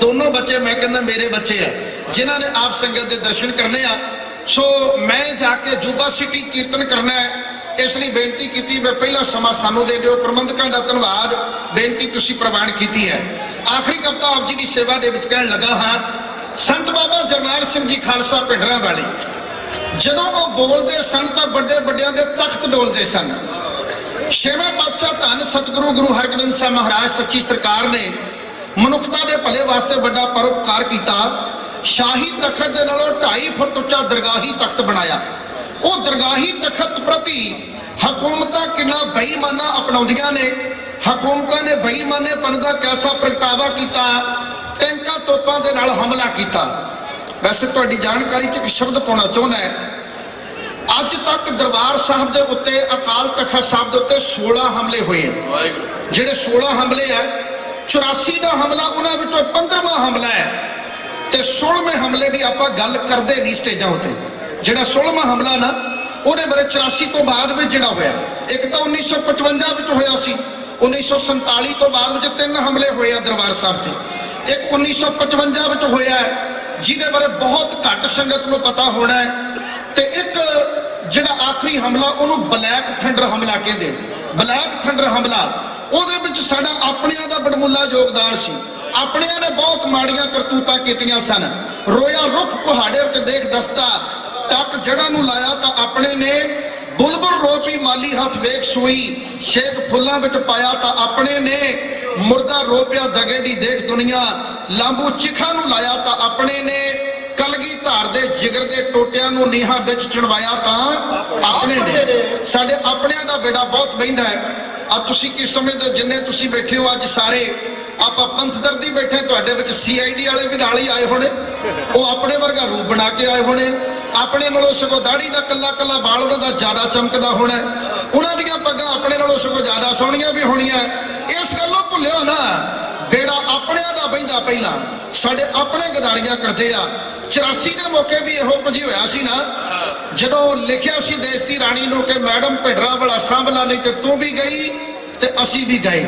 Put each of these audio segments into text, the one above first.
ਦੋਨੋਂ ਬੱਚੇ मैं कहना मेरे बच्चे है जिन्हों ने आप संगत के दर्शन करने आ। सो मैं जाके जूबा सिटी कीर्तन करना है, इसलिए बेनती की मैं पहला समा सानू दे दिओ। प्रबंधकों का धन्यवाद, बेनती तुसी प्रवान की है। आखिरी कविता आप जी की सेवा दे विच कहन लगा हाँ। संत बाबा जरनैल सिंह जी खालसा पिंडरा वाले जदों वो बोलते सन तो बड़े बड़िया के तख्त डोलते सन। छेवें पातशाह धन सतगुरु गुरु हरगोबिंद साहब महाराज सच्ची सरकार ने मनुखता के भले वास्ते बड़ा परोपकार किया। शाही तखत के नालों 2.5 फुट उच्चा दरगाही तख्त बनाया। वो दरगाही तखत प्रति हुकूमत कितना बेईमाना अपनाउंदियां ने। हुकूमत ने बेईमानेपन का कैसा प्रगटावा किया, टैंका तोपां दे नाल हमला किया। वैसे तुहाडी जानकारी च एक शब्द पाउणा चाहुंदा है, अज तक दरबार साहब के उत्ते अकाल तखत साहब के उत्ते 16 हमले हुए हैं। जिहड़े 16 हमले है, 84 का हमला उन्हां विचों 15वां हमला है ते 16वें हमले की आपां गल करदे नहीं स्टेजां उत्ते। जिहड़ा 16वां हमला ना ਉਹਦੇ ਬਾਰੇ 84 ਤੋਂ ਬਾਅਦ ਵਿੱਚ ਜਿਹੜਾ ਹੋਇਆ, ਇੱਕ ਤਾਂ 1955 ਵਿੱਚ ਹੋਇਆ ਸੀ, 1947 ਤੋਂ ਬਾਅਦ ਵਿੱਚ 3 ਹਮਲੇ ਹੋਏ ਆ ਦਰਬਾਰ ਸਾਹਿਬ ਤੇ, ਇੱਕ 1955 ਵਿੱਚ ਹੋਇਆ ਹੈ ਜਿਹਦੇ ਬਾਰੇ ਬਹੁਤ ਘੱਟ ਸੰਗਤ ਨੂੰ ਪਤਾ ਹੋਣਾ ਹੈ, ਤੇ ਇੱਕ ਜਿਹੜਾ ਆਖਰੀ ਹਮਲਾ ਉਹਨੂੰ ਬਲੈਕ ਥੰਡਰ ਹਮਲਾ ਕਹਿੰਦੇ। ਬਲੈਕ ਥੰਡਰ ਹਮਲਾ ਉਹਦੇ ਵਿੱਚ ਸਾਡਾ ਆਪਣਿਆਂ ਦਾ ਬੜਮੁੱਲਾ ਯੋਗਦਾਨ ਸੀ। ਆਪਣਿਆਂ ਨੇ ਬਹੁਤ ਮਾੜੀਆਂ ਕਰਤੂਤਾਂ ਕੀਤੀਆਂ ਸਨ। ਰੋਇਆ ਰੁੱਖ ਕੁਹਾੜੇ ਉੱਤੇ ਦੇਖ ਦਸਤਾ तक जड़ा नू लाया तो अपने ने बुलबुल रोपी माली हाथ वेख सोई शेख फुल्लां विच पाया तो अपने ने मुर्दा रोपिया दगे दी देख दुनिया लांबू चिखा नू लाया तो अपने ने कलगी धार दे जिगर दे टोटियां नू नीहां विच चढ़वाया तो अपने ने। साडे अपनियां दा बेड़ा बहुत बहिंदा है। आ तुसी की समझदे जिन्ने तुसी बैठे हो अज सारे आप पंथ दर्दी बैठे, तुहाडे विच CID वाले भी नाल ही आए होने, वो अपने वर्गा रूप बना के आए होने। अपने नालों सगों दाढ़ी का कला कला बाल उन्हां दा ज्यादा चमकदा होना, उन्हां दीयां पग्गां अपने नालों सगों ज्यादा सोहणियां भी होणियां। इस गल्लों भुल्लिओ ना, बेड़ा अपनिआं दा बहिंदा पहिलां साडे अपने गदारियां करदे आ। 84 के मौके भी इहो कुछ होया सी ना, जदों लिखिया सी देश दी राणी नूं कि मैडम भिडरा वाला सांभला नहीं ते तू भी गई ते असीं भी गए।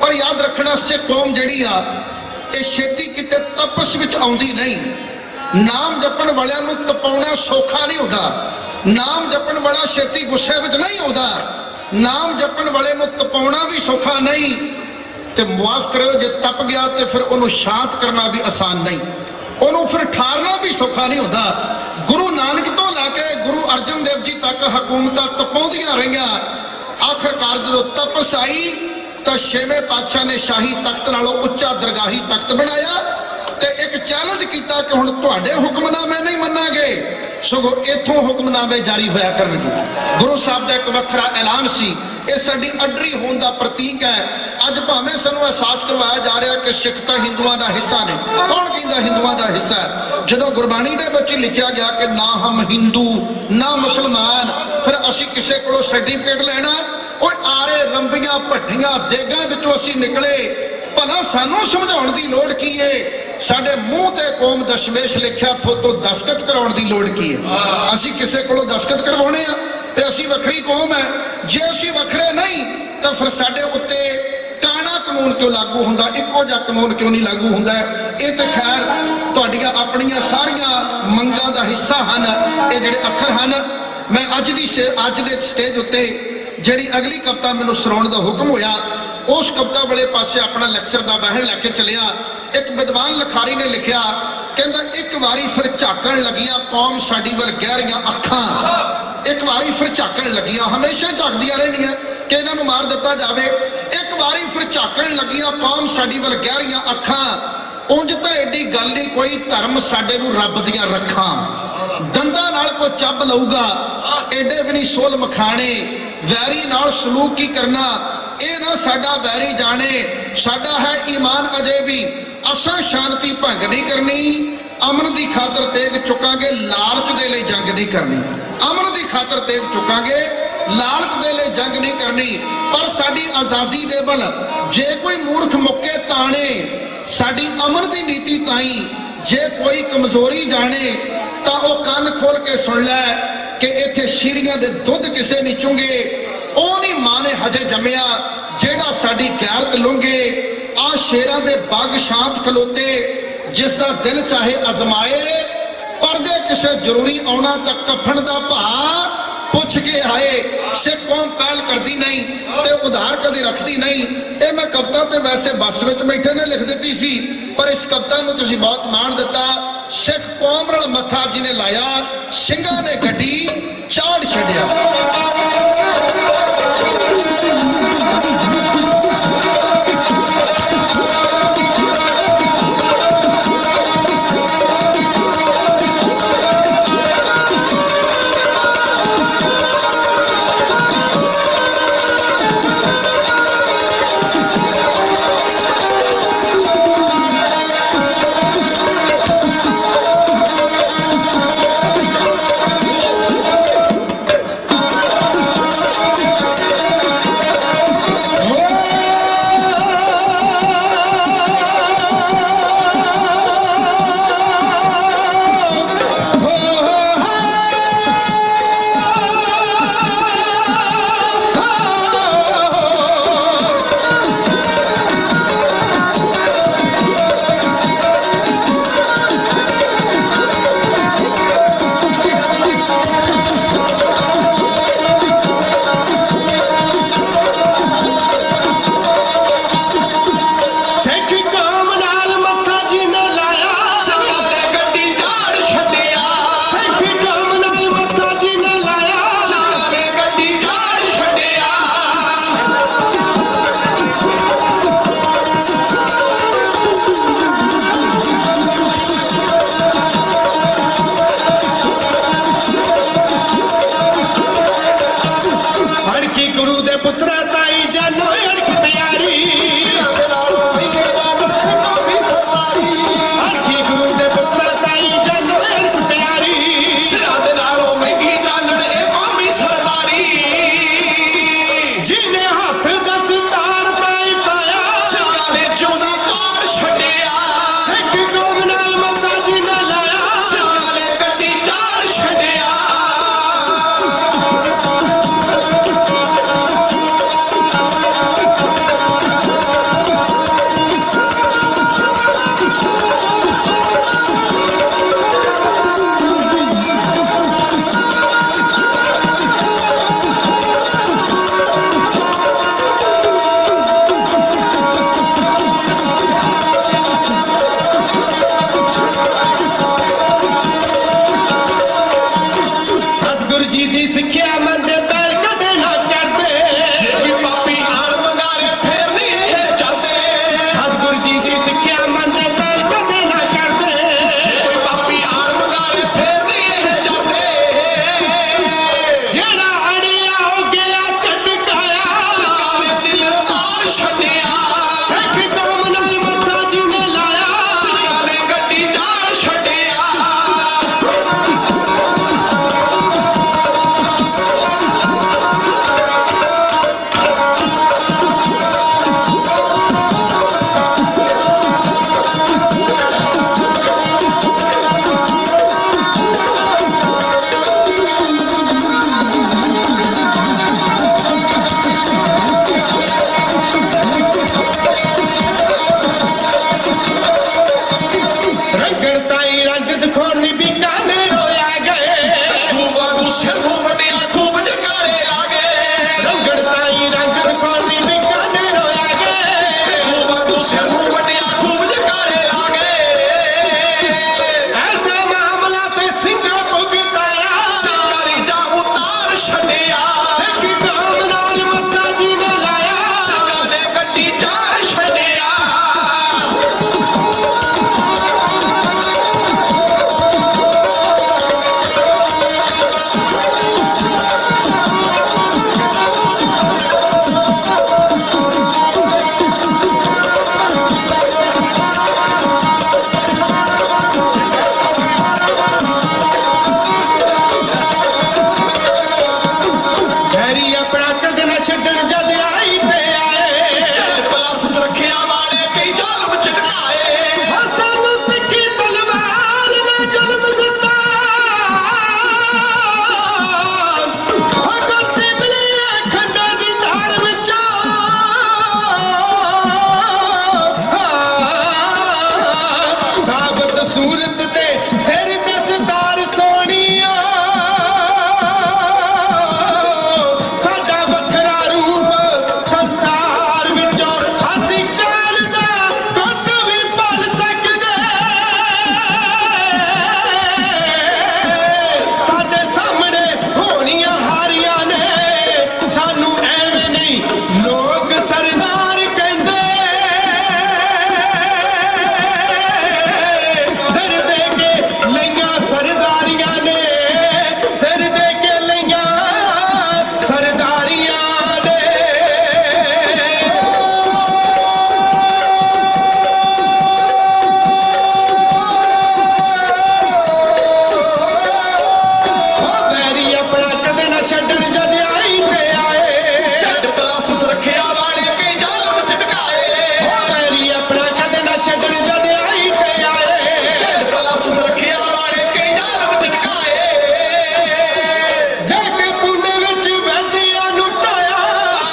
पर याद रखना, सिख कौम जिहड़ी आ ये छेती किते तपस विच आउंदी नहीं। नाम जपण वालियां नूं तपाउणा सौखा नहीं होता। नाम जपण वाला छेती गुस्से विच नहीं आउंदा। नाम जपण वाले नूं तपाउणा भी सौखा नहीं। ते मुआफ करो जे तप गया तो फिर उन्होंने शांत करना भी आसान नहीं, उन्होंने फिर ठारना भी सौखा नहीं होता। गुरु नानक तो लैके गुरु अर्जन देव जी तक हुकूमत तपाउंदियां रहियां। आखिरकार जो तपस आई तो 6वें पातशाह ने शाही तख्त नालों उच्चा दरगाही तख्त बनाया ते एक चैलेंज किया कि हुण तुहाडे हुक्मनामे नहीं मन्नांगे, सगों इथों हुक्मनामे जारी होया करनगे। गुरु साहब का एक वखरा ऐलान सी, ये साडी अडरी होने का प्रतीक है। अज भावें सानूं एहसास करवाया जा रहा कि सिख तो हिंदुओं का हिस्सा ने। कौन कहता हिंदुओं का हिस्सा है? जदों गुरबाणी दे विच लिखिया गया कि ना हम हिंदू ना मुसलमान, फिर असीं किसी कोलों सर्टिफिकेट लेना, ओए आरे रंबियां भट्ठियां देगां विचों असीं निकले, भला सानूं समझाउण दी लोड़ की है? साडे मूँह ते कौम दशमेश लिखिया थो तो दस्तखत कराउण दी लोड़ की है? असीं किसी कोलों दस्तखत करवाउणे आ ते असीं वखरी कौम है। जे असीं वखरे नहीं तो फिर साडे उत्ते काना कानून क्यों लागू हुंदा, इक्को जिहा कानून क्यों नहीं लागू हुंदा? ये तो खैर तुहाडीआं अपणीआं सारियां मंगां दा हिस्सा हन, ये जिहड़े अखर हन। मैं अज दे स्टेज उत्ते जिहड़ी अगली कविता मैनूं सुणाउण दा हुक्म होया, उस कविता वाले पासे अपना लैक्चर का बहन लैके चलिया। एक विद्वान लखारी ने लिखिया, कहता एक बारी फिर झाकण लगियां कौम साडी वल गहरियां अखां। एक बारी फिर झाकण लगियां, हमेशा झाकदियां रहंदियां कि इन्हां नूं मार दिता जावे। एक बारी फिर झाकण लगियां कौम साडी वल गहरियां अखां। उंज तां एडी गल नहीं कोई, धर्म साडे नूं रब दियां रखां। दंदां नाल कोई ਚੱਬ लऊगा, एडे भी नहीं सोल मखाने। वैरी नाल सलूक की करना, ये ना साडा वैरी जाने। साडा है ईमान अजे भी, असां शांति भंग नहीं करनी। अमन की खातर तेग चुकांगे, लालच दे लई जंग नहीं करनी। अमन की खातर तेग चुकांगे, लालच दे लई जंग नहीं करनी। पर साडी आज़ादी दे बल जे कोई मूर्ख मुक्के ताने, साडी अमन की नीति ताई जे कोई कमजोरी जाने तो वह कान खोल के सुन लै कि इत्थे शीरियां दे दुध किसे नहीं चुंगे। ਉਹ नहीं मां ने हजे जमिया जेड़ा साडी गैरत लुंगे। आ शेरां दे बाग शांत खलोते, ਜਿਸ ਦਾ ਦਿਲ ਚਾਹੇ ਅਜ਼ਮਾਏ, ਪਰਦੇ ਕਿਸੇ ਜ਼ਰੂਰੀ ਆਉਣਾ ਤਾਂ ਕਫਨ ਦਾ ਭਾ ਪੁੱਛ ਕੇ ਆਏ। ਸਿੱਖ ਕੌਮ ਪਹਿਲ ਕਰਦੀ ਨਹੀਂ ਤੇ ਉਧਾਰ ਕਦੇ ਰੱਖਦੀ ਨਹੀਂ। ਇਹ ਮੈਂ ਕਵਿਤਾ ਤੇ ਵੈਸੇ ਬੱਸ ਵਿੱਚ ਬੈਠੇ ਨੇ ਲਿਖ ਦਿੱਤੀ ਸੀ, ਪਰ ਇਸ ਕਵਿਤਾ ਨੂੰ ਤੁਸੀਂ ਬਹੁਤ ਮਾਣ ਦਿੱਤਾ। ਸਿੱਖ ਕੌਮ ਨਾਲ ਮੱਥਾ ਜਿਹਨੇ ਲਾਇਆ, ਸਿੰਘਾਂ ਨੇ ਗੱਡੀ ਚਾੜ ਛੱਡਿਆ।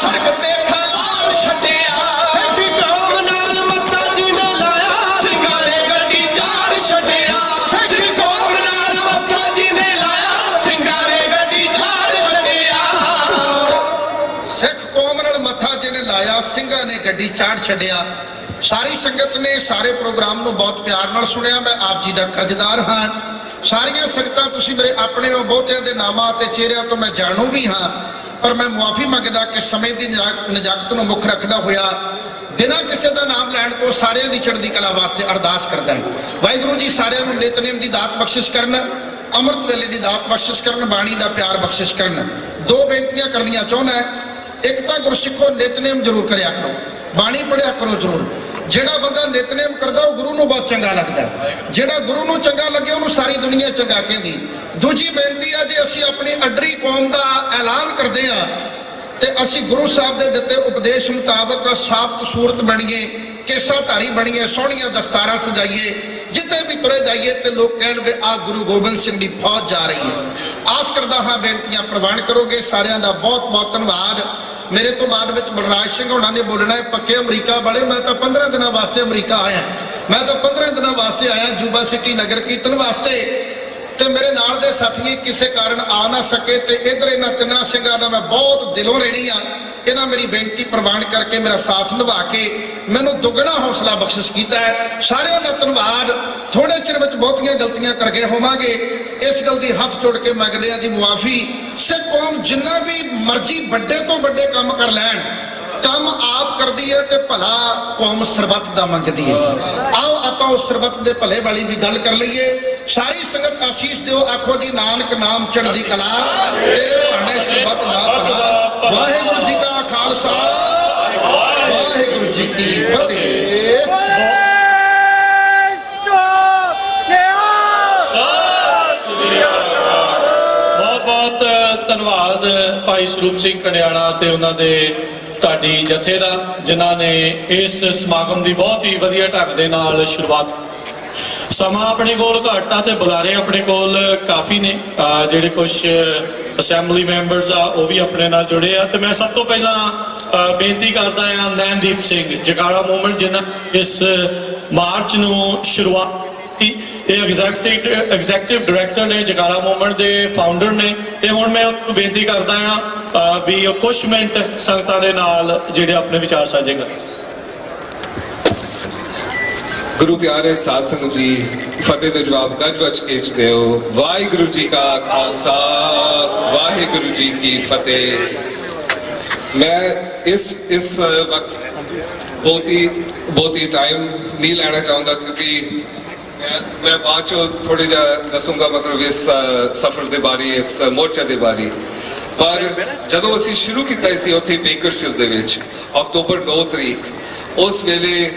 ਸੜਕ ਤੇ ਖਲਾਰ ਛੱਡਿਆ ਸਿੱਖ ਕੌਮ ਨਾਲ ਮੱਤਾ ਜਿਹਨੇ ਲਾਇਆ ਸਿੰਗਾਰੇ ਗੱਡੀ ਚਾੜ ਛੱਡਿਆ ਸਿੱਖ ਕੌਮ ਨਾਲ ਮੱਤਾ ਜਿਹਨੇ ਲਾਇਆ ਸਿੰਗਾਰੇ ਗੱਡੀ ਚਾੜ ਛੱਡਿਆ ਸਿੱਖ ਕੌਮ ਨਾਲ ਮੱਥਾ ਜਿਹਨੇ ਲਾਇਆ ਸਿੰਘਾਂ ਨੇ ਗੱਡੀ ਚਾੜ ਛੱਡਿਆ। ਸਾਰੀ ਸੰਗਤ ਨੇ ਸਾਰੇ ਪ੍ਰੋਗਰਾਮ ਨੂੰ ਬਹੁਤ ਪਿਆਰ ਨਾਲ ਸੁਣਿਆ। ਮੈਂ ਆਪ ਜੀ ਦਾ ਕਰਜ਼ਦਾਰ ਹਾਂ। ਸਾਰੀਆਂ ਸੰਗਤਾਂ ਤੁਸੀਂ ਮੇਰੇ ਆਪਣੇ ਹੋ, ਬਹੁਤਿਆਂ ਦੇ ਨਾਮਾਂ ਅਤੇ ਚਿਹਰਿਆਂ ਤੋਂ ਮੈਂ ਜਾਣੂ ਵੀ ਹਾਂ, ਪਰ ਮੈਂ ਮੁਆਫੀ ਮੰਗਦਾ ਕਿ ਸਮੇਂ ਦੀ ਨਜਾਕਤ ਨੂੰ ਮੁੱਖ ਰੱਖਦਾ ਹੋਇਆ ਬਿਨਾਂ ਕਿਸੇ ਦਾ ਨਾਮ ਲੈਣ ਤੋਂ ਸਾਰਿਆਂ ਦੀ ਚੜ੍ਹਦੀ ਕਲਾ ਵਾਸਤੇ ਅਰਦਾਸ ਕਰਦਾ। ਵਾਹਿਗੁਰੂ ਜੀ ਸਾਰਿਆਂ ਨੂੰ ਨਿਤਨੇਮ ਦੀ ਦਾਤ ਬਖਸ਼ਿਸ਼ ਕਰਨ, ਅੰਮ੍ਰਿਤ ਵੇਲੇ ਦੀ ਦਾਤ ਬਖਸ਼ਿਸ਼ ਕਰਨ, ਬਾਣੀ ਦਾ ਪਿਆਰ ਬਖਸ਼ਿਸ਼ ਕਰਨ। ਦੋ ਬੇਨਤੀਆਂ ਕਰਨੀਆਂ ਚਾਹੁੰਦਾ। ਇੱਕ ਤਾਂ ਗੁਰਸਿੱਖੋ ਨਿਤਨੇਮ ਜ਼ਰੂਰ ਕਰਿਆ ਕਰੋ, ਬਾਣੀ ਪੜ੍ਹਿਆ ਕਰੋ ਜ਼ਰੂਰ। ਜਿਹੜਾ ਬੰਦਾ ਨਿਤਨੇਮ ਕਰਦਾ ਉਹ ਗੁਰੂ ਨੂੰ ਬਹੁਤ ਚੰਗਾ ਲੱਗਦਾ, ਜਿਹੜਾ ਗੁਰੂ ਨੂੰ ਚੰਗਾ ਲੱਗੇ ਉਹਨੂੰ ਸਾਰੀ ਦੁਨੀਆ ਚੰਗਾ ਕਹਿੰਦੀ। ਦੂਜੀ ਬੇਨਤੀ ਆ, ਜੇ ਅਸੀਂ ਆਪਣੀ ਅੱਡਰੀ ਕੌਮ ਦਾ ਐਲਾਨ ਕਰਦੇ ਆ ਤੇ ਅਸੀਂ ਗੁਰੂ ਸਾਹਿਬ ਦੇ ਦਿੱਤੇ ਉਪਦੇਸ਼ ਮੁਤਾਬਕ ਸਾਬਤ ਸੂਰਤ ਬਣੀਏ, ਕੇਸਾਧਾਰੀ ਬਣੀਏ, ਸੋਹਣੀਆਂ ਦਸਤਾਰਾਂ ਸਜਾਈਏ, ਜਿੱਥੇ ਵੀ ਤੁਰੇ ਜਾਈਏ ਤੇ ਲੋਕ ਕਹਿਣਗੇ ਆ ਗੁਰੂ ਗੋਬਿੰਦ ਸਿੰਘ ਦੀ ਫੌਜ ਜਾ ਰਹੀ ਹੈ। ਆਸ ਕਰਦਾ ਹਾਂ ਬੇਨਤੀਆਂ ਪ੍ਰਵਾਨ ਕਰੋਗੇ। ਸਾਰਿਆਂ ਦਾ ਬਹੁਤ ਬਹੁਤ ਧੰਨਵਾਦ। ਮੇਰੇ ਤੋਂ ਬਾਅਦ ਵਿੱਚ ਬਲਰਾਜ ਸਿੰਘ ਹੋਣਾ ਨੇ ਬੋਲਣਾ ਹੈ। ਪੱਕੇ ਅਮਰੀਕਾ ਵਾਲੇ, ਮੈਂ ਤਾਂ 15 ਦਿਨਾਂ ਵਾਸਤੇ ਅਮਰੀਕਾ ਆਇਆ, ਮੈਂ ਤਾਂ 15 ਦਿਨਾਂ ਵਾਸਤੇ ਆਇਆ ਜੂਬਾ ਸਿਟੀ ਨਗਰ ਕੀਰਤਨ ਵਾਸਤੇ, ਤੇ ਮੇਰੇ ਨਾਲ ਦੇ ਸਾਥੀ ਕਿਸੇ ਕਾਰਨ ਆ ਨਾ ਸਕੇ ਤੇ ਇਧਰ ਇਹਨਾਂ ਤਿੰਨਾਂ ਸਿੰਘਾਂ ਦਾ ਮੈਂ ਬਹੁਤ ਦਿਲੋਂ ਰਹਿਣੀ ਆ। ਇਹਨਾਂ ਮੇਰੀ ਬੇਨਤੀ ਪ੍ਰਵਾਨ ਕਰਕੇ ਮੇਰਾ ਸਾਥ ਨਿਭਾ ਕੇ ਮੈਨੂੰ ਦੁੱਗਣਾ ਹੌਸਲਾ ਬਖਸ਼ਿਸ਼ ਕੀਤਾ ਹੈ। ਸਾਰਿਆਂ ਦਾ ਧੰਨਵਾਦ। ਥੋੜੇ ਚਿਰ ਵਿੱਚ ਬਹੁਤੀਆਂ ਗਲਤੀਆਂ ਕਰ ਗਏ ਹੋਵਾਂਗੇ, ਇਸ ਗੱਲ ਦੀ ਹੱਥ ਜੋੜ ਕੇ ਮੰਗਦੇ ਆ ਜੀ ਮੁਆਫੀ। ਸਿੱਖ ਕੌਮ ਜਿੰਨਾ ਵੀ ਮਰਜ਼ੀ ਵੱਡੇ ਤੋਂ ਵੱਡੇ ਕੰਮ ਕਰ ਲੈਣ, ਕੰਮ ਆਪ ਕਰਦੀ ਹੈ ਤੇ ਭਲਾ ਕੌਮ ਸਰਬੱਤ ਦਾ ਮੰਗਦੀ ਹੈ। ਆਓ ਆਪਾਂ ਉਸ ਸਰਬੱਤ ਦੇ ਭਲੇ ਵਾਲੀ ਵੀ ਗੱਲ ਕਰ ਲਈਏ। ਸਾਰੀ ਸੰਗਤ ਆਸ਼ੀਸ਼ ਦਿਓ, ਆਖੋ ਜੀ ਨਾਨਕ ਨਾਮ ਚੜ੍ਹਦੀ ਕਲਾ, ਤੇਰੇ ਭਾਣੇ ਸਰਬੱਤ ਦਾ ਭਲਾ। ਵਾਹਿਗੁਰੂ ਜੀ ਕਾ ਖਾਲਸਾ, ਵਾਹਿਗੁਰੂ ਜੀ ਕੀ ਫਤਿਹ। ਬਹੁਤ ਧੰਨਵਾਦ ਭਾਈ ਸਰੂਪ ਸਿੰਘ ਕੰਡਿਆਣਾ ਤੇ ਉਹਨਾਂ ਦੇ ਢਾਡੀ ਜਥੇ ਦਾ, ਜਿਨ੍ਹਾਂ ਨੇ ਇਸ ਸਮਾਗਮ ਦੀ ਬਹੁਤ ਹੀ ਵਧੀਆ ਢੰਗ ਦੇ ਨਾਲ ਸ਼ੁਰੂਆਤ। ਸਮਾਂ ਆਪਣੇ ਕੋਲ ਘੱਟ ਆ ਤੇ ਬੁਲਾਰੇ ਆਪਣੇ ਕੋਲ ਕਾਫੀ ਨੇ। ਜਿਹੜੇ ਕੁਝ ਅਸੈਂਬਲੀ ਮੈਂਬਰਸ ਆ ਉਹ ਵੀ ਆਪਣੇ ਨਾਲ ਜੁੜੇ ਆ, ਤੇ ਮੈਂ ਸਭ ਤੋਂ ਪਹਿਲਾਂ ਬੇਨਤੀ ਕਰਦਾ ਆ ਨੈਣਦੀਪ ਸਿੰਘ ਜਗਾੜਾ ਮੂਵਮੈਂਟ, ਜਿਨ੍ਹਾਂ ਇਸ ਮਾਰਚ ਨੂੰ ਸ਼ੁਰੂਆਤ ਕੀਤੀ। ਇਹ ਐਗਜ਼ੈਕਟਿਵ ਡਾਇਰੈਕਟਰ ਨੇ, ਜਗਾੜਾ ਮੂਵਮੈਂਟ ਦੇ ਫਾਊਂਡਰ ਨੇ, ਤੇ ਹੁਣ ਮੈਂ ਉਹਨੂੰ ਬੇਨਤੀ ਕਰਦਾ ਆ ਵੀ ਕੁਝ ਮਿੰਟ ਸੰਗਤਾਂ ਦੇ ਨਾਲ ਜਿਹੜੇ ਆਪਣੇ ਵਿਚਾਰ ਸਾਂਝੇ ਕਰਨ। ਗੁਰੂ ਪਿਆਰੇ ਸਾਧ ਸੰਗਤ ਜੀ, ਫਤਿਹ ਦੇ ਜਵਾਬ ਗੱਜ ਵੱਜ ਕੇ ਦਿਓ। ਵਾਹਿਗੁਰੂ ਜੀ ਕਾ ਖਾਲਸਾ, ਵਾਹਿਗੁਰੂ ਜੀ ਕੀ ਫਤਿਹ। ਮੈਂ ਇਸ ਵਕਤ ਬਹੁਤੀ ਟਾਈਮ ਨਹੀਂ ਲੈਣਾ ਚਾਹੁੰਦਾ, ਕਿਉਂਕਿ ਮੈਂ ਬਾਅਦ ਚੋਂ ਥੋੜੀ ਜਿਹਾ ਦੱਸੂਗਾ, ਮਤਲਬ ਇਸ ਸਫ਼ਰ ਦੇ ਬਾਰੇ, ਇਸ ਮੋਰਚੇ ਦੇ ਬਾਰੇ। ਪਰ ਜਦੋਂ ਅਸੀਂ ਸ਼ੁਰੂ ਕੀਤਾ ਸੀ ਉੱਥੇ ਬੇਕਰਫੀਲਡ ਦੇ ਵਿੱਚ ਅਕਤੂਬਰ 9 ਤਰੀਕ, ਉਸ ਵੇਲੇ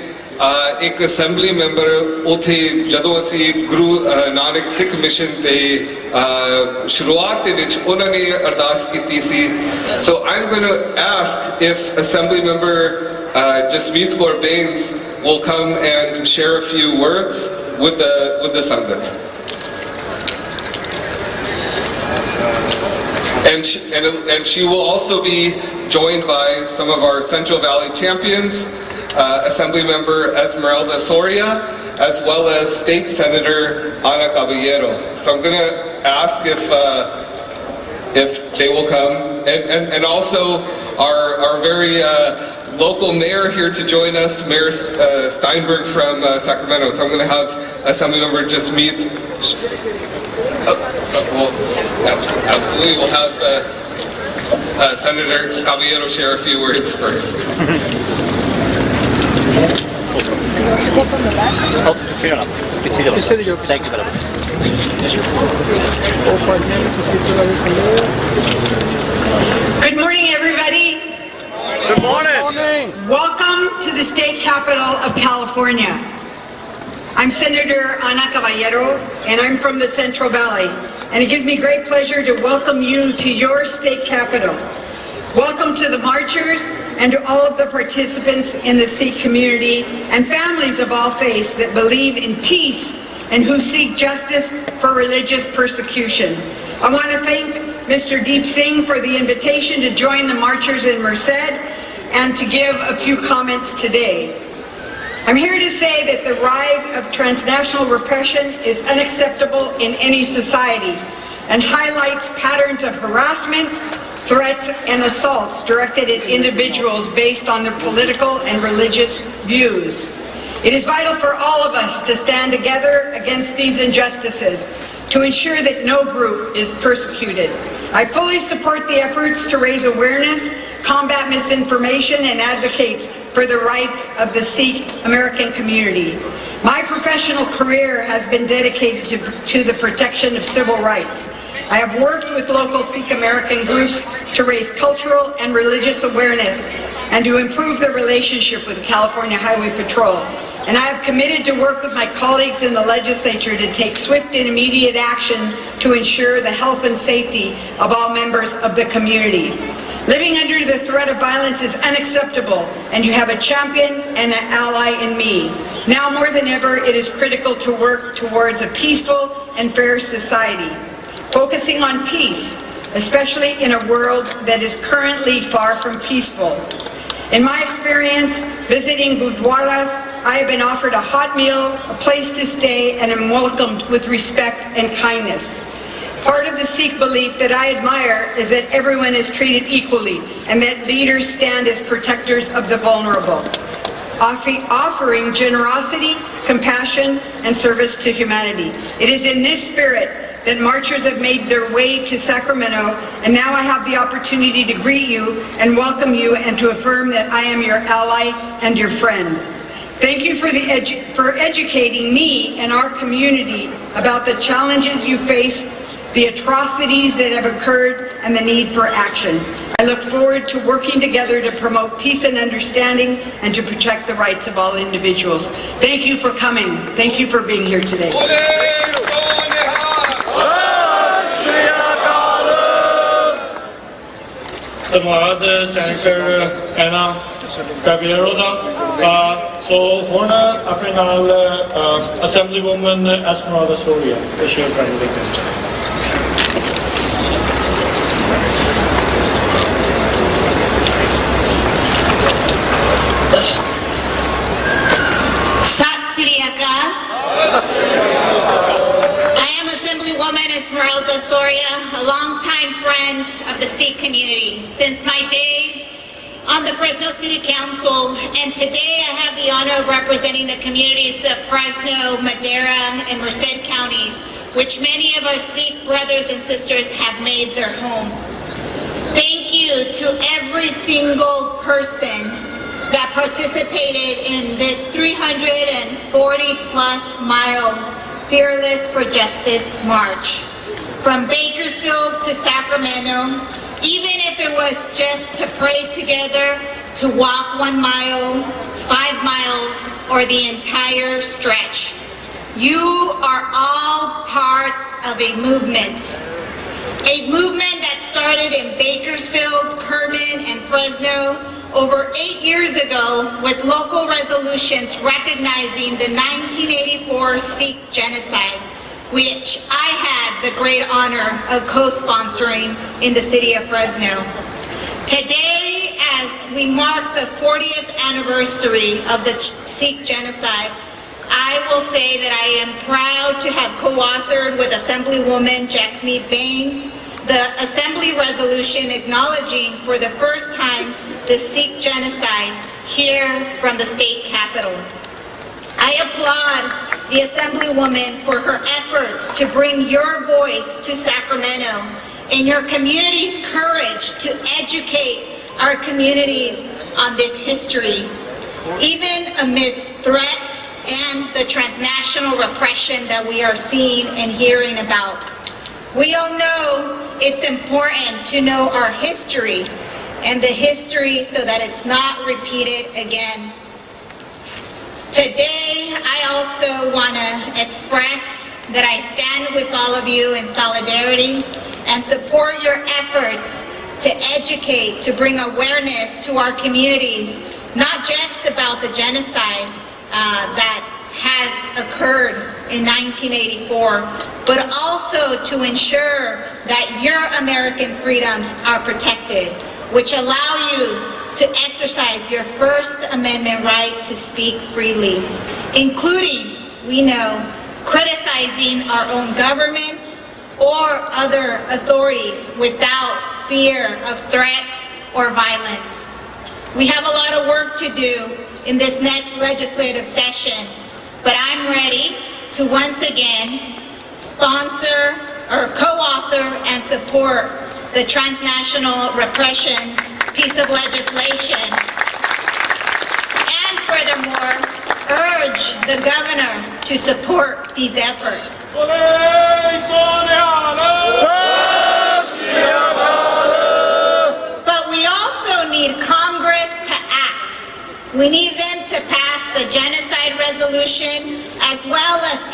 ਇੱਕ ਅਸੈਂਬਲੀ ਮੈਂਬਰ ਉੱਥੇ, ਜਦੋਂ ਅਸੀਂ ਗੁਰੂ ਨਾਨਕ ਸਿੱਖ ਮਿਸ਼ਨ ਤੇ ਸ਼ੁਰੂਆਤ ਦੇ ਵਿੱਚ ਉਹਨਾਂ ਨੇ ਅਰਦਾਸ ਕੀਤੀ ਸੀ। So I am going to ask if assembly member Jasmeet Kaur Bains will come and share a few words with the Sangat. And she will also be joined by some of our Central Valley champions, Assembly Member Esmeralda Soria, as well as State Senator Ana Caballero. So I'm going to ask if they will come, and also our very local mayor here to join us, Mayor Steinberg from Sacramento. So I'm going to have Assembly Member Jasmeet. Absolutely, we'll have Senator Caballero share a few words first. Good morning, everybody. Good morning. Welcome to the state capital of California. I'm Senator Ana Caballero, and I'm from the Central Valley. And it gives me great pleasure to welcome you to your state capital. Welcome to the marchers and to all of the participants in the Sikh community and families of all faiths that believe in peace and who seek justice for religious persecution. I want to thank Mr. Deep Singh, for the invitation to join the marchers in Merced and to give a few comments today. I'm here to say that the rise of transnational repression is unacceptable in any society and highlights patterns of harassment, threats, and assaults directed at individuals based on their political and religious views. It is vital for all of us to stand together against these injustices to ensure that no group is persecuted. I fully support the efforts to raise awareness, combat misinformation, and advocate for the rights of the Sikh American community. My professional career has been dedicated to the protection of civil rights. I have worked with local Sikh American groups to raise cultural and religious awareness and to improve the relationship with the California Highway Patrol. And I have committed to work with my colleagues in the legislature to take swift and immediate action to ensure the health and safety of all members of the community. Living under the threat of violence is unacceptable, and you have a champion and an ally in me. Now more than ever, it is critical to work towards a peaceful and fair society, focusing on peace, especially in a world that is currently far from peaceful. In my experience visiting gurdwaras, I have been offered a hot meal, a place to stay, and am welcomed with respect and kindness. Part of the Sikh belief that I admire is that everyone is treated equally and that leaders stand as protectors of the vulnerable, offering generosity, compassion, and service to humanity. It is in this spirit that marchers have made their way to Sacramento, and now I have the opportunity to greet you and welcome you and to affirm that I am your ally and your friend. Thank you for educating me and our community about the challenges you face, the atrocities that have occurred, and the need for action. I look forward to working together to promote peace and understanding and to protect the rights of all individuals. Thank you for coming. Thank you for being here today. ਧੰਨਵਾਦ senator ਐਨਾ ਕੈਬੀਨੇਰੋ ਦਾ। ਸੋ ਹੁਣ ਆਪਣੇ ਨਾਲ assembly woman ਐਸਮਰਾਲਡਾ ਸੋਰੀਆ share ਕਰਨ ਦੇ Sat Sri Akal. I am Assemblywoman Esmeralda Soria, a longtime friend of the Sikh community since my days on the Fresno City Council, and today I have the honor of representing the communities of Fresno, Madera, and Merced counties, which many of our Sikh brothers and sisters have made their home. Thank you to every single person that participated in this 340 plus mile Fearless for Justice March. From Bakersfield to Sacramento, even if it was just to pray together, to walk 1 mile, 5 miles, or the entire stretch. You are all part of a movement that started in Bakersfield, Kerman, and Fresno over 8 years ago with local resolutions recognizing the 1984 Sikh genocide, which I had the great honor of co-sponsoring in the city of Fresno. Today, as we mark the 40th anniversary of the Sikh genocide, I will say that I am proud to have co-authored with Assemblywoman Jasmeet Bains the Assembly resolution acknowledging for the first time the Sikh genocide here from the state capitol. I applaud the Assemblywoman for her efforts to bring your voice to Sacramento and your community's courage to educate our communities on this history, even amidst threats and the transnational repression that we are seeing and hearing about. We all know it's important to know our history and the history so that it's not repeated again. Today, I also want to express that I stand with all of you in solidarity and support your efforts to educate, to bring awareness to our communities, not just about the genocide that has occurred in 1984, but also to ensure that your American freedoms are protected, which allow you to exercise your First Amendment right to speak freely, including, we know, criticizing our own government or other authorities without fear of threats or violence. We have a lot of work to do in this next legislative session, but I'm ready to once again sponsor or co-author and support the transnational repression piece of legislation, and furthermore, urge the governor to support these efforts. But we also need Congress to act. We need them to pass the genocide resolution as well as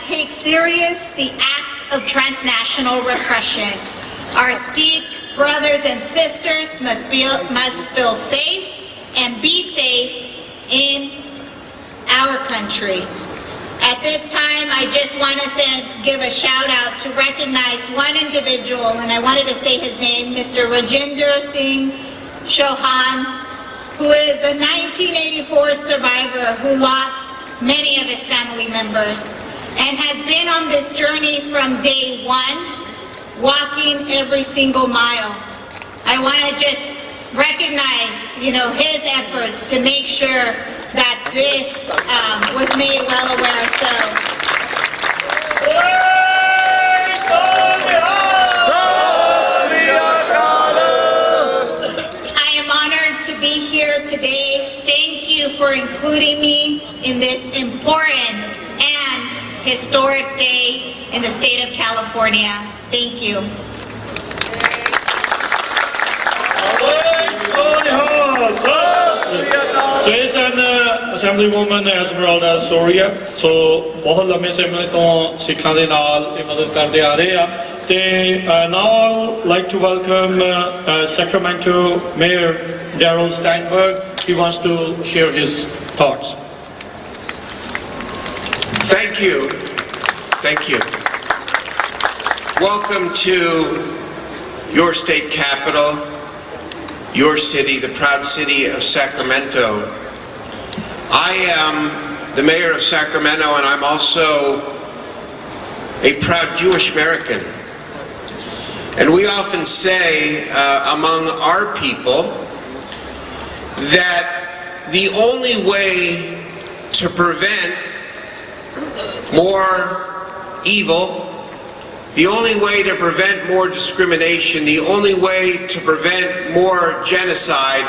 take serious the acts of transnational repression. Our Sikh brothers and sisters must feel safe and be safe in our country. At this time, I just want to give a shout out to recognize one individual, and I wanted to say his name, Mr. Rajinder Singh Chauhan, who is a 1984 survivor who lost many of his family members and has been on this journey from day one, walking every single mile. I want to just recognize, his efforts to make sure that this was made well aware. So, I am honored to be here today. Thank you for including me in this important and historic day in the state of California. Thank you. So ਇਸ Assemblywoman Esmeralda Soria, so ਬਹੁਤ ਲੰਮੇ ਸਮੇਂ ਤੋਂ ਸਿੱਖਾਂ ਦੇ ਨਾਲ ਇਹ ਮਦਦ ਕਰਦੇ ਆ ਰਹੇ ਆ ਤੇ now I'd like to welcome Sacramento Mayor Darrell Steinberg. He wants to share his thoughts. Thank you. Welcome to your state capital, your city, the proud city of Sacramento. I am the mayor of Sacramento, and I'm also a proud Jewish American. And we often say among our people that the only way to prevent more evil, the only way to prevent more discrimination, the only way to prevent more genocide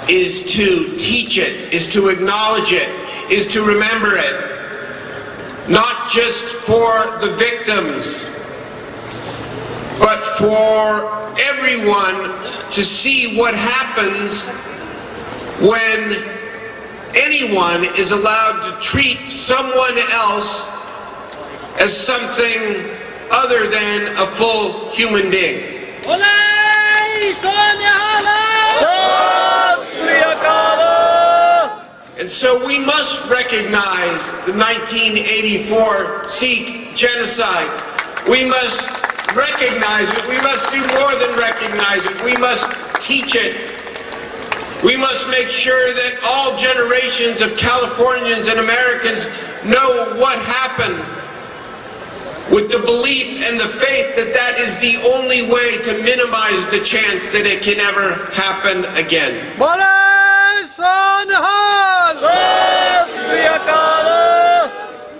is to teach it, is to acknowledge it, is to remember it. Not just for the victims, but for everyone to see what happens when anyone is allowed to treat someone else as something other than a full human being. And so we must recognize the 1984 Sikh genocide. We must recognize it. We must do more than recognize it. We must teach it. We must make sure that all generations of Californians and Americans know what happened, with the belief and the faith that that is the only way to minimize the chance that it can ever happen again.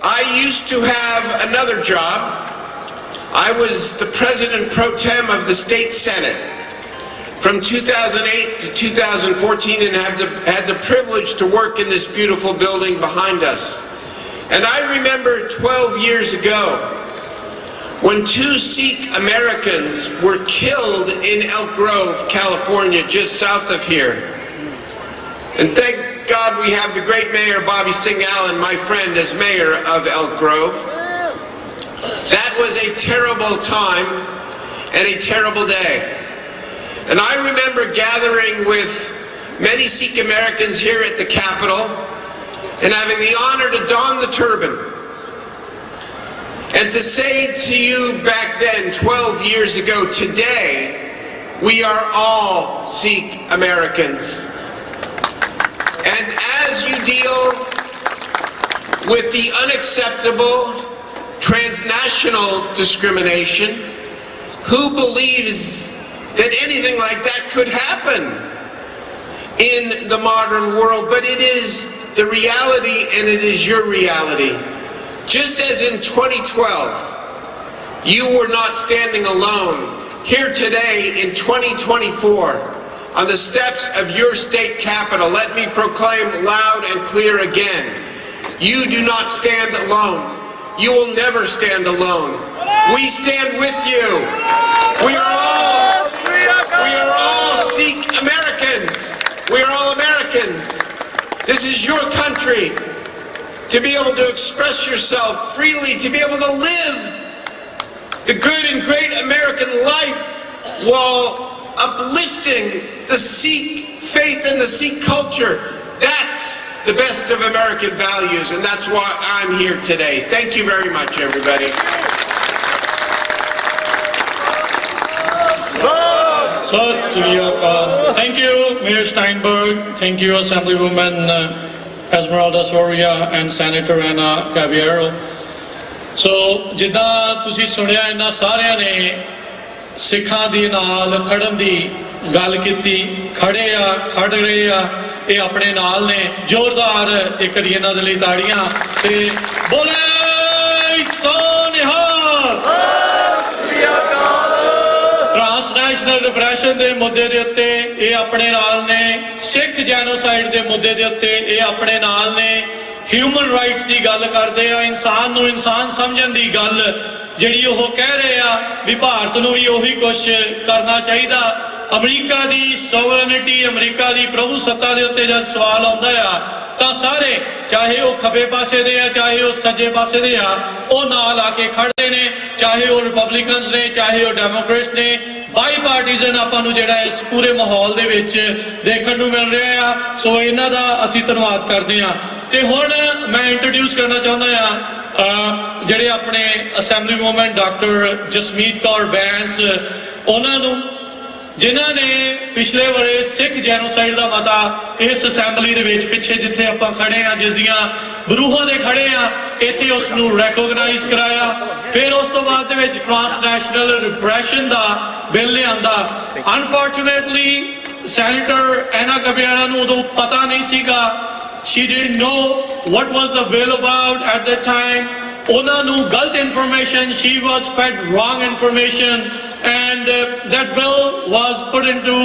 I used to have another job. I was the president pro tem of the state senate from 2008 to 2014 and had the privilege to work in this beautiful building behind us. And I remember 12 years ago when 2 Sikh Americans were killed in Elk Grove, California, just south of here. And thank God we have the great mayor, Bobby Singh Allen, my friend, as mayor of Elk Grove. That was a terrible time and a terrible day. And I remember gathering with many Sikh Americans here at the Capitol and having the honor to don the turban and to say to you back then, 12 years ago today, we are all Sikh Americans. And as you deal with the unacceptable transnational discrimination, who believes that anything like that could happen in the modern world? But it is the reality, and it is your reality. Just as in 2012, you were not standing alone, here today in 2024, on the steps of your state capital, let me proclaim loud and clear again, you do not stand alone. You will never stand alone. We stand with you. We are all Sikh Americans. We are all Americans. This is your country. To be able to express yourself freely, to be able to live the good and great American life while uplifting the Sikh faith and the Sikh culture. That's the best of American values, and that's why I'm here today. Thank you very much, everybody. Thank you, Mayor Steinberg. Thank you, Assemblywoman Esmeralda Soria and Senator Ana Caballero. So, ਜਿੱਦਾਂ ਤੁਸੀਂ ਸੁਣਿਆ ਇਹਨਾਂ ਸਾਰਿਆਂ ਨੇ ਸਿੱਖਾਂ ਦੇ ਨਾਲ ਖੜਨ ਦੀ ਗੱਲ ਕੀਤੀ, ਖੜੇ ਆ, ਖੜ ਰਹੇ ਆ, ਇਹ ਆਪਣੇ ਨਾਲ ਨੇ। ਜ਼ੋਰਦਾਰ ਇੱਕ ਵਾਰੀ ਇਹਨਾਂ ਦੇ ਲਈ ਤਾੜੀਆਂ ਤੇ ਬੋਲੇ ਸੋ ਨਿਹਾਲ। ਟ੍ਰਾਂਸਨੈਸ਼ਨਲ ਰਿਪਰੈਸ਼ਨ ਦੇ ਮੁੱਦੇ ਦੇ ਉੱਤੇ ਇਹ ਆਪਣੇ ਨਾਲ ਨੇ, ਸਿੱਖ ਜੈਨੋਸਾਈਡ ਦੇ ਮੁੱਦੇ ਦੇ ਉੱਤੇ ਇਹ ਆਪਣੇ ਨਾਲ ਨੇ, ਹਿਊਮਨ ਰਾਈਟਸ ਦੀ ਗੱਲ ਕਰਦੇ ਆ, ਇਨਸਾਨ ਨੂੰ ਇਨਸਾਨ ਸਮਝਣ ਦੀ ਗੱਲ ਜਿਹੜੀ ਉਹ ਕਹਿ ਰਹੇ ਆ ਵੀ ਭਾਰਤ ਨੂੰ ਵੀ ਉਹੀ ਕੁਛ ਕਰਨਾ ਚਾਹੀਦਾ। ਅਮਰੀਕਾ ਦੀ ਸੋਵਰਨਿਟੀ, ਅਮਰੀਕਾ ਦੀ ਪ੍ਰਭੂ ਸੱਤਾ ਦੇ ਉੱਤੇ ਜਦ ਸਵਾਲ ਆਉਂਦਾ ਆ ਤਾਂ ਸਾਰੇ, ਚਾਹੇ ਉਹ ਖੱਬੇ ਪਾਸੇ ਦੇ ਆ, ਚਾਹੇ ਉਹ ਸੱਜੇ ਪਾਸੇ ਦੇ ਆ, ਉਹ ਨਾਲ ਆ ਕੇ ਖੜਦੇ ਨੇ, ਚਾਹੇ ਉਹ ਰਿਪਬਲਿਕਨਸ ਨੇ, ਚਾਹੇ ਉਹ ਡੈਮੋਕ੍ਰੇਟਸ ਨੇ। ਬਾਈ ਪਾਰਟੀਜ਼ਨ ਆਪਾਂ ਨੂੰ ਜਿਹੜਾ ਇਸ ਪੂਰੇ ਮਾਹੌਲ ਦੇ ਵਿੱਚ ਦੇਖਣ ਨੂੰ ਮਿਲ ਰਿਹਾ ਆ। ਸੋ ਇਹਨਾਂ ਦਾ ਅਸੀਂ ਧੰਨਵਾਦ ਕਰਦੇ ਆ। ਤੇ ਹੁਣ ਮੈਂ ਇੰਟਰੋਡਿਊਸ ਕਰਨਾ ਚਾਹੁੰਦਾ ਆ ਜਿਹੜੇ ਆਪਣੇ assembly woman doctor Jasmeet Kaur Bains, ਉਹਨਾਂ ਨੂੰ, ਜਿਨ੍ਹਾਂ ਨੇ ਪਿਛਲੇ ਵਰੇ ਸਿੱਖ ਜੈਨੋਸਾਈਡ ਦਾ ਮਤਾ ਇਸ ਅਸੈਂਬਲੀ ਦੇ ਵਿੱਚ ਪਿੱਛੇ ਜਿੱਥੇ ਆਪਾਂ ਖੜੇ ਆ, ਜਿਸ ਦੀਆਂ ਬਰੂਹਾਂ ਦੇ ਖੜੇ ਆ, ਇੱਥੇ ਉਸ ਨੂੰ ਰੈਕੋਗਨਾਈਜ਼ ਕਰਾਇਆ। ਫਿਰ ਉਸ ਤੋਂ ਬਾਅਦ ਦੇ ਵਿੱਚ ਟ੍ਰਾਂਸਨੈਸ਼ਨਲ ਰਿਪਰੈਸ਼ਨ ਦਾ ਬਿੱਲ ਲਿਆਂਦਾ। ਅਨਫੋਰਚੂਨੇਟਲੀ ਸੈਨੇਟਰ ਐਨਾ ਕਬਿਆਰਾ ਨੂੰ ਉਦੋਂ ਪਤਾ ਨਹੀਂ ਸੀਗਾ। She didn't know what was the bill about at that time. ਉਹਨਾਂ ਨੂੰ ਗਲਤ information, she was fed wrong information, and that bill was put into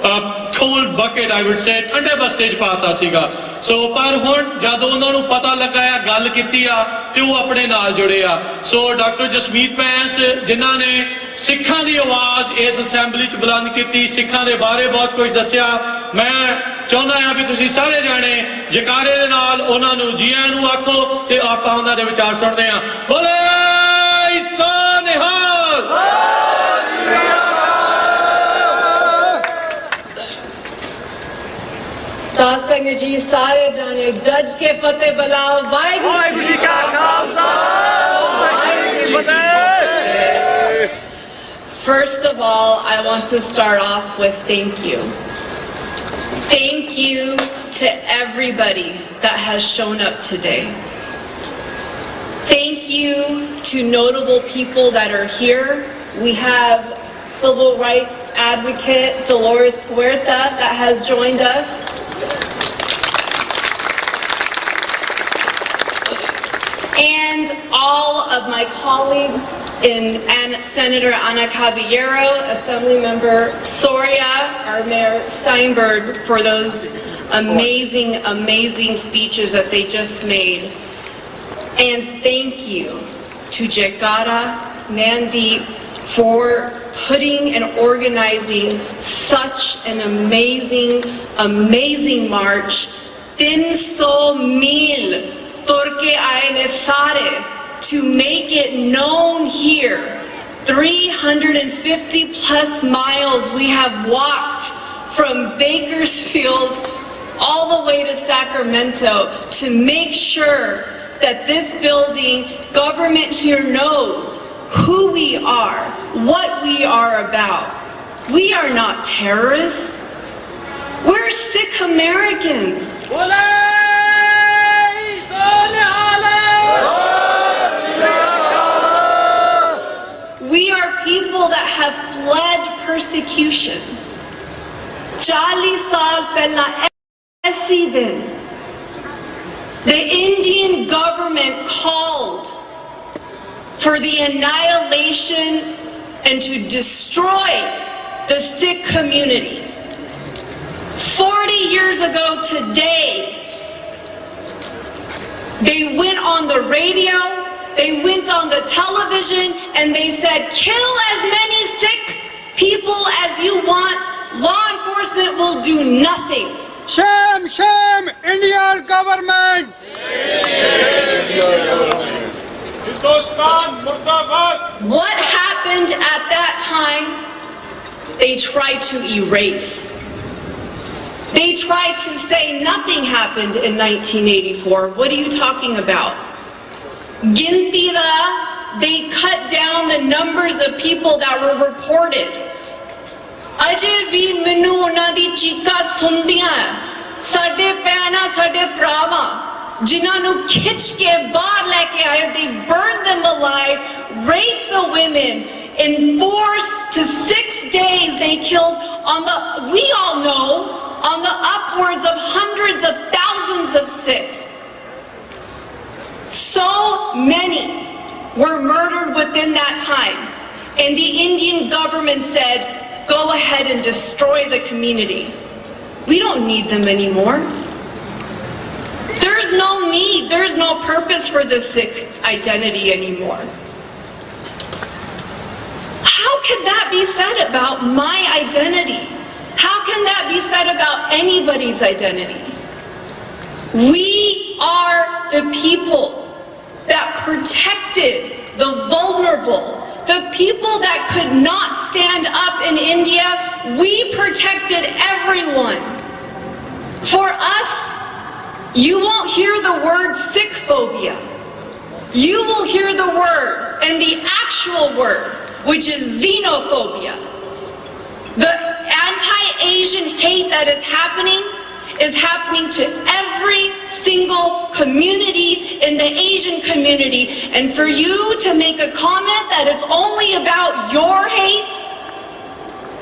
a cold bucket, I would say, ਠੰਡੇ ਬਸਤੇ 'ਚ ਪਾਤਾ ਸੀਗਾ। ਸੋ ਪਰ ਹੁਣ ਜਦ ਉਹਨਾਂ ਨੂੰ ਪਤਾ ਲੱਗਾ ਆ, ਗੱਲ ਕੀਤੀ ਆ, ਤੇ ਉਹ ਆਪਣੇ ਨਾਲ ਜੁੜੇ ਆ। ਸੋ ਡਾਕਟਰ ਜਸਮੀਤ ਬੈਂਸ, ਜਿਨ੍ਹਾਂ ਨੇ ਸਿੱਖਾਂ ਦੀ ਆਵਾਜ਼ ਇਸ ਅਸੈਂਬਲੀ 'ਚ ਬੁਲੰਦ ਕੀਤੀ, ਸਿੱਖਾਂ ਦੇ ਬਾਰੇ ਬਹੁਤ ਕੁਝ ਦੱਸਿਆ। ਮੈਂ ਚਾਹੁੰਦਾ ਆ ਵੀ ਤੁਸੀਂ ਸਾਰੇ ਜਾਣੇ ਜਕਾਰੇ ਦੇ ਨਾਲ ਉਹਨਾਂ ਨੂੰ ਜੀ ਆਇਆਂ ਨੂੰ ਆਖੋ ਤੇ ਆਪਾਂ ਉਹਨਾਂ ਦੇ ਵਿਚਾਰ ਸੁਣਦੇ ਆ। ਬੋਲੇ ਸੋ ਨਿਹਾਲ। ਸਾਧ ਸੰਗਤ ਜੀ, ਸਾਰੇ ਜਾਣੇ ਗੱਜ ਕੇ ਫਤਿਹ ਬੁਲਾਓ। ਵਾਹਿਗੁਰੂ ਜੀ ਕਾ ਖਾਲਸਾ, ਵਾਹਿਗੁਰੂ ਜੀ ਕੀ ਫਤਿਹ। First of all, I want to start off with thank you. Thank you to everybody that has shown up today. Thank you to notable people that are here. We have civil rights advocate Dolores Huerta that has joined us. And all of my colleagues and Senator Ana Caballero, Assemblymember Soria, our Mayor Steinberg, for those amazing, amazing speeches that they just made. And thank you to Jagara Nandeep for putting and organizing such an amazing, amazing march. 300 mil turke aaye ne sare to make it known here. 350 plus miles we have walked from Bakersfield all the way to Sacramento to make sure that this building, government here knows who we are, what we are about. We are not terrorists. We're Sikh Americans. We are people that have fled persecution. 40 saal pehla aisi din, the Indian government called for the annihilation and to destroy the Sikh community. 40 years ago today, they went on the radio, they went on the television, and they said, kill as many Sikh people as you want, law enforcement will do nothing. Shame, shame, Indian government! What happened at that time? They tried to erase. They tried to say nothing happened in 1984. What are you talking about? Ginti da, they cut down the numbers of people that were reported. Ajay vi minu ਉਹਨਾਂ ਦੀ ਚੀਕਾਂ ਸੁਣਦੀਆਂ ਸਾਡੇ ਭੈਣਾਂ ਸਾਡੇ ਭਰਾਵਾਂ ਜਿਨ੍ਹਾਂ ਨੂੰ ਖਿੱਚ ਕੇ ਬਾਹਰ ਲੈ ਕੇ ਆਏ, they burned them alive, raped the women. In 4 to 6 days they killed on the, we all know, on the upwards of hundreds of thousands of Sikhs. So many were murdered within that time, and the Indian government said, go ahead and destroy the community. We don't need them anymore. There's no need, there's no purpose for the Sikh identity anymore. How can that be said about my identity? How can that be said about anybody's identity? We are the people that protected the vulnerable, the people that could not stand up in India. We protected everyone. For us, you won't hear the word Sikh phobia. You will hear the word, and the actual word, which is xenophobia. The anti-Asian hate that is happening to every single community in the Asian community. And for you to make a comment that it's only about your hate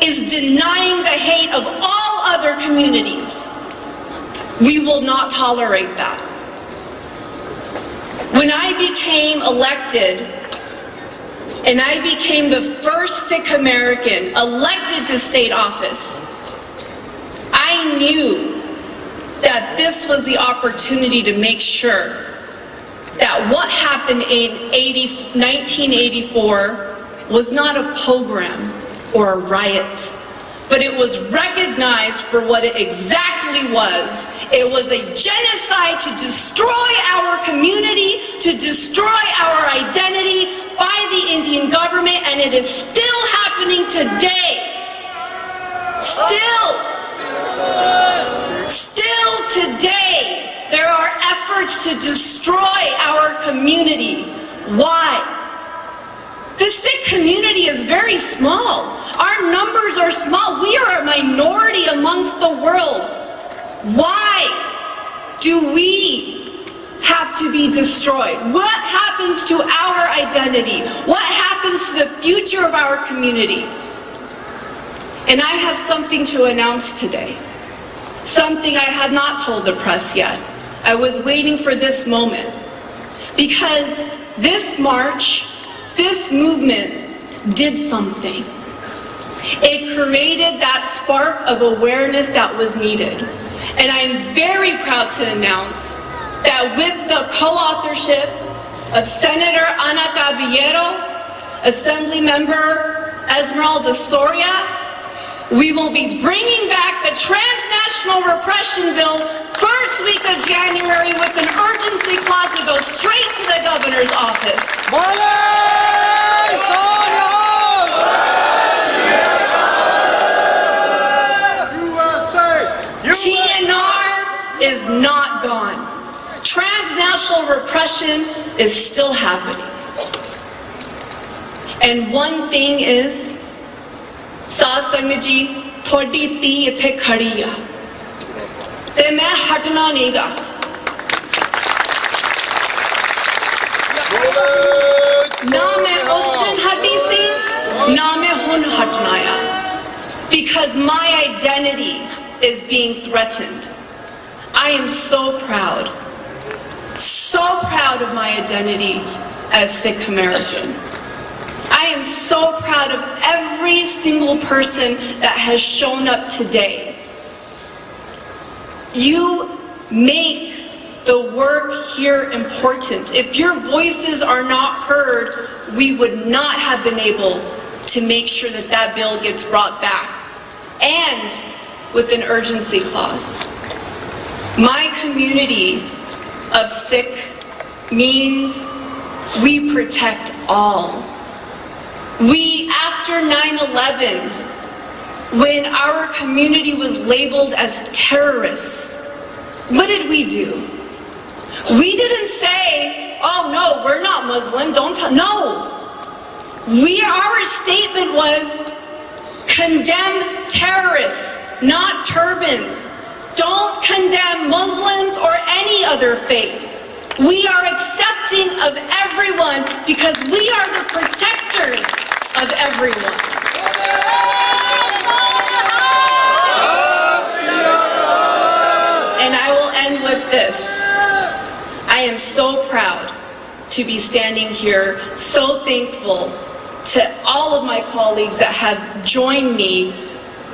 is denying the hate of all other communities. We will not tolerate that. When I became elected, and I became the first Sikh American elected to state office, I knew that this was the opportunity to make sure that what happened in 1984 was not a pogrom or a riot, but it was recognized for what it exactly was. It was a genocide to destroy our community, to destroy our identity by the Indian government, and it is still happening today. Still today, there are efforts to destroy our community. Why? The Sikh community is very small. Our numbers are small. We are a minority amongst the world. Why do we have to be destroyed? What happens to our identity? What happens to the future of our community? And I have something to announce today. Something I had not told the press yet. I was waiting for this moment. Because this march, this movement did something. It created that spark of awareness that was needed. And I'm very proud to announce that with the co-authorship of Senator Ana Caballero, Assembly Member Esmeralda Soria, we will be bringing back the transnational repression bill first week of January with an urgency clause to go straight to the governor's office. TNR is not gone. Transnational repression is still happening. And one thing is, ਸਾਧ ਸੰਗਤ ਜੀ, ਤੁਹਾਡੀ ਧੀ ਇੱਥੇ ਖੜੀ ਆ ਤੇ ਮੈਂ ਹਟਣਾ ਨਹੀਂਗਾ। ਨਾ ਮੈਂ ਉਸ ਦਿਨ ਹਟੀ ਸੀ, ਨਾ ਮੈਂ ਹੁਣ ਹਟਣਾ ਆ, because my identity is being threatened. I am so proud of my identity as Sikh American. I am so proud of every single person that has shown up today. You make the work here important. If your voices are not heard, we would not have been able to make sure that that bill gets brought back, and with an urgency clause. My community of Sikh means we protect all. We, after 9/11, when our community was labeled as terrorists, what did we do? We didn't say, oh no, we're not Muslim, don't tell, no. Our statement was, condemn terrorists, not turbans. Don't condemn Muslims or any other faith. We are accepting of everyone because we are the protectors of everyone. And I will end with this. I am so proud to be standing here, so thankful to all of my colleagues that have joined me.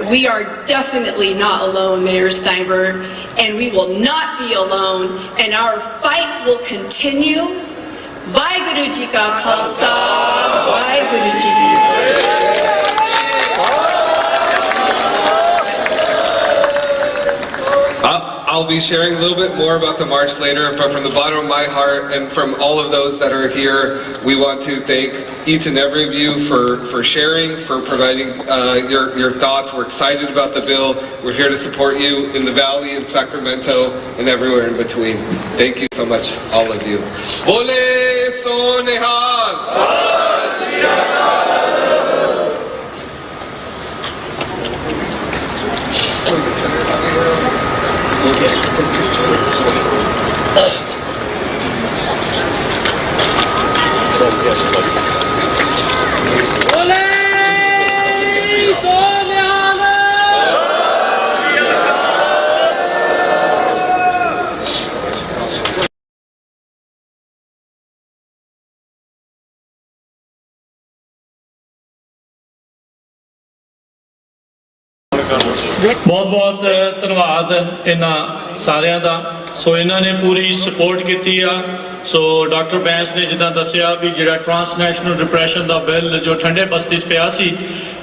We are definitely not alone, Mayor Steinberg, and we will not be alone, and our fight will continue. Vaheguru Ji Ka Khalsa, Vaheguru Ji Ki Fateh. I'll be sharing a little bit more about the march later, but from the bottom of my heart and from all of those that are here, we want to thank each and every of you for sharing, for providing your thoughts. We're excited about the bill. We're here to support you in the Valley, in Sacramento, and everywhere in between. Thank you so much, all of you. Bole So Nihal! ਬਹੁਤ ਬਹੁਤ ਧੰਨਵਾਦ ਇਹਨਾਂ ਸਾਰਿਆਂ ਦਾ। ਸੋ ਇਹਨਾਂ ਨੇ ਪੂਰੀ support ਕੀਤੀ ਆ। So doctor Bains ਨੇ ਜਿੱਦਾਂ ਦੱਸਿਆ ਵੀ ਜਿਹੜਾ ਟ੍ਰਾਂਸਨੈਸ਼ਨਲ ਡਿਪਰੈਸ਼ਨ ਦਾ ਬਿੱਲ ਜੋ ਠੰਡੇ ਬਸਤੀ 'ਚ ਪਿਆ ਸੀ,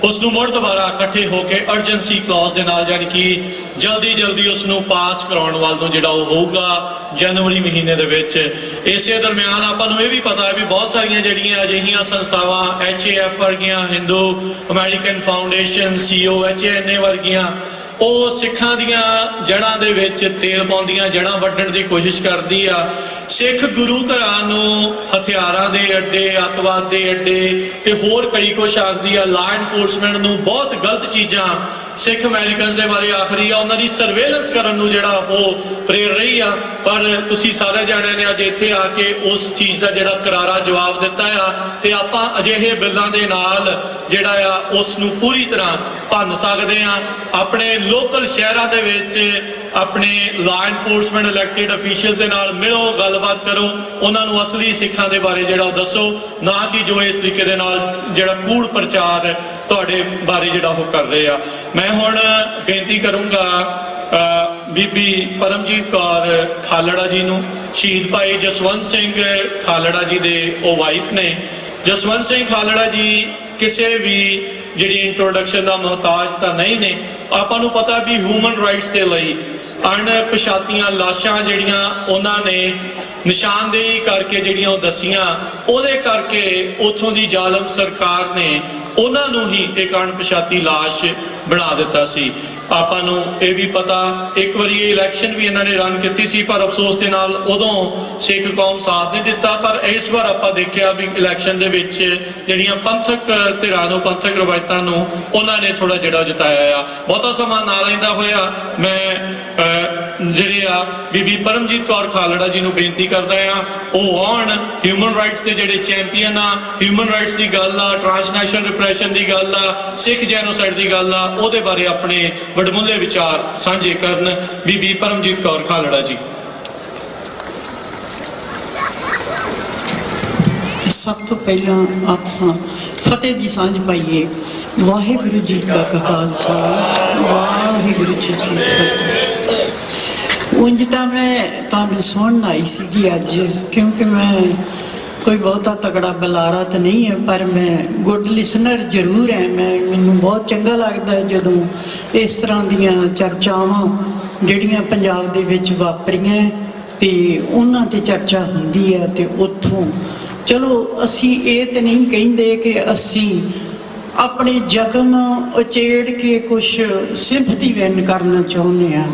ਉਸ ਨੂੰ ਮੁੜ ਦੁਬਾਰਾ ਇਕੱਠੇ ਹੋ ਕੇ ਅਰਜੈਂਸੀ ਕਲੌਜ਼ ਦੇ ਨਾਲ, ਯਾਨੀ ਕਿ ਜਲਦੀ ਉਸ ਨੂੰ ਪਾਸ ਕਰਾਉਣ ਵੱਲ ਨੂੰ ਜਿਹੜਾ ਉਹ ਹੋਊਗਾ ਜਨਵਰੀ ਮਹੀਨੇ ਦੇ ਵਿੱਚ। ਇਸੇ ਦਰਮਿਆਨ ਆਪਾਂ ਨੂੰ ਇਹ ਵੀ ਪਤਾ ਹੈ ਵੀ ਬਹੁਤ ਸਾਰੀਆਂ ਜਿਹੜੀਆਂ ਅਜਿਹੀਆਂ ਸੰਸਥਾਵਾਂ HAF ਵਰਗੀਆਂ, ਹਿੰਦੂ ਅਮਰੀਕਨ ਫਾਊਂਡੇਸ਼ਨ, COHNA ਵਰਗੀਆਂ, ਉਹ ਸਿੱਖਾਂ ਦੀਆਂ ਜੜ੍ਹਾਂ ਦੇ ਵਿੱਚ ਤੇਲ ਪਾਉਂਦੀਆਂ ਜੜ੍ਹਾਂ ਵੱਢਣ ਦੀ ਕੋਸ਼ਿਸ਼ ਕਰਦੀ ਆ। ਸਿੱਖ ਗੁਰੂ ਘਰਾਂ ਨੂੰ ਹਥਿਆਰਾਂ ਦੇ ਅੱਡੇ, ਅੱਤਵਾਦ ਦੇ ਅੱਡੇ ਤੇ ਹੋਰ ਕਈ ਕੁਛ ਆਖਦੀ ਆ। ਲਾ ਐਨਫੋਰਸਮੈਂਟ ਨੂੰ ਬਹੁਤ ਗਲਤ ਚੀਜ਼ਾਂ ਸਿੱਖ ਅਮਰੀਕਨਸ ਦੇ ਬਾਰੇ ਆਖ ਰਹੀ ਆ, ਉਹਨਾਂ ਦੀ ਸਰਵੇਲੈਂਸ ਕਰਨ ਨੂੰ ਜਿਹੜਾ ਉਹ ਪ੍ਰੇਰ ਰਹੀ ਆ। ਪਰ ਤੁਸੀਂ ਸਾਰੇ ਜਾਣਿਆਂ ਨੇ ਅੱਜ ਇੱਥੇ ਆ ਕੇ ਉਸ ਚੀਜ਼ ਦਾ ਜਿਹੜਾ ਕਰਾਰਾ ਜਵਾਬ ਦਿੱਤਾ ਆ, ਤੇ ਆਪਾਂ ਅਜਿਹੇ ਬਿੱਲਾਂ ਦੇ ਨਾਲ ਜਿਹੜਾ ਆ ਉਸ ਨੂੰ ਪੂਰੀ ਤਰ੍ਹਾਂ ਭੰਨ ਸਕਦੇ ਆ। ਆਪਣੇ ਲੋਕਲ ਸ਼ਹਿਰਾਂ ਦੇ ਵਿੱਚ ਆਪਣੇ ਲਾ ਐਨਫੋਰਸਮੈਂਟ ਇਲੈਕਟਿਡ ਅਫੀਸ਼ੀਅਲਸ ਦੇ ਨਾਲ ਮਿਲੋ, ਗੱਲਬਾਤ ਕਰੋ, ਉਹਨਾਂ ਨੂੰ ਅਸਲੀ ਸਿੱਖਾਂ ਦੇ ਬਾਰੇ ਜਿਹੜਾ ਉਹ ਦੱਸੋ, ਨਾ ਕਿ ਜੋ ਇਸ ਤਰੀਕੇ ਦੇ ਨਾਲ ਜਿਹੜਾ ਕੂੜ ਪ੍ਰਚਾਰ ਤੁਹਾਡੇ ਬਾਰੇ ਜਿਹੜਾ ਉਹ ਕਰ ਰਹੇ ਆ। ਮੈਂ ਹੁਣ ਬੇਨਤੀ ਕਰੂੰਗਾ ਬੀਬੀ ਪਰਮਜੀਤ ਕੌਰ ਖਾਲੜਾ ਜੀ ਨੂੰ। ਸ਼ਹੀਦ ਭਾਈ ਜਸਵੰਤ ਸਿੰਘ ਖਾਲੜਾ ਜੀ ਦੇ ਉਹ ਵਾਈਫ ਨੇ। ਜਸਵੰਤ ਸਿੰਘ ਖਾਲੜਾ ਜੀ ਕਿਸੇ ਵੀ ਜਿਹੜੀ ਇੰਟਰੋਡਕਸ਼ਨ ਦਾ ਮੁਹਤਾਜ ਤਾਂ ਨਹੀਂ ਨੇ। ਆਪਾਂ ਨੂੰ ਪਤਾ ਵੀ ਹਿਊਮਨ ਰਾਈਟਸ ਦੇ ਲਈ ਅਣਪਛਾਤੀਆਂ ਲਾਸ਼ਾਂ ਜਿਹੜੀਆਂ ਉਹਨਾਂ ਨੇ ਨਿਸ਼ਾਨਦੇਹੀ ਕਰਕੇ ਜਿਹੜੀਆਂ ਉਹ ਦੱਸੀਆਂ, ਉਹਦੇ ਕਰਕੇ ਉੱਥੋਂ ਦੀ ਜ਼ਾਲਮ ਸਰਕਾਰ ਨੇ ਉਹਨਾਂ ਨੂੰ ਹੀ ਇੱਕ ਅਣਪਛਾਤੀ ਲਾਸ਼ ਬਣਾ ਦਿੱਤਾ ਸੀ। ਆਪਾਂ ਨੂੰ ਇਹ ਵੀ ਪਤਾ ਇੱਕ ਵਾਰੀ ਇਹ ਇਲੈਕਸ਼ਨ ਵੀ ਇਹਨਾਂ ਨੇ ਰਨ ਕੀਤੀ ਸੀ, ਪਰ ਅਫਸੋਸ ਦੇ ਨਾਲ ਉਦੋਂ ਸਿੱਖ ਕੌਮ ਸਾਥ ਨਹੀਂ ਦਿੱਤਾ। ਪਰ ਇਸ ਵਾਰ ਆਪਾਂ ਦੇਖਿਆ ਵੀ ਇਲੈਕਸ਼ਨ ਦੇ ਵਿੱਚ ਜਿਹੜੀਆਂ ਪੰਥਕ ਧਿਰਾਂ ਨੂੰ, ਪੰਥਕ ਰਵਾਇਤਾਂ ਨੂੰ ਉਹਨਾਂ ਨੇ ਥੋੜਾ ਜਿਹੜਾ ਜਿਤਾਇਆ ਆ। ਬਹੁਤਾ ਸਮਾਂ ਨਾ ਲੈਂਦਾ ਹੋਇਆ ਮੈਂ ਜਿਹੜੇ ਆ ਬੀਬੀ ਪਰਮਜੀਤ ਕੌਰ ਖਾਲੜਾ ਜੀ ਨੂੰ ਬੇਨਤੀ ਕਰਦਾ ਆ, ਉਹ ਆਉਣ, ਹਿਊਮਨ ਰਾਈਟਸ ਦੇ ਜਿਹੜੇ ਚੈਂਪੀਅਨ ਆ, ਹਿਊਮਨ ਰਾਈਟਸ ਦੀ ਗੱਲ ਆ, ਟ੍ਰਾਂਸਨੈਸ਼ਨਲ ਰਿਪਰੈਸ਼ਨ ਦੀ ਗੱਲ ਆ, ਸਿੱਖ ਜੈਨੋਸਾਈਡ ਦੀ ਗੱਲ ਆ, ਉਹਦੇ ਬਾਰੇ ਆਪਣੇ ਵਡਮੁੱਲੇ ਵਿਚਾਰ ਸਾਂਝੇ ਕਰਨ। ਬੀਬੀ ਪਰਮਜੀਤ ਕੌਰ ਖਾਲੜਾ ਜੀ। ਸਭ ਤੋਂ ਪਹਿਲਾਂ ਆਪਾਂ ਫਤਿਹ ਦੀ ਸਾਂਝ ਪਾਈਏ। ਵਾਹਿਗੁਰੂ ਜੀ ਕਾ ਖਾਲਸਾ, ਵਾਹਿਗੁਰੂ ਜੀ ਕੀ ਫਤਿਹ। ਉਂਝ ਤਾਂ ਮੈਂ ਤੁਹਾਨੂੰ ਸੁਣਨ ਆਈ ਸੀਗੀ ਅੱਜ, ਕਿਉਂਕਿ ਮੈਂ ਕੋਈ ਬਹੁਤਾ ਤਕੜਾ ਬੁਲਾਰਾ ਤਾਂ ਨਹੀਂ ਹੈ, ਪਰ ਮੈਂ ਗੁੱਡ ਲਿਸਨਰ ਜ਼ਰੂਰ ਹੈ। ਮੈਨੂੰ ਬਹੁਤ ਚੰਗਾ ਲੱਗਦਾ ਜਦੋਂ ਇਸ ਤਰ੍ਹਾਂ ਦੀਆਂ ਚਰਚਾਵਾਂ ਜਿਹੜੀਆਂ ਪੰਜਾਬ ਦੇ ਵਿੱਚ ਵਾਪਰੀਆਂ ਤੇ ਉਹਨਾਂ 'ਤੇ ਚਰਚਾ ਹੁੰਦੀ ਹੈ। ਤੇ ਉੱਥੋਂ ਚਲੋ ਅਸੀਂ ਇਹ ਤਾਂ ਨਹੀਂ ਕਹਿੰਦੇ ਕਿ ਅਸੀਂ ਆਪਣੇ ਜ਼ਖਮ ਉਚੇੜ ਕੇ ਕੁਛ ਸਿੰਪਥੀ ਵਿਨ ਕਰਨਾ ਚਾਹੁੰਦੇ ਹਾਂ,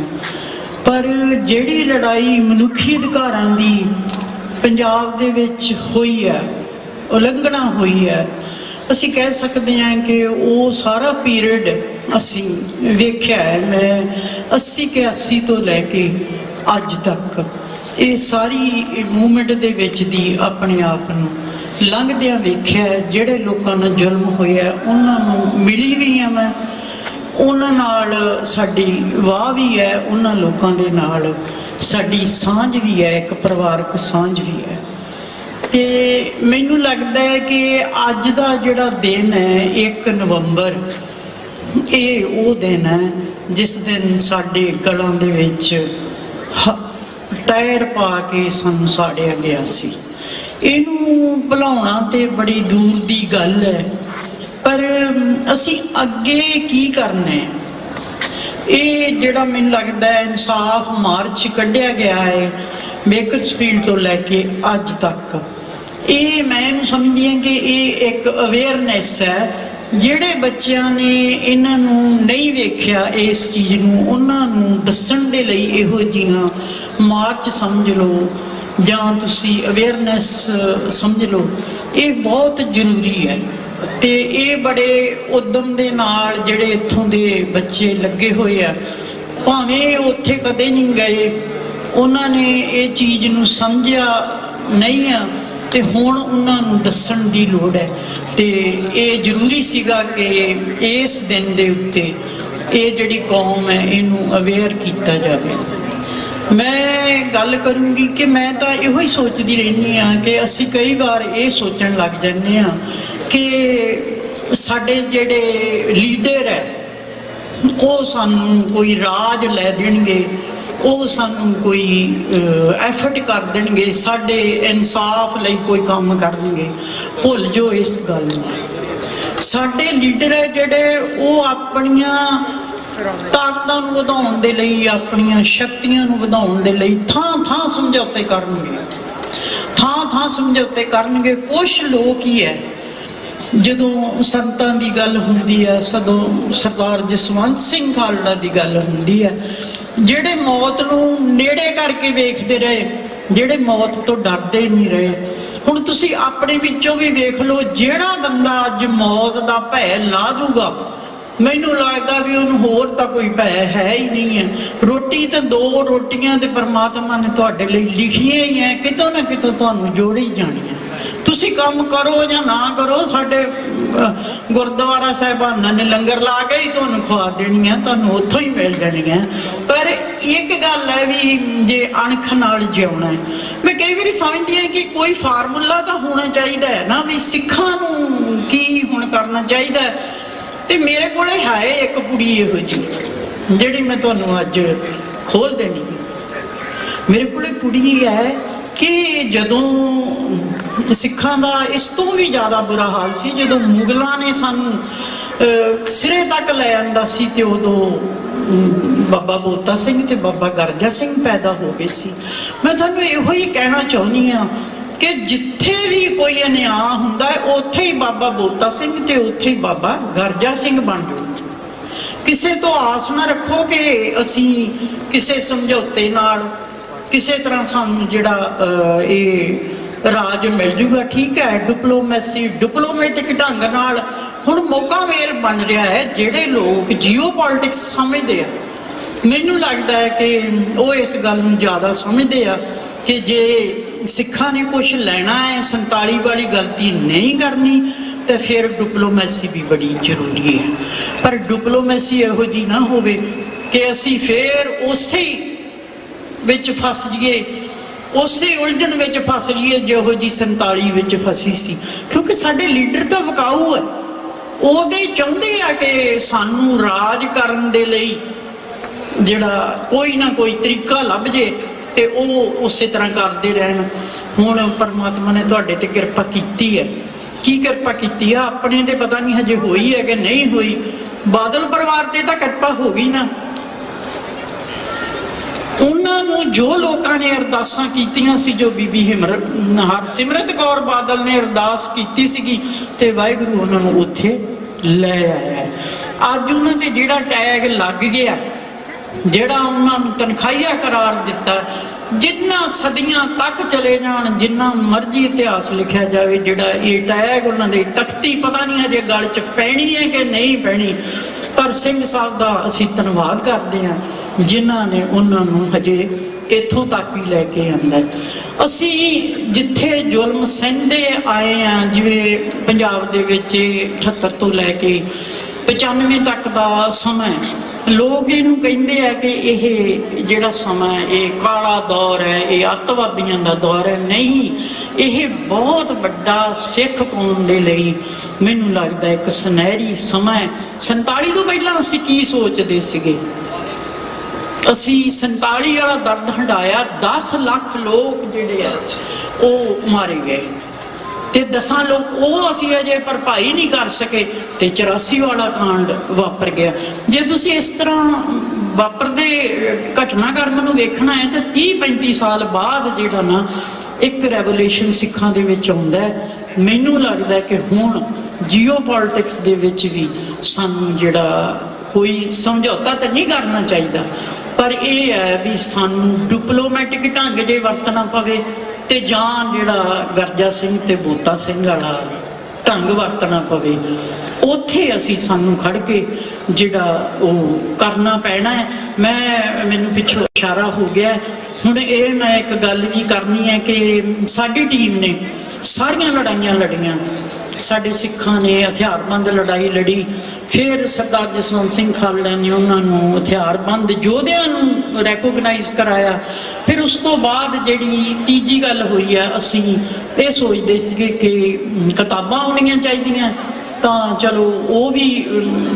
ਪਰ ਜਿਹੜੀ ਲੜਾਈ ਮਨੁੱਖੀ ਅਧਿਕਾਰਾਂ ਦੀ ਪੰਜਾਬ ਦੇ ਵਿੱਚ ਹੋਈ ਹੈ, ਉਲੰਘਣਾ ਹੋਈ ਹੈ, ਅਸੀਂ ਕਹਿ ਸਕਦੇ ਹਾਂ ਕਿ ਉਹ ਸਾਰਾ ਪੀਰੀਅਡ ਅਸੀਂ ਵੇਖਿਆ ਹੈ। ਮੈਂ 80 ਤੋਂ ਲੈ ਕੇ ਅੱਜ ਤੱਕ ਇਹ ਸਾਰੀ ਮੂਵਮੈਂਟ ਦੇ ਵਿੱਚ ਦੀ ਆਪਣੇ ਆਪ ਨੂੰ ਲੰਘਦਿਆਂ ਵੇਖਿਆ। ਜਿਹੜੇ ਲੋਕਾਂ ਨਾਲ ਜ਼ੁਲਮ ਹੋਇਆ ਉਹਨਾਂ ਨੂੰ ਮਿਲੀ ਵੀ ਹਾਂ ਮੈਂ, ਉਹਨਾਂ ਨਾਲ ਸਾਡੀ ਵਾਹ ਵੀ ਹੈ, ਉਹਨਾਂ ਲੋਕਾਂ ਦੇ ਨਾਲ ਸਾਡੀ ਸਾਂਝ ਵੀ ਹੈ, ਇੱਕ ਪਰਿਵਾਰਕ ਸਾਂਝ ਵੀ ਹੈ। ਤੇ ਮੈਨੂੰ ਲੱਗਦਾ ਹੈ ਕਿ ਅੱਜ ਦਾ ਜਿਹੜਾ ਦਿਨ ਹੈ 1 ਨਵੰਬਰ, ਇਹ ਉਹ ਦਿਨ ਹੈ ਜਿਸ ਦਿਨ ਸਾਡੇ ਗਲਾਂ ਦੇ ਵਿੱਚ ਟਾਇਰ ਪਾ ਕੇ ਸਾਨੂੰ ਸਾੜਿਆ ਗਿਆ ਸੀ। ਇਹਨੂੰ ਭੁਲਾਉਣਾ ਤੇ ਬੜੀ ਦੂਰ ਦੀ ਗੱਲ ਹੈ, ਪਰ ਅਸੀਂ ਅੱਗੇ ਕੀ ਕਰਨਾ ਹੈ? ਇਹ ਜਿਹੜਾ ਮੈਨੂੰ ਲੱਗਦਾ ਹੈ ਇਨਸਾਫ ਮਾਰਚ ਕੱਢਿਆ ਗਿਆ ਹੈ ਬੇਕਰਸਫੀਲਡ ਤੋਂ ਲੈ ਕੇ ਅੱਜ ਤੱਕ, ਇਹ ਮੈਂ ਇਹਨੂੰ ਸਮਝਦੀ ਹਾਂ ਕਿ ਇਹ ਇੱਕ ਅਵੇਅਰਨੈਸ ਹੈ। ਜਿਹੜੇ ਬੱਚਿਆਂ ਨੇ ਇਹਨਾਂ ਨੂੰ ਨਹੀਂ ਵੇਖਿਆ ਇਸ ਚੀਜ਼ ਨੂੰ, ਉਹਨਾਂ ਨੂੰ ਦੱਸਣ ਦੇ ਲਈ ਇਹੋ ਜਿਹੀਆਂ ਮਾਰਚ ਸਮਝ ਲਓ ਜਾਂ ਤੁਸੀਂ ਅਵੇਅਰਨੈਸ ਸਮਝ ਲਓ, ਇਹ ਬਹੁਤ ਜ਼ਰੂਰੀ ਹੈ। ਤੇ ਇਹ ਬੜੇ ਉਦਮ ਦੇ ਨਾਲ ਜਿਹੜੇ ਇੱਥੋਂ ਦੇ ਬੱਚੇ ਲੱਗੇ ਹੋਏ ਆ, ਭਾਵੇਂ ਉੱਥੇ ਕਦੇ ਨਹੀਂ ਗਏ, ਉਹਨਾਂ ਨੇ ਇਹ ਚੀਜ਼ ਨੂੰ ਸਮਝਿਆ ਨਹੀਂ ਆ ਤੇ ਹੁਣ ਉਹਨਾਂ ਨੂੰ ਦੱਸਣ ਦੀ ਲੋੜ ਹੈ। ਤੇ ਇਹ ਜ਼ਰੂਰੀ ਸੀਗਾ ਕਿ ਇਸ ਦਿਨ ਦੇ ਉੱਤੇ ਇਹ ਜਿਹੜੀ ਕੌਮ ਹੈ ਇਹਨੂੰ ਅਵੇਅਰ ਕੀਤਾ ਜਾਵੇ। ਮੈਂ ਗੱਲ ਕਰੂੰਗੀ ਕਿ ਮੈਂ ਤਾਂ ਇਹੋ ਹੀ ਸੋਚਦੀ ਰਹਿੰਦੀ ਹਾਂ ਕਿ ਅਸੀਂ ਕਈ ਵਾਰ ਇਹ ਸੋਚਣ ਲੱਗ ਜਾਂਦੇ ਹਾਂ ਕਿ ਸਾਡੇ ਜਿਹੜੇ ਲੀਡਰ ਹੈ ਉਹ ਸਾਨੂੰ ਕੋਈ ਰਾਜ ਲੈ ਦੇਣਗੇ, ਉਹ ਸਾਨੂੰ ਕੋਈ ਐਫਰਟ ਕਰ ਦੇਣਗੇ, ਸਾਡੇ ਇਨਸਾਫ ਲਈ ਕੋਈ ਕੰਮ ਕਰਨਗੇ। ਭੁੱਲ ਜਾਓ ਇਸ ਗੱਲ ਨੂੰ। ਸਾਡੇ ਲੀਡਰ ਹੈ ਜਿਹੜੇ ਉਹ ਆਪਣੀਆਂ ਤਾਕਤਾਂ ਨੂੰ ਵਧਾਉਣ ਦੇ ਲਈ, ਆਪਣੀਆਂ ਸ਼ਕਤੀਆਂ ਨੂੰ ਵਧਾਉਣ ਦੇ ਲਈ ਥਾਂ ਸਮਝੌਤੇ ਕਰਨਗੇ, ਥਾਂ ਸਮਝੌਤੇ ਕਰਨਗੇ। ਕੁਛ ਲੋਕ ਹੀ ਹੈ ਜਦੋਂ ਸੰਤਾਂ ਦੀ ਗੱਲ ਹੁੰਦੀ ਹੈ, ਸਦੋਂ ਸਰਦਾਰ ਜਸਵੰਤ ਸਿੰਘ ਖਾਲੜਾ ਦੀ ਗੱਲ ਹੁੰਦੀ ਹੈ, ਜਿਹੜੇ ਮੌਤ ਨੂੰ ਨੇੜੇ ਕਰਕੇ ਵੇਖਦੇ ਰਹੇ, ਜਿਹੜੇ ਮੌਤ ਤੋਂ ਡਰਦੇ ਨਹੀਂ ਰਹੇ। ਹੁਣ ਤੁਸੀਂ ਆਪਣੇ ਵਿੱਚੋਂ ਵੀ ਵੇਖ ਲਓ, ਜਿਹੜਾ ਬੰਦਾ ਅੱਜ ਮੌਤ ਦਾ ਭੈ ਲਾ ਦੂਗਾ, ਮੈਨੂੰ ਲੱਗਦਾ ਵੀ ਉਹਨੂੰ ਹੋਰ ਤਾਂ ਕੋਈ ਭੈ ਹੈ ਹੀ ਨਹੀਂ ਹੈ। ਰੋਟੀ ਤਾਂ 2 ਰੋਟੀਆਂ ਤੇ ਪਰਮਾਤਮਾ ਨੇ ਤੁਹਾਡੇ ਲਈ ਲਿਖੀਆਂ ਹੀ ਹੈ, ਕਿਤੋਂ ਨਾ ਕਿਤੋਂ ਤੁਹਾਨੂੰ ਜੋੜੀ ਜਾਣੀਆਂ। ਤੁਸੀਂ ਕੰਮ ਕਰੋ ਜਾਂ ਨਾ ਕਰੋ, ਸਾਡੇ ਗੁਰਦੁਆਰਾ ਸਾਹਿਬਾਨਾਂ ਨੇ ਲੰਗਰ ਲਾ ਕੇ ਹੀ ਤੁਹਾਨੂੰ ਖਵਾ ਦੇਣੀਆਂ, ਤੁਹਾਨੂੰ ਉੱਥੋਂ ਹੀ ਮਿਲ ਜਾਣੀਆਂ। ਪਰ ਇੱਕ ਗੱਲ ਹੈ ਵੀ ਜੇ ਅਣਖ ਨਾਲ ਜਿਉਣਾ ਹੈ, ਮੈਂ ਕਈ ਵਾਰੀ ਸਮਝਦੀ ਹਾਂ ਕਿ ਕੋਈ ਫਾਰਮੂਲਾ ਤਾਂ ਹੋਣਾ ਚਾਹੀਦਾ ਹੈ ਨਾ, ਵੀ ਸਿੱਖਾਂ ਨੂੰ ਕੀ ਹੁਣ ਕਰਨਾ ਚਾਹੀਦਾ ਹੈ। ਤੇ ਮੇਰੇ ਕੋਲੇ ਹੈ ਇੱਕ ਕੁੜੀ ਇਹੋ ਜਿਹੀ ਜਿਹੜੀ ਮੈਂ ਤੁਹਾਨੂੰ ਅੱਜ ਖੋਲ ਦੇਣੀ ਹੈ। ਮੇਰੇ ਕੋਲੇ ਕੁੜੀ ਹੈ ਕਿ ਜਦੋਂ ਸਿੱਖਾਂ ਦਾ ਇਸ ਤੋਂ ਵੀ ਜ਼ਿਆਦਾ ਬੁਰਾ ਹਾਲ ਸੀ, ਜਦੋਂ ਮੁਗਲਾਂ ਨੇ ਸਾਨੂੰ ਸਿਰੇ ਤੱਕ ਲੈ ਆਂਦਾ ਸੀ ਤੇ ਉਦੋਂ ਬਾਬਾ ਬੋਤਾ ਸਿੰਘ ਤੇ ਬਾਬਾ ਗਰਜਾ ਸਿੰਘ ਪੈਦਾ ਹੋ ਗਏ ਸੀ। ਮੈਂ ਤੁਹਾਨੂੰ ਇਹੋ ਹੀ ਕਹਿਣਾ ਚਾਹੁੰਦੀ ਹਾਂ ਕਿ ਜਿੱਥੇ ਵੀ ਕੋਈ ਅਨਿਆਂ ਹੁੰਦਾ ਹੈ, ਉੱਥੇ ਹੀ ਬਾਬਾ ਬੋਤਾ ਸਿੰਘ ਤੇ ਉੱਥੇ ਹੀ ਬਾਬਾ ਗਰਜਾ ਸਿੰਘ ਬਣ ਜਾਓ। ਕਿਸੇ ਤੋਂ ਆਸ ਨਾ ਰੱਖੋ ਕਿ ਅਸੀਂ ਕਿਸੇ ਸਮਝੌਤੇ ਨਾਲ ਕਿਸੇ ਤਰ੍ਹਾਂ ਸਾਨੂੰ ਜਿਹੜਾ ਇਹ ਰਾਜ ਮਿਲ ਜੂਗਾ। ਠੀਕ ਹੈ, ਡਿਪਲੋਮੈਸੀ ਡਿਪਲੋਮੈਟਿਕ ਢੰਗ ਨਾਲ ਹੁਣ ਮੌਕਾ ਵੇਲ ਬਣ ਰਿਹਾ ਹੈ। ਜਿਹੜੇ ਲੋਕ ਜੀਓ ਪੋਲਿਟਿਕਸ ਸਮਝਦੇ ਆ, ਮੈਨੂੰ ਲੱਗਦਾ ਹੈ ਕਿ ਉਹ ਇਸ ਗੱਲ ਨੂੰ ਜ਼ਿਆਦਾ ਸਮਝਦੇ ਆ ਕਿ ਜੇ ਸਿੱਖਾਂ ਨੇ ਕੁਝ ਲੈਣਾ ਹੈ, 47 ਵਾਲੀ ਗਲਤੀ ਨਹੀਂ ਕਰਨੀ, ਤੇ ਫਿਰ ਡਿਪਲੋਮੈਸੀ ਵੀ ਬੜੀ ਜ਼ਰੂਰੀ ਹੈ। ਪਰ ਡਿਪਲੋਮੈਸੀ ਇਹੋ ਜਿਹੀ ਨਾ ਹੋਵੇ ਕਿ ਅਸੀਂ ਫਿਰ ਉਸੇ ਵਿੱਚ ਫਸ ਜਾਈਏ, ਉਸੇ ਉਲਝਣ ਵਿੱਚ ਫਸ ਜਾਈਏ ਜਿਹੋ ਜਿਹੀ 47 ਵਿੱਚ ਫਸੀ ਸੀ। ਕਿਉਂਕਿ ਸਾਡੇ ਲੀਡਰ ਤਾਂ ਵਿਕਾਊ ਹੈ, ਉਹਦੇ ਚਾਹੁੰਦੇ ਆ ਕਿ ਸਾਨੂੰ ਰਾਜ ਕਰਨ ਦੇ ਲਈ ਜਿਹੜਾ ਕੋਈ ਨਾ ਕੋਈ ਤਰੀਕਾ ਲੱਭ ਜੇ ਤੇ ਉਹ ਉਸੇ ਤਰ੍ਹਾਂ ਕਰਦੇ ਰਹਿਣ। ਹੁਣ ਪਰਮਾਤਮਾ ਨੇ ਤੁਹਾਡੇ ਤੇ ਕਿਰਪਾ ਕੀਤੀ ਹੈ। ਕੀ ਕਿਰਪਾ ਕੀਤੀ ਆ? ਆਪਣੇ ਤੇ ਪਤਾ ਨਹੀਂ ਹਜੇ ਹੋਈ ਹੈ ਕਿ ਨਹੀਂ ਹੋਈ। ਬਾਦਲ ਪਰਿਵਾਰ ਤੇ ਤਾਂ ਕਿਰਪਾ ਹੋ ਗਈ ਨਾ। ਉਹਨਾਂ ਨੂੰ ਜੋ ਲੋਕਾਂ ਨੇ ਅਰਦਾਸਾਂ ਕੀਤੀਆਂ ਸੀ, ਜੋ ਬੀਬੀ ਹਰਸਿਮਰਤ ਕੌਰ ਬਾਦਲ ਨੇ ਅਰਦਾਸ ਕੀਤੀ ਸੀਗੀ, ਤੇ ਵਾਹਿਗੁਰੂ ਉਹਨਾਂ ਨੂੰ ਉੱਥੇ ਲੈ ਆਇਆ। ਅੱਜ ਉਹਨਾਂ ਤੇ ਜਿਹੜਾ ਟੈਗ ਲੱਗ ਗਿਆ, ਜਿਹੜਾ ਉਹਨਾਂ ਨੂੰ ਤਨਖਾਹੀਆ ਕਰਾਰ ਦਿੱਤਾ, ਜਿੰਨਾ ਸਦੀਆਂ ਤੱਕ ਚਲੇ ਜਾਣ, ਜਿੰਨਾ ਮਰਜ਼ੀ ਇਤਿਹਾਸ ਲਿਖਿਆ ਜਾਵੇ, ਜਿਹੜਾ ਇਹ ਟੈਗ ਉਹਨਾਂ ਦੇ ਤਖਤੀ ਪਤਾ ਨਹੀਂ ਹਜੇ ਗਲ 'ਚ ਪੈਣੀ ਹੈ ਕਿ ਨਹੀਂ ਪੈਣੀ, ਪਰ ਸਿੰਘ ਸਾਹਿਬ ਦਾ ਅਸੀਂ ਧੰਨਵਾਦ ਕਰਦੇ ਹਾਂ ਜਿਨ੍ਹਾਂ ਨੇ ਉਹਨਾਂ ਨੂੰ ਹਜੇ ਇੱਥੋਂ ਤੱਕ ਹੀ ਲੈ ਕੇ ਆਂਦਾ। ਅਸੀਂ ਜਿੱਥੇ ਜ਼ੁਲਮ ਸਹਿੰਦੇ ਆਏ ਹਾਂ, ਜਿਵੇਂ ਪੰਜਾਬ ਦੇ ਵਿੱਚ 78 ਤੋਂ ਲੈ ਕੇ 95 ਤੱਕ ਦਾ ਸਮਾਂ, ਲੋਕ ਇਹਨੂੰ ਕਹਿੰਦੇ ਆ ਕਿ ਇਹ ਜਿਹੜਾ ਸਮਾਂ ਇਹ ਕਾਲਾ ਦੌਰ ਹੈ, ਇਹ ਅੱਤਵਾਦੀਆਂ ਦਾ ਦੌਰ ਹੈ। ਨਹੀਂ, ਇਹ ਬਹੁਤ ਵੱਡਾ ਸਿੱਖ ਕੌਮ ਦੇ ਲਈ ਮੈਨੂੰ ਲੱਗਦਾ ਇੱਕ ਸੁਨਹਿਰੀ ਸਮਾਂ ਹੈ। 47 ਤੋਂ ਪਹਿਲਾਂ ਅਸੀਂ ਕੀ ਸੋਚਦੇ ਸੀਗੇ? ਅਸੀਂ 47 ਵਾਲਾ ਦਰਦ ਹੰਢਾਇਆ। 10 ਲੱਖ ਲੋਕ ਜਿਹੜੇ ਆ ਉਹ ਮਾਰੇ ਗਏ ਤੇ 10 ਲੋਕ ਉਹ ਅਸੀਂ ਅਜੇ ਭਰਪਾਈ ਨਹੀਂ ਕਰ ਸਕੇ, ਤੇ 84 ਵਾਲਾ ਕਾਂਡ ਵਾਪਰ ਗਿਆ। ਜੇ ਤੁਸੀਂ ਇਸ ਤਰ੍ਹਾਂ ਵਾਪਰਦੇ ਘਟਨਾਕ੍ਰਮ ਨੂੰ ਵੇਖਣਾ ਹੈ ਤਾਂ 30-35 ਸਾਲ ਬਾਅਦ ਜਿਹੜਾ ਨਾ ਇੱਕ ਰੈਵੋਲੂਸ਼ਨ ਸਿੱਖਾਂ ਦੇ ਵਿੱਚ ਆਉਂਦਾ ਹੈ। ਮੈਨੂੰ ਲੱਗਦਾ ਕਿ ਹੁਣ ਜੀਓ ਪੋਲਿਟਿਕਸ ਦੇ ਵਿੱਚ ਵੀ ਸਾਨੂੰ ਜਿਹੜਾ ਕੋਈ ਸਮਝੌਤਾ ਤਾਂ ਨਹੀਂ ਕਰਨਾ ਚਾਹੀਦਾ, ਪਰ ਇਹ ਹੈ ਵੀ ਸਾਨੂੰ ਡਿਪਲੋਮੈਟਿਕ ਢੰਗ ਜੇ ਵਰਤਣਾ ਪਵੇ, ਤੇ ਜਾਂ ਜਿਹੜਾ ਗਰਜਾ ਸਿੰਘ ਤੇ ਬੋਤਾ ਸਿੰਘ ਵਾਲਾ ਢੰਗ ਵਰਤਣਾ ਪਵੇ, ਉੱਥੇ ਅਸੀਂ ਸਾਨੂੰ ਖੜ ਕੇ ਜਿਹੜਾ ਉਹ ਕਰਨਾ ਪੈਣਾ ਹੈ। ਮੈਨੂੰ ਪਿੱਛੋਂ ਇਸ਼ਾਰਾ ਹੋ ਗਿਆ। ਹੁਣ ਇਹ ਮੈਂ ਇੱਕ ਗੱਲ ਵੀ ਕਰਨੀ ਹੈ ਕਿ ਸਾਡੀ ਟੀਮ ਨੇ ਸਾਰੀਆਂ ਲੜਾਈਆਂ ਲੜੀਆਂ। ਸਾਡੇ ਸਿੱਖਾਂ ਨੇ ਹਥਿਆਰਬੰਦ ਲੜਾਈ ਲੜੀ, ਫਿਰ ਸਰਦਾਰ ਜਸਵੰਤ ਸਿੰਘ ਖਾਲੜਾ ਨੇ ਉਹਨਾਂ ਨੂੰ ਹਥਿਆਰਬੰਦ ਯੋਧਿਆਂ ਨੂੰ ਰੈਕੋਗਨਾਈਜ਼ ਕਰਾਇਆ। ਫਿਰ ਉਸ ਤੋਂ ਬਾਅਦ ਜਿਹੜੀ ਤੀਜੀ ਗੱਲ ਹੋਈ ਹੈ, ਅਸੀਂ ਇਹ ਸੋਚਦੇ ਸੀਗੇ ਕਿ ਕਿਤਾਬਾਂ ਹੋਣੀਆਂ ਚਾਹੀਦੀਆਂ, ਤਾਂ ਚਲੋ ਉਹ ਵੀ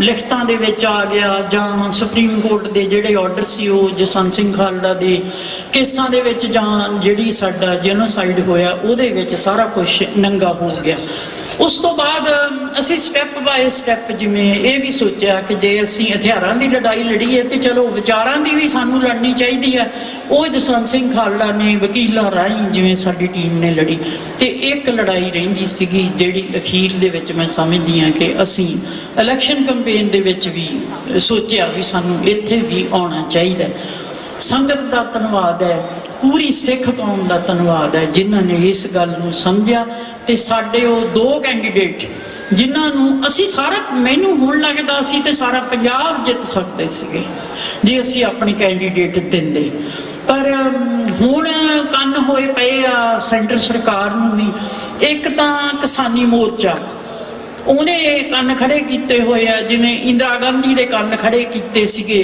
ਲਿਖਤਾਂ ਦੇ ਵਿੱਚ ਆ ਗਿਆ, ਜਾਂ ਸੁਪਰੀਮ ਕੋਰਟ ਦੇ ਜਿਹੜੇ ਆਰਡਰ ਸੀ ਉਹ ਜਸਵੰਤ ਸਿੰਘ ਖਾਲੜਾ ਦੇ ਕੇਸਾਂ ਦੇ ਵਿੱਚ, ਜਾਂ ਜਿਹੜੀ ਸਾਡਾ ਜੈਨੋਸਾਈਡ ਹੋਇਆ ਉਹਦੇ ਵਿੱਚ ਸਾਰਾ ਕੁਝ ਨੰਗਾ ਹੋ ਗਿਆ। ਉਸ ਤੋਂ ਬਾਅਦ ਅਸੀਂ ਸਟੈਪ ਬਾਏ ਸਟੈਪ ਜਿਵੇਂ ਇਹ ਵੀ ਸੋਚਿਆ ਕਿ ਜੇ ਅਸੀਂ ਹਥਿਆਰਾਂ ਦੀ ਲੜਾਈ ਲੜੀਏ ਤੇ ਚਲੋ ਵਿਚਾਰਾਂ ਦੀ ਵੀ ਸਾਨੂੰ ਲੜਨੀ ਚਾਹੀਦੀ ਹੈ। ਉਹ ਜਸਵੰਤ ਸਿੰਘ ਖਾਲੜਾ ਨੇ ਵਕੀਲਾਂ ਰਾਹੀਂ ਜਿਵੇਂ ਸਾਡੀ ਟੀਮ ਨੇ ਲੜੀ, ਤੇ ਇੱਕ ਲੜਾਈ ਰਹਿੰਦੀ ਸੀਗੀ ਜਿਹੜੀ ਅਖੀਰ ਦੇ ਵਿੱਚ ਮੈਂ ਸਮਝਦੀ ਹਾਂ ਕਿ ਅਸੀਂ ਇਲੈਕਸ਼ਨ ਕੈਂਪੇਨ ਦੇ ਵਿੱਚ ਵੀ ਸੋਚਿਆ ਵੀ ਸਾਨੂੰ ਇੱਥੇ ਵੀ ਆਉਣਾ ਚਾਹੀਦਾ। ਸੰਗਤ ਦਾ ਧੰਨਵਾਦ ਹੈ, ਪੂਰੀ ਸਿੱਖ ਕੌਮ ਦਾ ਧੰਨਵਾਦ ਹੈ ਜਿਨ੍ਹਾਂ ਨੇ ਇਸ ਗੱਲ ਨੂੰ ਸਮਝਿਆ, ਤੇ ਸਾਡੇ ਉਹ 2 ਕੈਂਡੀਡੇਟ ਜਿਨ੍ਹਾਂ ਨੂੰ ਅਸੀਂ ਮੈਨੂੰ ਹੁਣ ਲੱਗਦਾ ਅਸੀਂ ਤੇ ਸਾਰਾ ਪੰਜਾਬ ਜਿੱਤ ਸਕਦੇ ਸੀਗੇ ਜੇ ਅਸੀਂ ਆਪਣੀ ਕੈਂਡੀਡੇਟ ਦਿੰਦੇ, ਪਰ ਹੁਣ ਕੰਨ ਹੋਏ ਪਏ ਆ ਸੈਂਟਰ ਸਰਕਾਰ ਨੂੰ ਵੀ। ਇੱਕ ਤਾਂ ਕਿਸਾਨੀ ਮੋਰਚਾ, ਉਹਨੇ ਕੰਨ ਖੜੇ ਕੀਤੇ ਹੋਏ ਆ, ਜਿਵੇਂ ਇੰਦਰਾ ਗਾਂਧੀ ਦੇ ਕੰਨ ਖੜੇ ਕੀਤੇ ਸੀਗੇ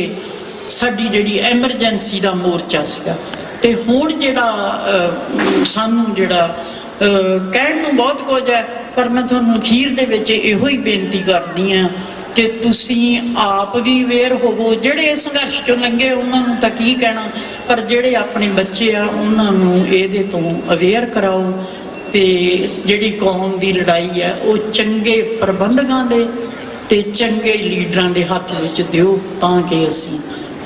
ਸਾਡੀ ਜਿਹੜੀ ਐਮਰਜੈਂਸੀ ਦਾ ਮੋਰਚਾ ਸੀਗਾ। ਤੇ ਹੁਣ ਜਿਹੜਾ ਸਾਨੂੰ ਜਿਹੜਾ ਕਹਿਣ ਨੂੰ ਬਹੁਤ ਕੁਝ ਹੈ, ਪਰ ਮੈਂ ਤੁਹਾਨੂੰ ਅਖੀਰ ਦੇ ਵਿੱਚ ਇਹੋ ਹੀ ਬੇਨਤੀ ਕਰਦੀ ਹਾਂ ਕਿ ਤੁਸੀਂ ਆਪ ਵੀ ਅਵੇਅਰ ਹੋਵੋ। ਜਿਹੜੇ ਸੰਘਰਸ਼ ਚੋਂ ਲੰਘੇ ਉਹਨਾਂ ਨੂੰ ਤਾਂ ਕੀ ਕਹਿਣਾ, ਪਰ ਜਿਹੜੇ ਆਪਣੇ ਬੱਚੇ ਆ ਉਹਨਾਂ ਨੂੰ ਇਹਦੇ ਤੋਂ ਅਵੇਅਰ ਕਰਾਓ, ਤੇ ਜਿਹੜੀ ਕੌਮ ਦੀ ਲੜਾਈ ਹੈ ਉਹ ਚੰਗੇ ਪ੍ਰਬੰਧਕਾਂ ਦੇ ਤੇ ਚੰਗੇ ਲੀਡਰਾਂ ਦੇ ਹੱਥ ਵਿੱਚ ਦਿਓ ਤਾਂ ਕਿ ਅਸੀਂ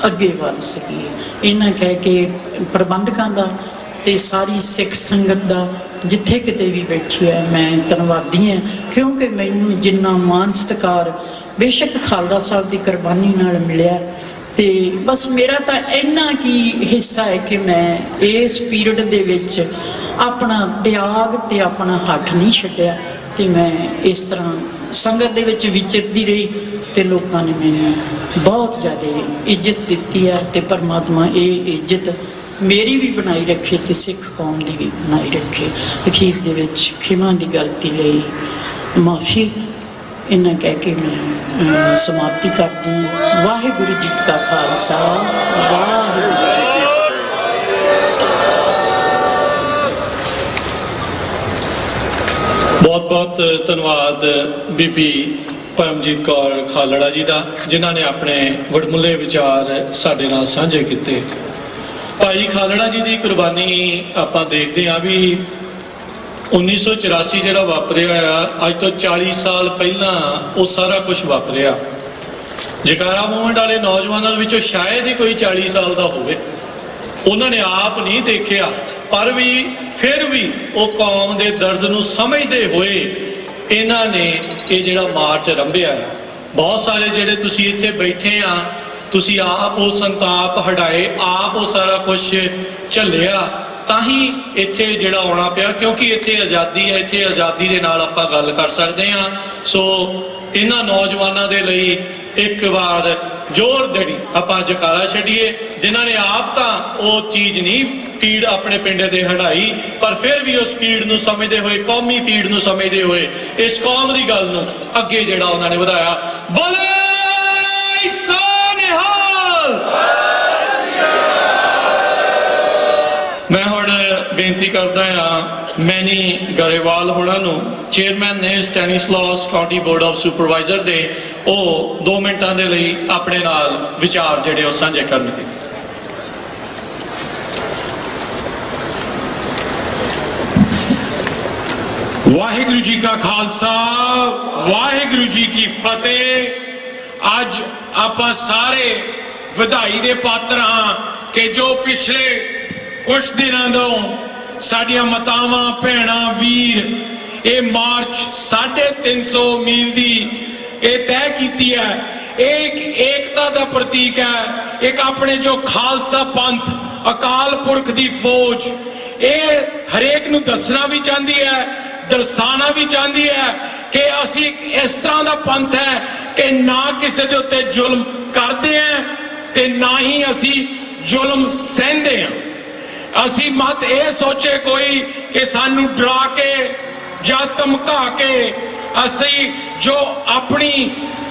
ਅੱਗੇ ਵਧ ਸਕੀਏ। ਇਹਨਾਂ ਕਹਿ ਕੇ ਪ੍ਰਬੰਧਕਾਂ ਦਾ ਤੇ ਸਾਰੀ ਸਿੱਖ ਸੰਗਤ ਦਾ ਜਿੱਥੇ ਕਿਤੇ ਵੀ ਬੈਠੀ ਹੈ ਮੈਂ ਧੰਨਵਾਦੀ ਹਾਂ, ਕਿਉਂਕਿ ਮੈਨੂੰ ਜਿੰਨਾ ਮਾਣ ਸਤਿਕਾਰ ਬੇਸ਼ੱਕ ਖਾਲੜਾ ਸਾਹਿਬ ਦੀ ਕੁਰਬਾਨੀ ਨਾਲ ਮਿਲਿਆ। ਤੇ ਬਸ ਮੇਰਾ ਤਾਂ ਇੰਨਾ ਕੀ ਹਿੱਸਾ ਹੈ ਕਿ ਮੈਂ ਇਸ ਪੀਰੀਅਡ ਦੇ ਵਿੱਚ ਆਪਣਾ ਤਿਆਗ ਤੇ ਆਪਣਾ ਹੱਥ ਨਹੀਂ ਛੱਡਿਆ ਤੇ ਮੈਂ ਇਸ ਤਰ੍ਹਾਂ ਸੰਗਤ ਦੇ ਵਿੱਚ ਵਿਚਰਦੀ ਰਹੀ ਤੇ ਲੋਕਾਂ ਨੇ ਮੈਨੂੰ ਬਹੁਤ ਜ਼ਿਆਦਾ ਇੱਜ਼ਤ ਦਿੱਤੀ ਹੈ ਤੇ ਪਰਮਾਤਮਾ ਇਹ ਇੱਜ਼ਤ ਮੇਰੀ ਵੀ ਬਣਾਈ ਰੱਖੇ ਤੇ ਸਿੱਖ ਕੌਮ ਦੀ ਵੀ ਬਣਾਈ ਰੱਖੇ। ਅਖੀਰ ਦੇ ਵਿੱਚ ਖਿਮਾ ਦੀ ਗਲਤੀ ਲਈ ਮਾਫੀ ਇੰਨਾ ਕਹਿ ਕੇ ਮੈਂ ਸਮਾਪਤੀ ਕਰਦੀ ਹਾਂ। ਵਾਹਿਗੁਰੂ ਜੀ ਕਾ ਖਾਲਸਾ, ਵਾਹਿਗੁਰੂ ਜੀ ਕੀ ਫਤਿਹ। ਬਹੁਤ ਬਹੁਤ ਧੰਨਵਾਦ ਬੀਬੀ ਪਰਮਜੀਤ ਕੌਰ ਖਾਲੜਾ ਜੀ ਦਾ, ਜਿਨ੍ਹਾਂ ਨੇ ਆਪਣੇ ਵਡਮੁੱਲੇ ਵਿਚਾਰ ਸਾਡੇ ਨਾਲ ਸਾਂਝੇ ਕੀਤੇ। ਭਾਈ ਖਾਲੜਾ ਜੀ ਦੀ ਕੁਰਬਾਨੀ ਆਪਾਂ ਦੇਖਦੇ ਹਾਂ ਵੀ 1984 ਜਿਹੜਾ ਵਾਪਰਿਆ ਆ, ਅੱਜ ਤੋਂ 40 ਸਾਲ ਪਹਿਲਾਂ ਉਹ ਸਾਰਾ ਕੁਝ ਵਾਪਰਿਆ। ਜਕਾਰਾ ਮੂਵਮੈਂਟ ਵਾਲੇ ਨੌਜਵਾਨਾਂ ਵਿੱਚੋਂ ਸ਼ਾਇਦ ਹੀ ਕੋਈ 40 ਸਾਲ ਦਾ ਹੋਵੇ। ਉਹਨਾਂ ਨੇ ਆਪ ਨਹੀਂ ਦੇਖਿਆ, ਪਰ ਵੀ ਫਿਰ ਵੀ ਉਹ ਕੌਮ ਦੇ ਦਰਦ ਨੂੰ ਸਮਝਦੇ ਹੋਏ ਇਹਨਾਂ ਨੇ ਇਹ ਜਿਹੜਾ ਮਾਰਚ ਰੰਭਿਆ ਹੈ। ਬਹੁਤ ਸਾਰੇ ਜਿਹੜੇ ਤੁਸੀਂ ਇੱਥੇ ਬੈਠੇ ਆ, ਤੁਸੀਂ ਆਪ ਉਹ ਸੰਤਾਪ ਹਟਾਏ, ਆਪ ਉਹ ਸਾਰਾ ਕੁਝ ਝੱਲਿਆ, ਤਾਂ ਹੀ ਇੱਥੇ ਜਿਹੜਾ ਆਉਣਾ ਪਿਆ, ਕਿਉਂਕਿ ਇੱਥੇ ਆਜ਼ਾਦੀ ਹੈ। ਇੱਥੇ ਆਜ਼ਾਦੀ ਦੇ ਨਾਲ ਆਪਾਂ ਗੱਲ ਕਰ ਸਕਦੇ ਹਾਂ। ਸੋ ਇਹਨਾਂ ਨੌਜਵਾਨਾਂ ਦੇ ਲਈ ਇੱਕ ਵਾਰ ਜ਼ੋਰ ਦੇਣੀ ਆਪਾਂ ਜਕਾਰਾ ਛੱਡੀਏ, ਜਿਨ੍ਹਾਂ ਨੇ ਆਪ ਤਾਂ ਉਹ ਚੀਜ਼ ਨਹੀਂ ਪੀੜ ਆਪਣੇ ਪਿੰਡ ਤੇ ਹਟਾਈ, ਪਰ ਫਿਰ ਵੀ ਉਸ ਪੀੜ ਨੂੰ ਸਮਝਦੇ ਹੋਏ, ਕੌਮੀ ਪੀੜ ਨੂੰ ਸਮਝਦੇ ਹੋਏ ਇਸ ਕੌਮ ਦੀ ਗੱਲ ਨੂੰ ਅੱਗੇ ਜਿਹੜਾ ਉਹਨਾਂ ਨੇ ਵਧਾਇਆ। ਬੋਲੇ ਸੋ ਨਿਹਾਲ। ਮੈਂ ਹੁਣ ਬੇਨਤੀ ਕਰਦਾ ਹਾਂ ਮੈਨੀ ਗਰੇਵਾਲ ਹੋਣਾ ਨੂੰ, ਚੇਅਰਮੈਨ ਨੇ ਸਟੈਨੀਸਲਾਸ ਕਾਉਂਟੀ ਬੋਰਡ ਆਫ ਸੁਪਰਵਾਈਜ਼ਰ ਦੇ, ਉਹ 2 ਮਿੰਟਾਂ ਦੇ ਲਈ ਆਪਣੇ ਨਾਲ ਵਿਚਾਰ ਜਿਹੜੇ ਉਹ ਸਾਂਝੇ ਕਰਨਗੇ। ਵਾਹਿਗੁਰੂ ਜੀ ਕਾ ਖਾਲਸਾ, ਵਾਹਿਗੁਰੂ ਜੀ ਕੀ ਫਤਿਹ। ਅੱਜ ਆਪਾਂ ਸਾਰੇ ਵਧਾਈ ਦੇ ਪਾਤਰ ਹਾਂ ਕਿ ਜੋ ਪਿਛਲੇ ਕੁਝ ਦਿਨਾਂ ਤੋਂ ਸਾਡੀਆਂ ਮਾਤਾਵਾਂ, ਭੈਣਾਂ, ਵੀਰ ਇਹ ਮਾਰਚ 350 ਮੀਲ ਦੀ ਇਹ ਤੈਅ ਕੀਤੀ ਹੈ। ਇੱਕ ਏਕਤਾ ਦਾ ਪ੍ਰਤੀਕ ਹੈ। ਇੱਕ ਆਪਣੇ ਜੋ ਖਾਲਸਾ ਪੰਥ, ਅਕਾਲ ਪੁਰਖ ਦੀ ਫੌਜ, ਇਹ ਹਰੇਕ ਨੂੰ ਦੱਸਣਾ ਵੀ ਚਾਹੁੰਦੀ ਹੈ, ਦਰਸਾਉਣਾ ਵੀ ਚਾਹੁੰਦੀ ਹੈ ਕਿ ਅਸੀਂ ਇਸ ਤਰ੍ਹਾਂ ਦਾ ਪੰਥ ਹੈ ਕਿ ਨਾ ਕਿਸੇ ਦੇ ਉੱਤੇ ਜ਼ੁਲਮ ਕਰਦੇ ਹਾਂ ਤੇ ਨਾ ਹੀ ਅਸੀਂ ਜ਼ੁਲਮ ਸਹਿੰਦੇ ਹਾਂ। ਅਸੀਂ ਮਤ ਇਹ ਸੋਚੇ ਕੋਈ ਕਿ ਸਾਨੂੰ ਡਰਾ ਕੇ ਜਾਂ ਧਮਕਾ ਕੇ ਅਸੀਂ ਜੋ ਆਪਣੀ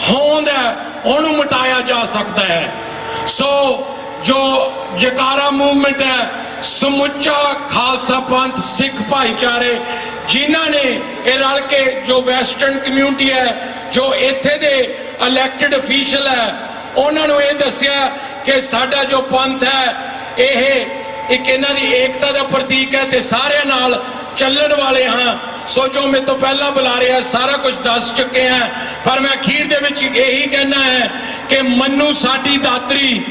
ਹੋਂਦ ਹੈ ਉਹਨੂੰ ਮਿਟਾਇਆ ਜਾ ਸਕਦਾ ਹੈ। ਸੋ ਜੋ ਜਕਾਰਾ ਮੂਵਮੈਂਟ ਹੈ, ਸਮੁੱਚਾ ਖਾਲਸਾ ਪੰਥ, ਸਿੱਖ ਭਾਈਚਾਰੇ ਜਿਨ੍ਹਾਂ ਨੇ ਇਹ ਰਲ ਕੇ, ਜੋ ਵੈਸਟਰਨ ਕਮਿਊਨਿਟੀ ਹੈ, ਜੋ ਇੱਥੇ ਦੇ ਇਲੈਕਟਡ ਅਫੀਸ਼ੀਅਲ ਹੈ, ਉਹਨਾਂ ਨੂੰ ਇਹ ਦੱਸਿਆ ਕਿ ਸਾਡਾ ਜੋ ਪੰਥ ਹੈ ਇਹ ਇੱਕ ਇਹਨਾਂ ਦੀ ਏਕਤਾ ਦਾ ਪ੍ਰਤੀਕ ਹੈ ਤੇ ਸਾਰਿਆਂ ਨਾਲ ਚੱਲਣ ਵਾਲੇ ਹਾਂ। ਸੋ ਜੋ ਮੇਰੇ ਤੋਂ ਪਹਿਲਾਂ ਬੁਲਾ ਰਿਹਾ ਸਾਰਾ ਕੁਝ ਦੱਸ ਚੁੱਕੇ ਹਾਂ, ਪਰ ਮੈਂ ਅਖੀਰ ਦੇ ਵਿੱਚ ਇਹੀ ਕਹਿਣਾ ਹੈ ਕਿ ਮੰਨੂ ਸਾਡੀ ਦਾਤਰੀ,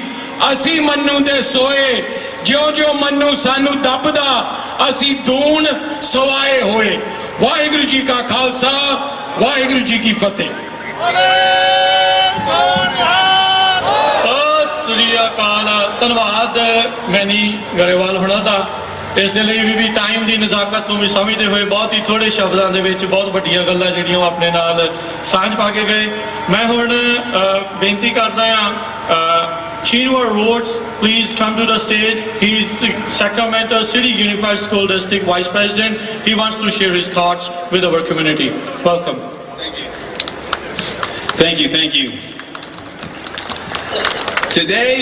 ਅਸੀਂ ਮੰਨੂ ਦੇ ਸੋਏ, ਜਿਉਂ ਜਿਉਂ ਮੰਨੂ ਸਾਨੂੰ ਦੱਬਦਾ ਅਸੀਂ ਦੂਣ ਸਵਾਏ ਹੋਏ। ਵਾਹਿਗੁਰੂ ਜੀ ਕਾ ਖਾਲਸਾ, ਵਾਹਿਗੁਰੂ ਜੀ ਕੀ ਫਤਿਹ। ਸਤਿ ਸ੍ਰੀ ਅਕਾਲ। ਧੰਨਵਾਦ ਮੈਨੀ ਗਰੇਵਾਲ ਹੋਣਾ ਦਾ, ਇਸ ਦੇ ਲਈ ਵੀ ਟਾਈਮ ਦੀ ਨਜ਼ਾਕਤ ਨੂੰ ਵੀ ਸਮਝਦੇ ਹੋਏ ਬਹੁਤ ਹੀ ਥੋੜੇ ਸ਼ਬਦਾਂ ਦੇ ਵਿੱਚ ਬਹੁਤ ਵੱਡੀਆਂ ਗੱਲਾਂ ਜਿਹੜੀਆਂ ਆਪਣੇ ਨਾਲ ਸਾਂਝ ਪਾ ਕੇ ਗਏ। ਮੈਂ ਹੁਣ ਬੇਨਤੀ ਕਰਦਾ ਹਾਂ Chinua Rhodes, please come to the stage. He is Sacramento City Unified School District Vice President. He wants to share his thoughts with our community. Welcome. Thank you, thank you. Today,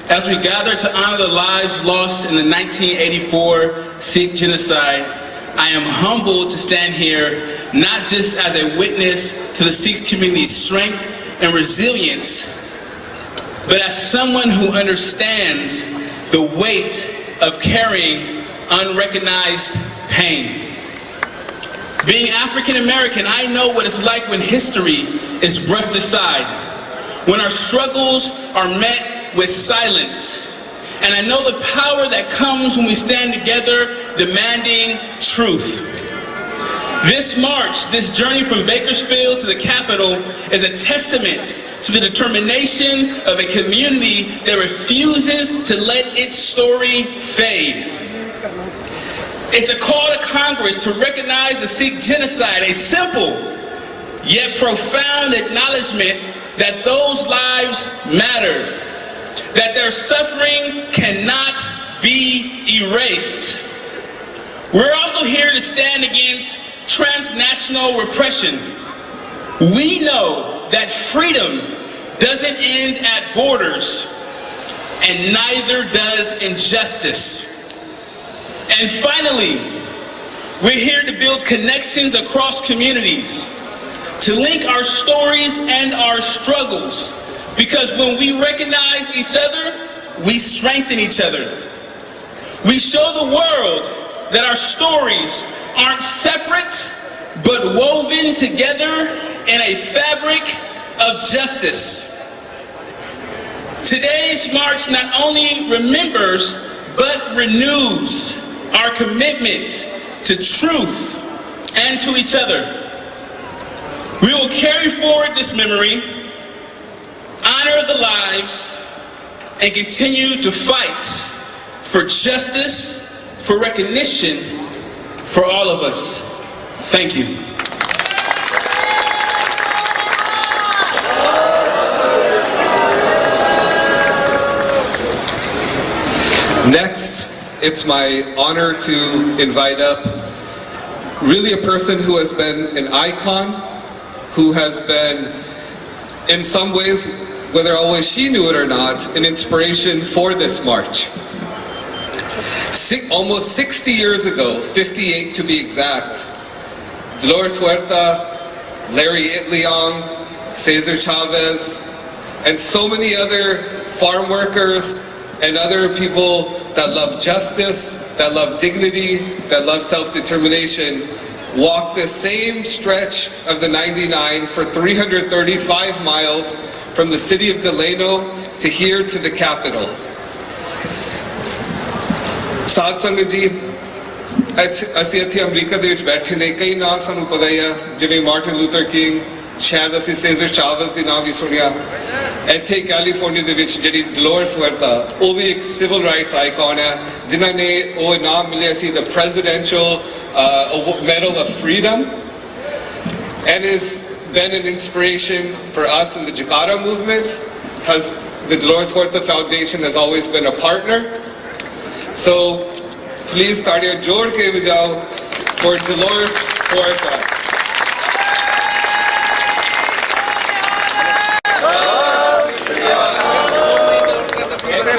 as we gather to honor the lives lost in the 1984 Sikh genocide, I am humbled to stand here not just as a witness to the Sikh community's strength and resilience, but as someone who understands the weight of carrying unrecognized pain. Being African American, I know what it's like when history is brushed aside, when our struggles are met with silence. And I know the power that comes when we stand together demanding truth. This march, this journey from Bakersfield to the Capitol is a testament to the determination of a community that refuses to let its story fade. It's a call to Congress to recognize the Sikh genocide, a simple yet profound acknowledgement that those lives matter, that their suffering cannot be erased. We're also here to stand against transnational repression. We know that freedom doesn't end at borders, and neither does injustice. And finally, we're here to build connections across communities, to link our stories and our struggles, because when we recognize each other, we strengthen each other. We show the world that our stories aren't separate, but woven together in a fabric of justice. Today's march not only remembers, but renews our commitment to truth and to each other. We will carry forward this memory, honor the lives, and continue to fight for justice, for recognition, for all of us. Thank you. Next, it's my honor to invite up really a person who has been an icon, who has been, in some ways, whether always she knew it or not, an inspiration for this march. Almost 60 years ago, 58 to be exact, Dolores Huerta, Larry Itliong, Cesar Chavez, and so many other farm workers and other people that love justice, that love dignity, that love self-determination, walked the same stretch of the 99 for 335 miles from the city of Delano to here to the Capitol. ਸਾਧ ਸੰਗਤ ਜੀ, ਅਸੀਂ ਇੱਥੇ America ਦੇ ਵਿੱਚ ਬੈਠੇ ਨੇ, ਕਈ ਨਾਂ ਸਾਨੂੰ ਪਤਾ ਹੀ ਆ, ਜਿਵੇਂ ਮਾਰਟਨ ਲੂਥਰ ਕਿੰਗ, ਸ਼ਾਇਦ ਅਸੀਂ ਸੇਜ਼ਰ ਚਾਵਸ ਦੀ ਨਾਮ ਵੀ ਸੁਣਿਆ। ਇੱਥੇ ਕੈਲੀਫੋਰਨੀਆ ਦੇ ਵਿੱਚ ਜਿਹੜੀ ਡਲੋਰਸ ਹੁਰਤਾ, ਉਹ ਵੀ ਇੱਕ ਸਿਵਲ ਰਾਈਟਸ ਆਈਕਨ ਹੈ, ਜਿਨ੍ਹਾਂ ਨੇ ਉਹ ਇਨਾਮ ਮਿਲਿਆ ਸੀ the Presidential Medal of Freedom, and has been an inspiration for us in the Jakarta movement. The Dolores Huerta Foundation has always been a partner. So, please taaliyan jod ke bajao for Dolores Huerta.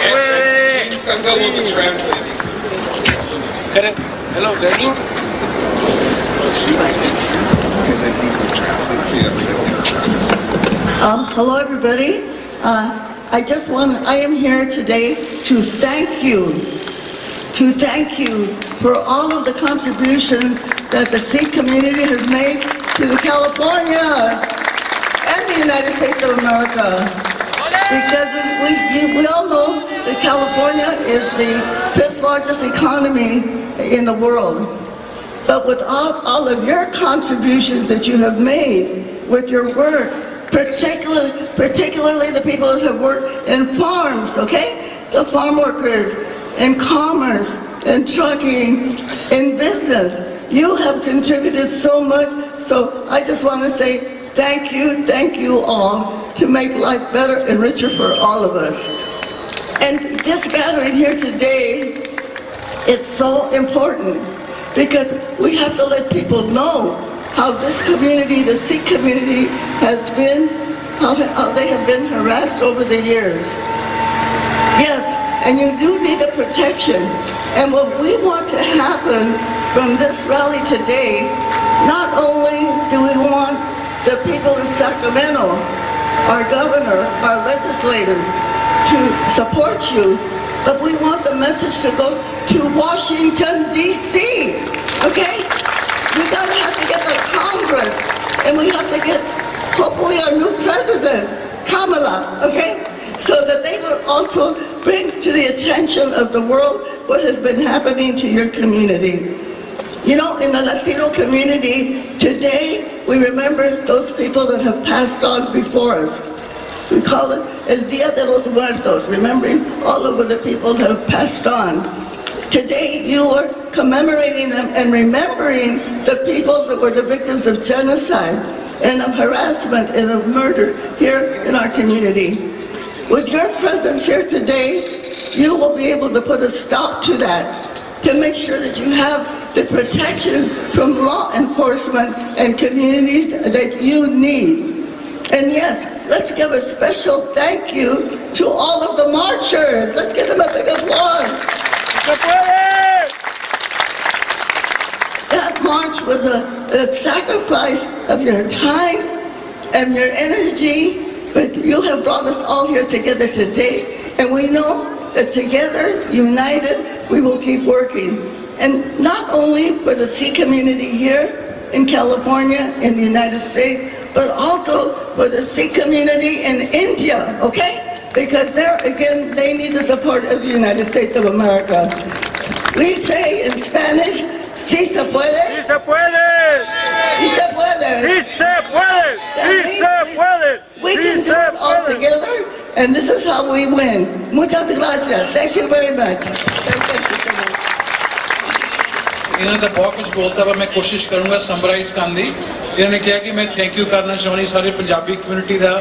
And Sangha will be translating. Hello, Daddy. And then he's going to translate for you. Hello, everybody. I am here today to thank you for all of the contributions that the Sikh community has made to the California and the United States of America. Because we all know that California is the 5th largest economy in the world. But with all of your contributions that you have made with your work, particularly the people that have worked in farms, okay? The farm workers, in commerce, in trucking, in business. You have contributed so much, so I just want to say thank you all to make life better and richer for all of us. And this gathering here today is so important because we have to let people know how this community, the Sikh community, has been, how they have been harassed over the years. Yes, and you do need the protection. And what we want to happen from this rally today, not only do we want the people in Sacramento, our governor, our legislators, to support you, but we want the message to go to Washington, D.C., okay? We gotta have to get the Congress, and we have to get, hopefully, our new president, Kamala, okay? So that they will also bring to the attention of the world what has been happening to your community. You know, in the Latino community, today we remember those people that have passed on before us. We call it El Dia de los Muertos, remembering all of the people that have passed on. Today you are commemorating them and remembering the people that were the victims of genocide and of harassment and of murder here in our community. With your presence here today, you will be able to put a stop to that, to make sure that you have the protection from law enforcement and communities that you need. And yes, let's give a special thank you to all of the marchers. Let's give them a big applause. That march was a sacrifice of your time and your energy, but you have brought us all here together today, and we know that together, united, we will keep working. And not only for the Sikh community here in California, in the United States, but also for the Sikh community in India, okay? Because there, again, they need the support of the United States of America. We say in Spanish, si se puede. ¡Sí se puede! Si se puede. ¡Sí se puede! ¡Sí se puede! We can do it all together, and this is how we win. Muchas gracias. Thank you very much. Thank you so much. इन्होंने तो बहुत कुछ बोलता पर मैं कोशिश करूंगा summarise करने दी। इन्होंने कहा कि मैं थैंक यू करना चाहूँगी सारे पंजाबी कम्युनिटी का।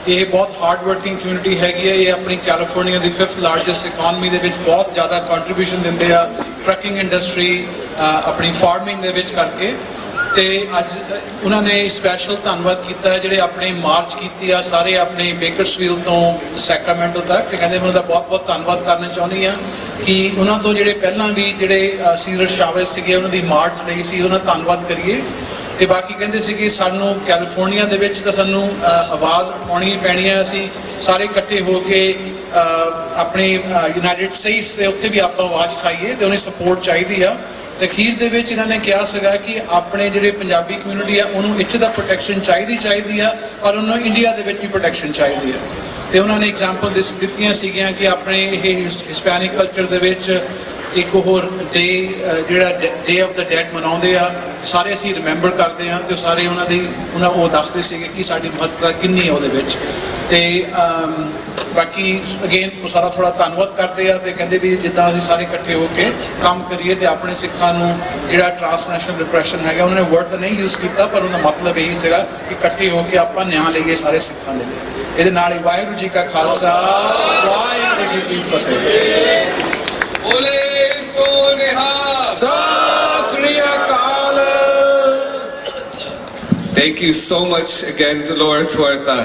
ये बहुत हार्ड वर्किंग कम्युनिटी हैगी है। ये अपनी कैलिफोर्निया की 5th लार्जेस्ट इकॉनमी दे विच बहुत ज़्यादा कंट्रीब्यूशन दिंदे आ ट्रकिंग इंडस्ट्री अपनी फार्मिंग दे विच करके। ते अज उन्होंने स्पैशल धन्नवाद किया है जिहड़े अपने मार्च की आ सारे अपने बेकर्सफील्ड तो सैक्रामेंटो तक। ते कहंदे मैं उनका बहुत बहुत धन्नवाद करना चाहुंदी हां कि उन्होंने तो जिहड़े पहलां भी जिहड़े सीजर शावेज सीगे उन्हां दी मार्च लई सी उन्हां दा धन्नवाद करिए। ते बाकी कहंदे सी कि सानू कैलिफोर्निया दे विच तां सानू आवाज़ उठाउणी पैणी है। असीं सारे इकट्ठे हो के अपने यूनाइटेड स्टेट्स दे उत्थे भी आपां आवाज़ उठाईए ते उन्हें सपोर्ट चाहिदी आ। अखीर दे विच इन्होंने कहा सीगा कि अपने जिहड़े पंजाबी कम्युनिटी है उन्होंने इत्थे दा प्रोटैक्शन चाहिदी आ पर उन्होंने इंडिया दे विच भी प्रोटैक्शन चाहिदी है। ते उन्होंने एग्जाम्पल दित्तियां सीगियां कि अपने ये हिस्पैनिक कल्चर दे विच एक होर डे जिहड़ा डे ऑफ द डेड मनाउंदे आ सारे असीं रिमेंबर करदे आ ते सारे उन्हां वो दसदे सीगे कि साडी महत्ता किन्नी है उहदे विच। ते बाकी अगेन वो सारा थोड़ा धन्नवाद करते हैं तो कहते भी जिदा असीं सारे इकट्ठे होकर काम करिए तो अपने सिखां नूं जिहड़ा ट्रांसनैशनल डिप्रैशन है उन्होंने वर्ड तो नहीं यूज़ किया पर उनका मतलब यही सीगा कि इकट्ठे होकर आप न्याय लईए सारे सिखां दे लई। इहदे नाल ही वाहिगुरू जी का खालसा वाहिगुरू जी की फतेह। बोले सो निहाल। सत श्री अकाल। Thank you so much again, Dolores Huerta.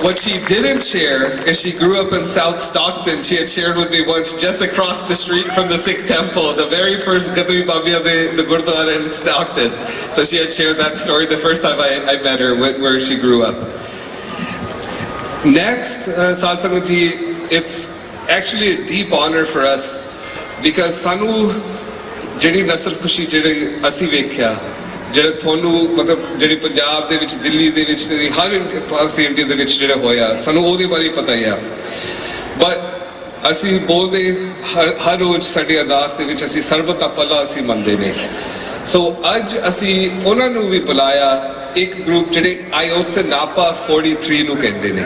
What she didn't share is she grew up in South Stockton. She had shared with me once just across the street from the Sikh temple, the very first Gadri Babia, the Gurdwara in Stockton. So she had shared that story the first time I met her, where she grew up. Next, Sat Sangat ji, it's actually a deep honor for us because Sanu Jedi Nasal Khushi Jedi Asi Vekhya ਜਿਹੜਾ ਤੁਹਾਨੂੰ ਮਤਲਬ ਜਿਹੜੀ ਪੰਜਾਬ ਦੇ ਵਿੱਚ ਦਿੱਲੀ ਦੇ ਵਿੱਚ ਹਰ ਪਾਸੇ India ਦੇ ਵਿੱਚ ਜਿਹੜਾ ਹੋਇਆ ਸਾਨੂੰ ਉਹਦੇ ਬਾਰੇ ਪਤਾ ਹੀ ਆ। ਬਟ ਅਸੀਂ ਬੋਲਦੇ ਹਰ ਰੋਜ਼ ਸਾਡੀ ਅਰਦਾਸ ਦੇ ਵਿੱਚ ਅਸੀਂ ਸਰਬਤ ਦਾ ਭਲਾ ਅਸੀਂ ਮੰਨਦੇ ਨੇ। ਸੋ ਅੱਜ ਅਸੀਂ ਉਹਨਾਂ ਨੂੰ ਵੀ ਬੁਲਾਇਆ ਇੱਕ ਗਰੁੱਪ ਜਿਹੜੇ Ayotzinapa 43 ਨੂੰ ਕਹਿੰਦੇ ਨੇ।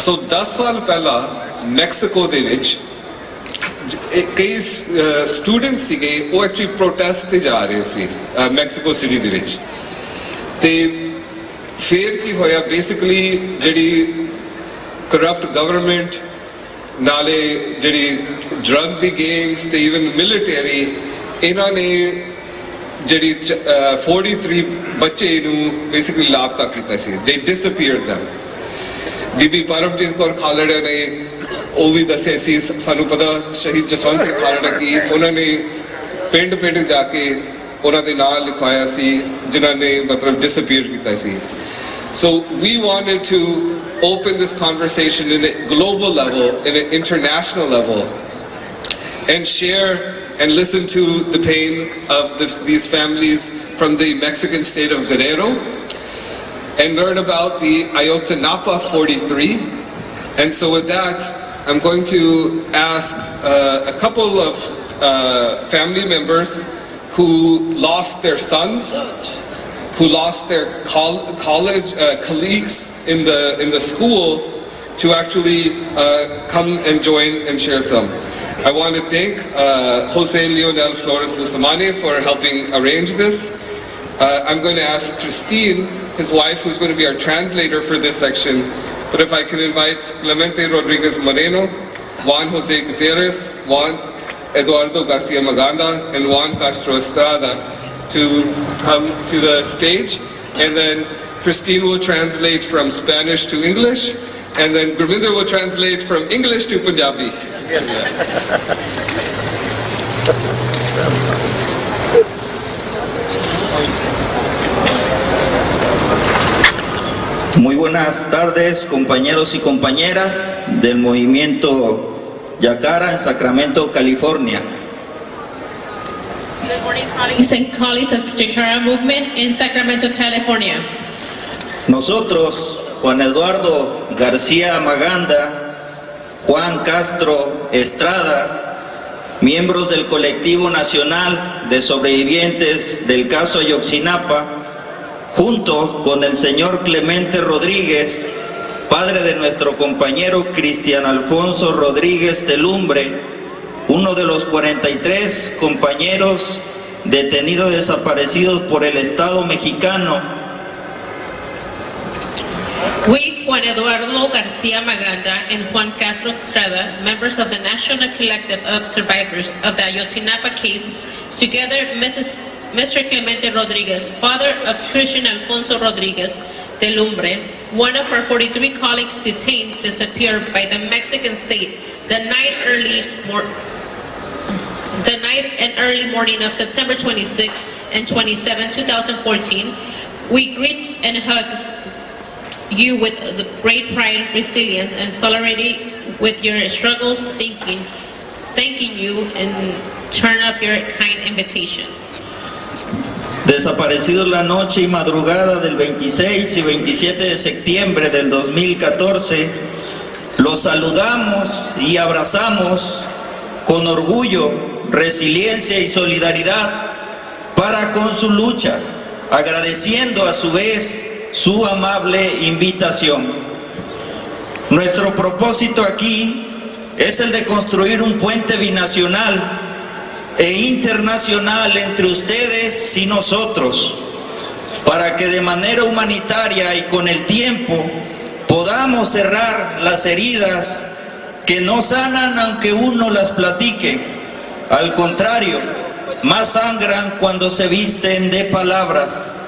ਸੋ 10 ਸਾਲ ਪਹਿਲਾਂ ਮੈਕਸੀਕੋ ਦੇ ਵਿੱਚ ਕਈ ਸਟੂਡੈਂਟ ਸੀਗੇ ਉਹ ਐਕਚੁਅਲੀ ਪ੍ਰੋਟੈਸਟ ਤੇ ਜਾ ਰਹੇ ਸੀ ਮੈਕਸੀਕੋ ਸਿਟੀ ਦੇ ਵਿੱਚ। ਤੇ ਫਿਰ ਕੀ ਹੋਇਆ ਬੇਸਿਕਲੀ ਜਿਹੜੀ ਕਰਪਟ ਗਵਰਨਮੈਂਟ ਨਾਲੇ ਜਿਹੜੀ ਡਰੱਗ ਦੀ ਗੈਂਗਸ ਤੇ ਇਵਨ ਮਿਲਟਰੀ ਇਹਨਾਂ ਨੇ ਜਿਹੜੀ 43 ਬੱਚੇ ਨੂੰ ਬੇਸਿਕਲੀ ਲਾਪਤਾ ਕੀਤਾ ਸੀ। ਦੇ ਡਿਸਅਪੀਅਰਡ them। ਬੀਬੀ ਪਰਮਜੀਤ ਕੌਰ ਖਾਲੜਾ ਨੇ ਉਹ ਵੀ ਦੱਸਿਆ ਸੀ ਸਾਨੂੰ ਪਤਾ ਸ਼ਹੀਦ ਜਸਵੰਤ ਸਿੰਘ ਖਾਲੜਾ ਕੀ ਉਹਨਾਂ ਨੇ ਪਿੰਡ ਪਿੰਡ ਜਾ ਕੇ ਉਹਨਾਂ ਦੇ ਨਾਂ ਲਿਖਵਾਇਆ ਸੀ ਜਿਨ੍ਹਾਂ ਨੇ ਮਤਲਬ ਡਿਸਅਪੀਅਰ ਕੀਤਾ ਸੀ। So we wanted to open this conversation in a global level, in an international level, and share and listen to the pain of these families from the Mexican state of Guerrero and learn about the Ayotzinapa 43. And so with that, I'm going to ask a couple of family members who lost their sons, who lost their college colleagues in the school, to actually come and join and share some. I want to thank Jose Leonel Flores Bustamante for helping arrange this. I'm going to ask Christine, his wife, who's going to be our translator for this section, but if I can invite Clemente Rodriguez Moreno, Juan Jose Gutierrez, Juan Eduardo Garcia Maganda, and Juan Castro Estrada to come to the stage, and then Christine will translate from Spanish to English, and then Gurvinder will translate from English to Punjabi. Muy buenas tardes, compañeros y compañeras del movimiento Yacara en Sacramento, California. Good morning, colleagues and colleagues of Yacara movement in Sacramento, California. Nosotros, Juan Eduardo García Maganda, Juan Castro Estrada, miembros del Colectivo Nacional de Sobrevivientes del Caso Ayotzinapa, junto con el señor Clemente Rodríguez, padre de nuestro compañero Cristian Alfonso Rodríguez Telumbre, uno de los 43 compañeros detenidos desaparecidos por el Estado mexicano. We, Juan Eduardo García Maganda and Juan Castro Estrada, members of the National Collective of Survivors of the Ayotzinapa case, together Mr. Clemente Rodriguez, father of Christian Alfonso Rodriguez Telumbre, one of our 43 colleagues detained, disappeared by the Mexican state the night and early morning of September 26 and 27, 2014. We greet and hug you with the great pride, resilience, and solidarity with your struggles, thanking you and turn up your kind invitation. Desaparecidos la noche y madrugada del 26 y 27 de septiembre del 2014, los saludamos y abrazamos con orgullo, resiliencia y solidaridad para con su lucha, agradeciendo a su vez su amable invitación. Nuestro propósito aquí es el de construir un puente binacional e internacional entre ustedes y nosotros, para que de manera humanitaria y con el tiempo podamos cerrar las heridas que no sanan aunque uno las platique. Al contrario, más sangran cuando se visten de palabras.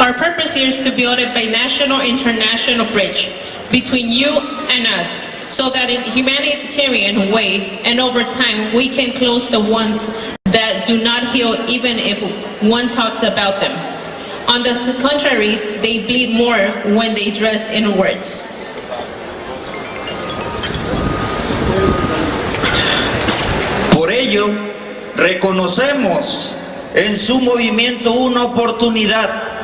Our purpose here is to build a binational international bridge between you and us, so that in a humanitarian way and over time we can close the ones that do not heal even if one talks about them. On the contrary, they bleed more when they dress in words. Por ello, reconocemos en su movimiento una oportunidad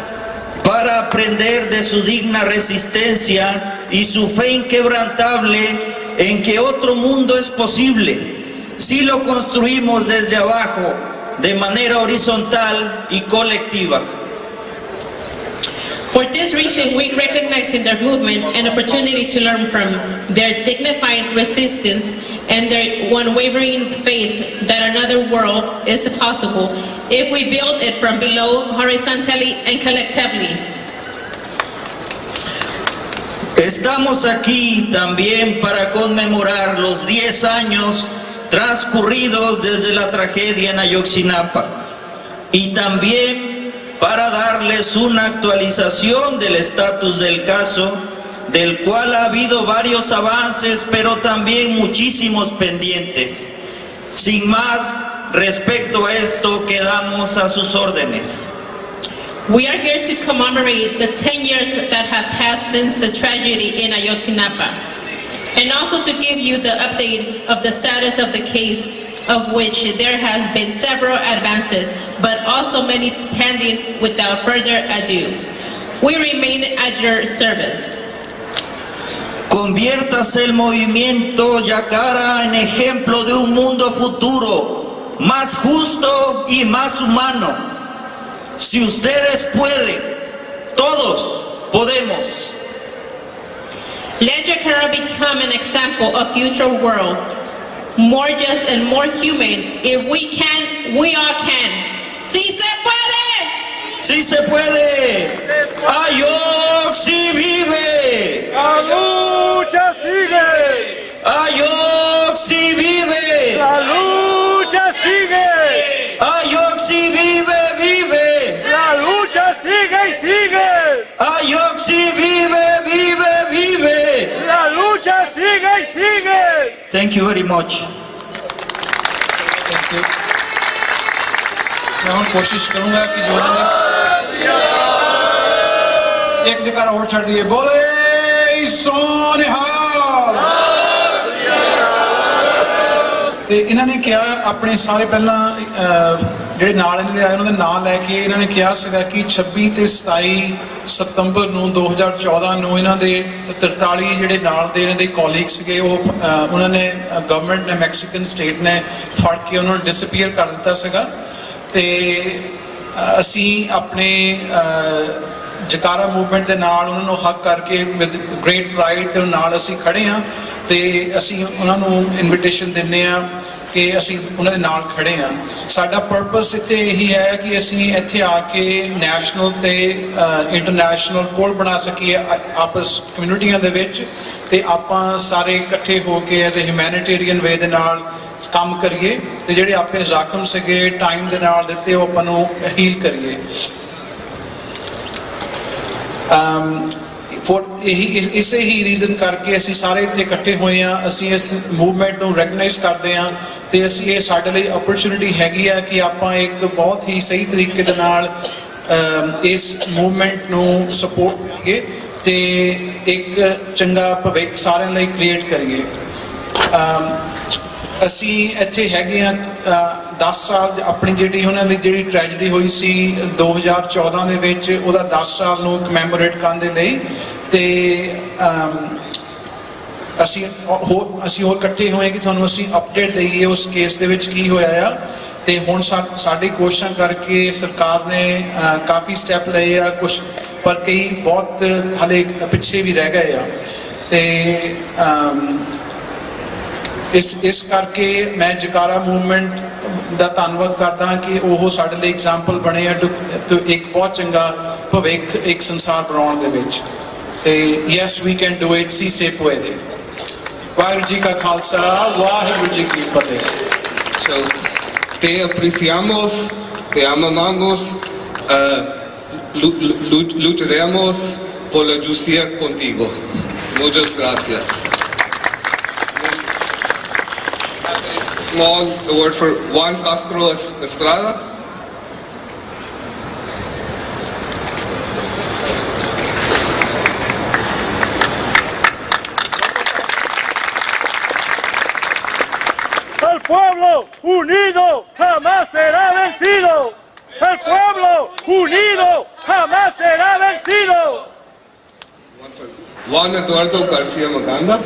para aprender de su digna resistencia y su fe inquebrantable en que otro mundo es posible si lo construimos desde abajo, de manera horizontal y colectiva. For this reason, we recognize in their movement an opportunity to learn from their dignified resistance and their unwavering faith that another world is possible if we build it from below, horizontally and collectively. Estamos aquí también para conmemorar los 10 años transcurridos desde la tragedia en Ayotzinapa y también para darles una actualización del estatus del caso, del cual ha habido varios avances, pero también muchísimos pendientes. Sin más, respecto a esto, quedamos a sus órdenes. We are here to commemorate the 10 years that have passed since the tragedy in Ayotzinapa, and also to give you the update of the status of the case, of which there has been several advances, but also many pending. Without further ado, we remain at your service. Conviértase el movimiento Yacara en ejemplo de un mundo futuro más justo y más humano. Si ustedes pueden, todos podemos. Let Jakarta become an example of future world, more just and more human. If we can, we all can. ¡Sí se puede! ¡Sí se puede! ¡Ayoxi vive! La lucha sigue. ¡Ayoxi vive! La lucha sigue. ¡Ayoxi vive, vive! La lucha sigue y sigue. ¡Ayoxi vive, vive, vive! La lucha sigue y sigue. Thank you very much. Thank you. मैं हम कोशिश करूंगा कि जो एक जगह और छड़ दिए बोले सोनिहाल ਤੇ ਇਹਨਾਂ ਨੇ ਕਿਹਾ ਆਪਣੇ ਸਾਰੇ ਪਹਿਲਾਂ ਜਿਹੜੇ ਨਾਲ ਇਹਨਾਂ ਦੇ ਆਏ ਉਹਨਾਂ ਦੇ ਨਾਂ ਲੈ ਕੇ ਇਹਨਾਂ ਨੇ ਕਿਹਾ ਸੀਗਾ ਕਿ 26 ਤੇ 27 ਸਤੰਬਰ ਨੂੰ 2014 ਨੂੰ ਇਹਨਾਂ ਦੇ 43 ਜਿਹੜੇ ਨਾਲ ਦੇ ਇਹਨਾਂ ਦੇ ਕੋਲੀਗ ਸੀਗੇ ਉਹ ਉਹਨਾਂ ਨੇ ਗਵਰਨਮੈਂਟ ਨੇ ਮੈਕਸੀਕਨ ਸਟੇਟ ਨੇ ਫੜ ਕੇ ਉਹਨਾਂ ਨੂੰ ਡਿਸਅਪੀਅਰ ਕਰ ਦਿੱਤਾ ਸੀਗਾ ਤੇ ਅਸੀਂ ਆਪਣੇ ਜਕਾਰਾ ਮੂਵਮੈਂਟ ਦੇ ਨਾਲ ਉਹਨਾਂ ਨੂੰ ਹੱਕ ਕਰਕੇ ਵਿਦ ਗ੍ਰੇਟ ਪ੍ਰਾਈਡ ਤੇ ਨਾਲ ਅਸੀਂ ਖੜੇ ਹਾਂ ਤੇ ਅਸੀਂ ਉਹਨਾਂ ਨੂੰ ਇਨਵੀਟੇਸ਼ਨ ਦਿੰਦੇ ਹਾਂ ਕਿ ਅਸੀਂ ਉਹਨਾਂ ਦੇ ਨਾਲ ਖੜੇ ਹਾਂ ਸਾਡਾ ਪਰਪਸ ਇੱਥੇ ਇਹੀ ਹੈ ਕਿ ਅਸੀਂ ਇੱਥੇ ਆ ਕੇ ਨੈਸ਼ਨਲ ਤੇ ਇੰਟਰਨੈਸ਼ਨਲ ਪੁਲ ਬਣਾ ਸਕੀਏ ਆਪਸ ਕਮਿਊਨਿਟੀਆਂ ਦੇ ਵਿੱਚ ਤੇ ਆਪਾਂ ਸਾਰੇ ਇਕੱਠੇ ਹੋ ਕੇ ਐਜ਼ ਅ ਹਿਊਮੈਨਿਟੇਰੀਅਨ ਵੇ ਦੇ ਨਾਲ ਕੰਮ ਕਰੀਏ ਤੇ ਜਿਹੜੇ ਆਪਣੇ ਜ਼ਖਮ ਸੀਗੇ ਟਾਈਮ ਦੇ ਨਾਲ ਦਿੱਤੇ ਉਹ ਆਪਾਂ ਨੂੰ ਹੀਲ ਕਰੀਏ ਇਸੇ ਹੀ ਰੀਜ਼ਨ ਕਰਕੇ ਅਸੀਂ ਸਾਰੇ ਇੱਥੇ ਇਕੱਠੇ ਹੋਏ ਹਾਂ ਅਸੀਂ ਇਸ ਮੂਵਮੈਂਟ ਨੂੰ ਰੈਕਗਨਾਈਜ਼ ਕਰਦੇ ਹਾਂ ਤੇ ਅਸੀਂ ਇਹ ਸਾਡੇ ਲਈ ਓਪਰਚੁਨਿਟੀ ਹੈਗੀ ਆ ਕਿ ਆਪਾਂ ਇੱਕ ਬਹੁਤ ਹੀ ਸਹੀ ਤਰੀਕੇ ਦੇ ਨਾਲ ਇਸ ਮੂਵਮੈਂਟ ਨੂੰ ਸਪੋਰਟ ਕਰੀਏ ਤੇ ਇੱਕ ਚੰਗਾ ਭਵਿੱਖ ਸਾਰਿਆਂ ਲਈ ਕ੍ਰੀਏਟ ਕਰੀਏ ਅਸੀਂ ਇੱਥੇ ਹੈਗੇ ਆ 10 ਸਾਲ ਆਪਣੀ ਜਿਹੜੀ ਉਹਨਾਂ ਦੀ ਜਿਹੜੀ ਟ੍ਰੈਜਡੀ ਹੋਈ ਸੀ 2014 ਦੇ ਵਿੱਚ ਉਹਦਾ 10 ਸਾਲ ਨੂੰ ਕਮੈਮੋਰੇਟ ਕਰਨ ਦੇ ਲਈ ਤੇ ਅਸੀਂ ਹੋਰ ਇਕੱਠੇ ਹੋਏ ਕਿ ਤੁਹਾਨੂੰ ਅਸੀਂ ਅਪਡੇਟ ਦਈਏ ਉਸ ਕੇਸ ਦੇ ਵਿੱਚ ਕੀ ਹੋਇਆ ਆ ਤੇ ਹੁਣ ਸਾਡੀ ਕੋਸ਼ਿਸ਼ਾਂ ਕਰਕੇ ਸਰਕਾਰ ਨੇ ਕਾਫੀ ਸਟੈਪ ਲਏ ਆ ਕੁਝ ਪਰ ਕਈ ਬਹੁਤ ਹਲੇ ਪਿੱਛੇ ਵੀ ਰਹਿ ਗਏ ਆ ਤੇ ਇਸ ਕਰਕੇ ਮੈਂ ਜਕਾਰਾ ਮੂਵਮੈਂਟ ਦਾ ਧੰਨਵਾਦ ਕਰਦਾ ਕਿ ਉਹ ਸਾਡੇ ਲਈ ਐਗਜ਼ਾਮਪਲ ਬਣੇ ਆ ਇੱਕ ਬਹੁਤ ਚੰਗਾ ਭਵਿੱਖ ਇੱਕ ਸੰਸਾਰ ਬਣਾਉਣ ਦੇ ਵਿੱਚ ਤੇ yes we can do it ਸੀ ਸੇ ਪੁਏਦੇ ਵਾਹਿਗੁਰੂ ਜੀ ਕਾ ਖਾਲਸਾ ਵਾਹਿਗੁਰੂ ਜੀ ਕੀ ਫਤਿਹ So te apreciamos, te amamos, lucharemos por la justicia contigo. Muchas gracias. Small award for Juan Castro Estrada. El pueblo unido jamás será vencido. El pueblo unido jamás será vencido. Juan Eduardo García Maganda.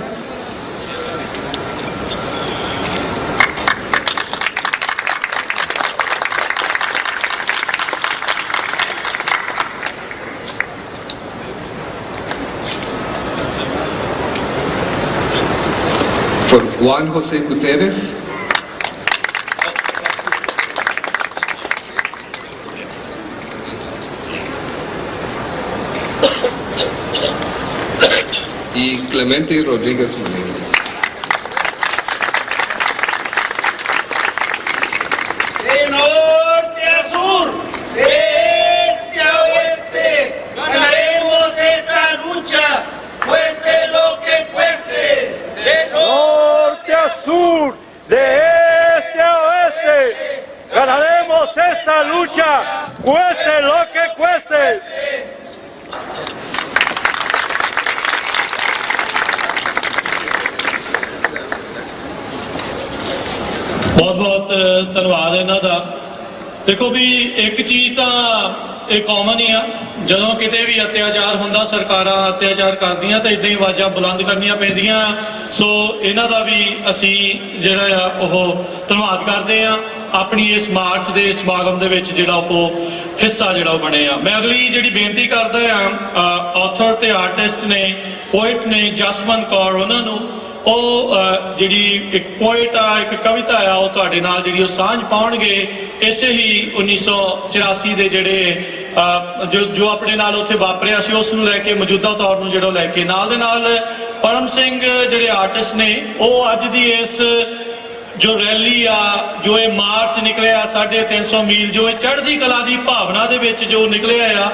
For Juan José Gutierrez. Y Clemente Rodríguez Molina. De norte a sur, de este a oeste, ganaremos esta lucha, cueste lo que cueste. De norte a sur, de este a oeste, ganaremos esta lucha, cueste lo que cueste. ਬਹੁਤ ਬਹੁਤ ਧੰਨਵਾਦ ਇਹਨਾਂ ਦਾ ਦੇਖੋ ਵੀ ਇੱਕ ਚੀਜ਼ ਤਾਂ ਇਹ common ਹੀ ਆ, ਜਦੋਂ ਕਿਤੇ ਵੀ ਅਤਿਆਚਾਰ ਹੁੰਦਾ ਸਰਕਾਰਾਂ ਅਤਿਆਚਾਰ ਕਰਦੀਆਂ ਤਾਂ ਇਦਾਂ ਹੀ ਆਵਾਜ਼ਾਂ ਬੁਲੰਦ ਕਰਨੀਆਂ ਪੈਂਦੀਆਂ। ਸੋ ਇਹਨਾਂ ਦਾ ਵੀ ਅਸੀਂ ਜਿਹੜਾ ਆ ਉਹ ਧੰਨਵਾਦ ਕਰਦੇ ਆ ਆਪਣੀ ਇਸ ਮਾਰਚ ਦੇ ਸਮਾਗਮ ਦੇ ਵਿੱਚ ਜਿਹੜਾ ਉਹ ਹਿੱਸਾ ਜਿਹੜਾ ਉਹ ਬਣੇ ਆ। ਮੈਂ ਅਗਲੀ ਜਿਹੜੀ ਬੇਨਤੀ ਕਰਦਾ ਆ ਆਥਰ ਤੇ ਆਰਟਿਸਟ ਨੇ, ਪੋਇਟ ਨੇ ਜਸਮਨ ਕੌਰ, ਉਹਨਾਂ ਨੂੰ ਉਹ ਜਿਹੜੀ ਇੱਕ ਪੋਇਟ ਆ, ਇੱਕ ਕਵਿਤਾ ਆ, ਉਹ ਤੁਹਾਡੇ ਨਾਲ ਜਿਹੜੀ ਉਹ ਸਾਂਝ ਪਾਉਣਗੇ ਇਸੇ ਹੀ 1984 ਦੇ ਜਿਹੜੇ ਜੋ ਆਪਣੇ ਨਾਲ ਉੱਥੇ ਵਾਪਰਿਆ ਸੀ ਉਸ ਨੂੰ ਲੈ ਕੇ, ਮੌਜੂਦਾ ਤੌਰ ਨੂੰ ਜਿਹੜਾ ਲੈ ਕੇ। ਨਾਲ ਦੇ ਨਾਲ ਪਰਮ ਸਿੰਘ ਜਿਹੜੇ ਆਰਟਿਸਟ ਨੇ ਉਹ ਅੱਜ ਦੀ ਇਸ ਜੋ ਰੈਲੀ ਆ, ਜੋ ਇਹ ਮਾਰਚ ਨਿਕਲਿਆ 350 ਮੀਲ, ਜੋ ਇਹ ਚੜ੍ਹਦੀ ਕਲਾ ਦੀ ਭਾਵਨਾ ਦੇ ਵਿੱਚ ਜੋ ਨਿਕਲਿਆ ਆ,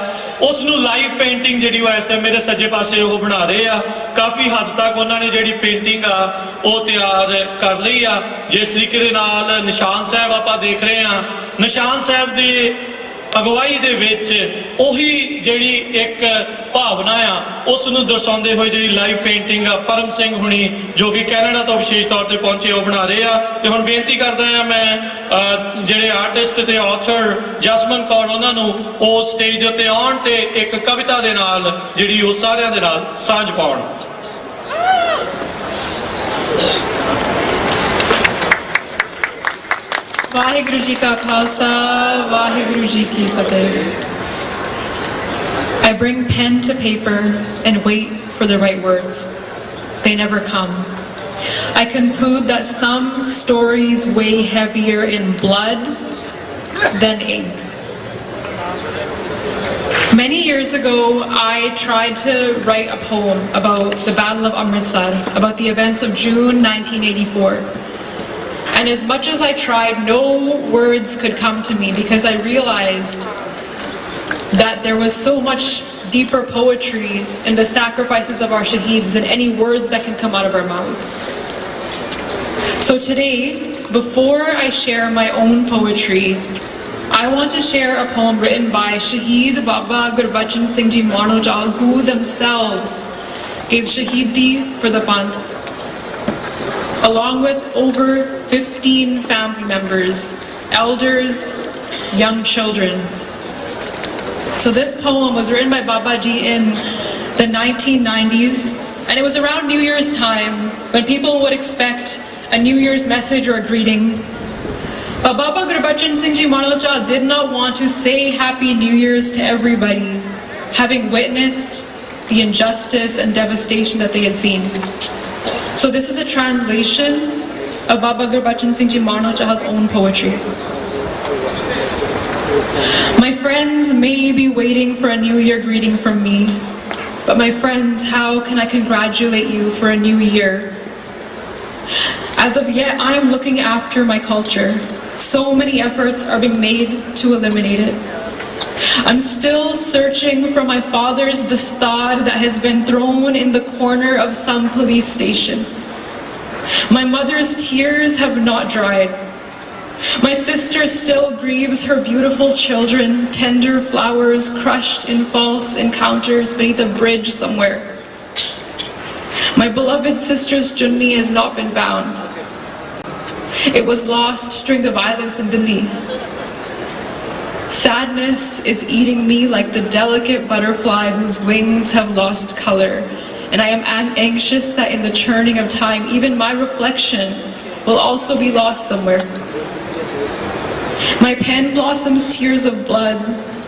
ਉਸ ਨੂੰ ਲਾਈਵ ਪੇਂਟਿੰਗ ਜਿਹੜੀ ਉਹ ਇਸ ਟਾਈਮ ਮੇਰੇ ਸੱਜੇ ਪਾਸੇ ਉਹ ਬਣਾ ਰਹੇ ਆ। ਕਾਫੀ ਹੱਦ ਤੱਕ ਉਹਨਾਂ ਨੇ ਜਿਹੜੀ ਪੇਂਟਿੰਗ ਆ ਉਹ ਤਿਆਰ ਕਰ ਲਈ ਆ। ਜਿਸ ਤਰੀਕੇ ਦੇ ਨਾਲ ਨਿਸ਼ਾਨ ਸਾਹਿਬ ਆਪਾਂ ਦੇਖ ਰਹੇ ਆ, ਨਿਸ਼ਾਨ ਸਾਹਿਬ ਦੀ ਅਗਵਾਈ ਦੇ ਵਿੱਚ ਉਹੀ ਜਿਹੜੀ ਇੱਕ ਭਾਵਨਾ ਆ ਉਸ ਨੂੰ ਦਰਸਾਉਂਦੇ ਹੋਏ ਜਿਹੜੀ ਲਾਈਵ ਪੇਂਟਿੰਗ ਆ ਪਰਮ ਸਿੰਘ ਹੁਣੀ ਜੋ ਕਿ ਕੈਨੇਡਾ ਤੋਂ ਵਿਸ਼ੇਸ਼ ਤੌਰ ਤੇ ਪਹੁੰਚੇ ਉਹ ਬਣਾ ਰਹੇ ਆ। ਤੇ ਹੁਣ ਬੇਨਤੀ ਕਰਦਾ ਆ ਮੈਂ ਜਿਹੜੇ ਆਰਟਿਸਟ ਤੇ ਆਥਰ ਜਸਮਨ ਕੌਰ, ਉਹਨਾਂ ਨੂੰ ਉਹ ਸਟੇਜ ਦੇ ਉੱਤੇ ਆਉਣ ਤੇ ਇੱਕ ਕਵਿਤਾ ਦੇ ਨਾਲ ਜਿਹੜੀ ਉਹ ਸਾਰਿਆਂ ਦੇ ਨਾਲ ਸਾਂਝ ਪਾਉਣ। ਵਾਹਿਗੁਰੂ ਜੀ ਕਾ ਖਾਲਸਾ, ਵਾਹਿਗੁਰੂ ਜੀ ਕੀ ਫਤਿਹ। I bring pen to paper and wait for the right words. They never come. I conclude that some stories weigh heavier in blood than ink. Many years ago, I tried to write a poem about the Battle of Amritsar, about the events of June 1984. And as much as I tried, no words could come to me because I realized that there was so much deeper poetry in the sacrifices of our shaheeds than any words that can come out of our mouths. So today, before I share my own poetry, I want to share a poem written by Shaheed Baba Gurbachan Singh Ji Manojal, who themselves gave Shaheedi for the Panth, along with over 15 family members, elders, young children. So this poem was written by Babaji in the 1990s, and it was around New Year's time when people would expect a New Year's message or a greeting. But Baba Gurbachan Singh Ji Manojal did not want to say Happy New Year's to everybody, having witnessed the injustice and devastation that they had seen. So this is a translation of Baba Gurbachan Singh Ji Manojal's own poetry. My friends may be waiting for a New Year greeting from me, but my friends, how can I congratulate you for a new year? As of yet, I am looking after my culture. So many efforts are being made to eliminate it. I'm still searching for my father's dastard that has been thrown in the corner of some police station. My mother's tears have not dried. My sister still grieves her beautiful children, tender flowers crushed in false encounters beneath a bridge somewhere. My beloved sister's junni has not been found. It was lost during the violence in Delhi. Sadness is eating me like the delicate butterfly whose wings have lost color, and I am anxious that in the churning of time, even my reflection will also be lost somewhere. My pen blossoms tears of blood,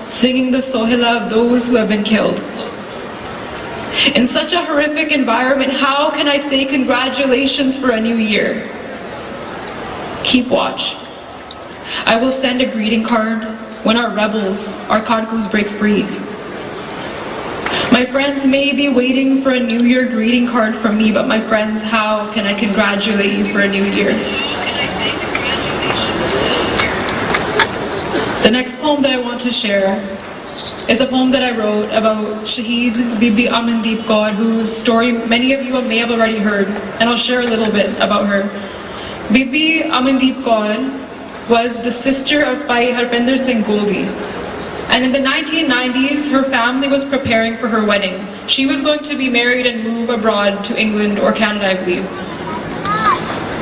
singing the sohila of those who have been killed. In such a horrific environment, how can I say congratulations for a new year? Keep watch. I will send a greeting card when our rebels, our Karkus, break free. My friends may be waiting for a New Year greeting card from me, but my friends, how can I congratulate you for a new year? The next poem that I want to share is a poem that I wrote about Shaheed Bibi Amandeep Kaur, whose story many of you may have already heard, and I'll share a little bit about her. Bibi Amandeep Kaur was the sister of Bhai Harpinder Singh Goldie. And in the 1990s, her family was preparing for her wedding. She was going to be married and move abroad to England or Canada, I believe.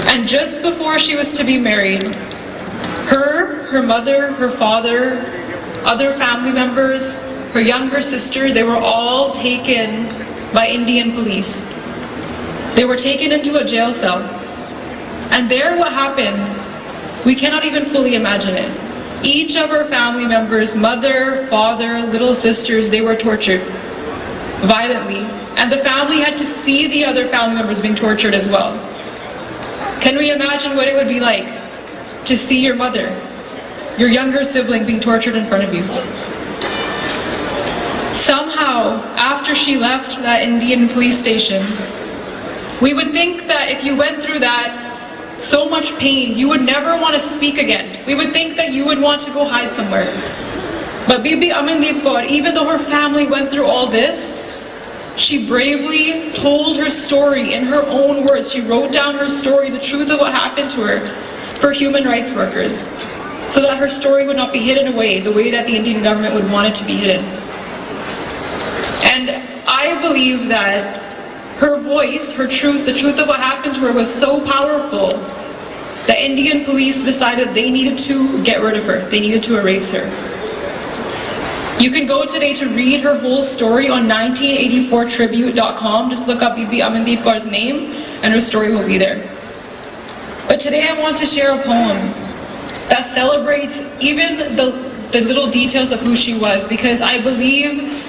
And just before she was to be married, her mother, her father, other family members, her younger sister, they were all taken by Indian police. They were taken into a jail cell. And there what happened, we cannot even fully imagine it. Each of her family members, mother, father, little sisters, they were tortured violently. And the family had to see the other family members being tortured as well. Can we imagine what it would be like to see your mother, your younger sibling being tortured in front of you? Somehow, after she left that Indian police station, we would think that if you went through that, so much pain, you would never want to speak again. We would think that you would want to go hide somewhere. But Bibi Amandeep Kaur, even though her family went through all this, she bravely told her story in her own words. She wrote down her story, the truth of what happened to her, for human rights workers, so that her story would not be hidden away the way that the Indian government would want it to be hidden. And I believe that her voice, her truth, the truth of what happened to her was so powerful that Indian police decided they needed to get rid of her. They needed to erase her. You can go today to read her whole story on 1984tribute.com. Just look up Bibi Amandeep Kaur's name and her story will be there. But today I want to share a poem that celebrates even the little details of who she was, because I believe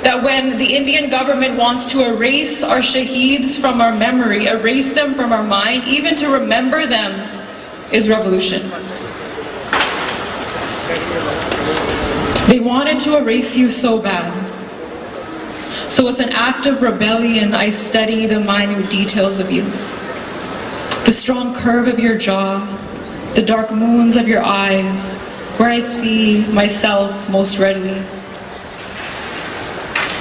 that when the Indian government wants to erase our shaheeds from our memory, erase them from our mind, even to remember them is revolution. They wanted to erase you so bad. So as an act of rebellion, I study the minute details of you. The strong curve of your jaw, the dark moons of your eyes, where I see myself most readily.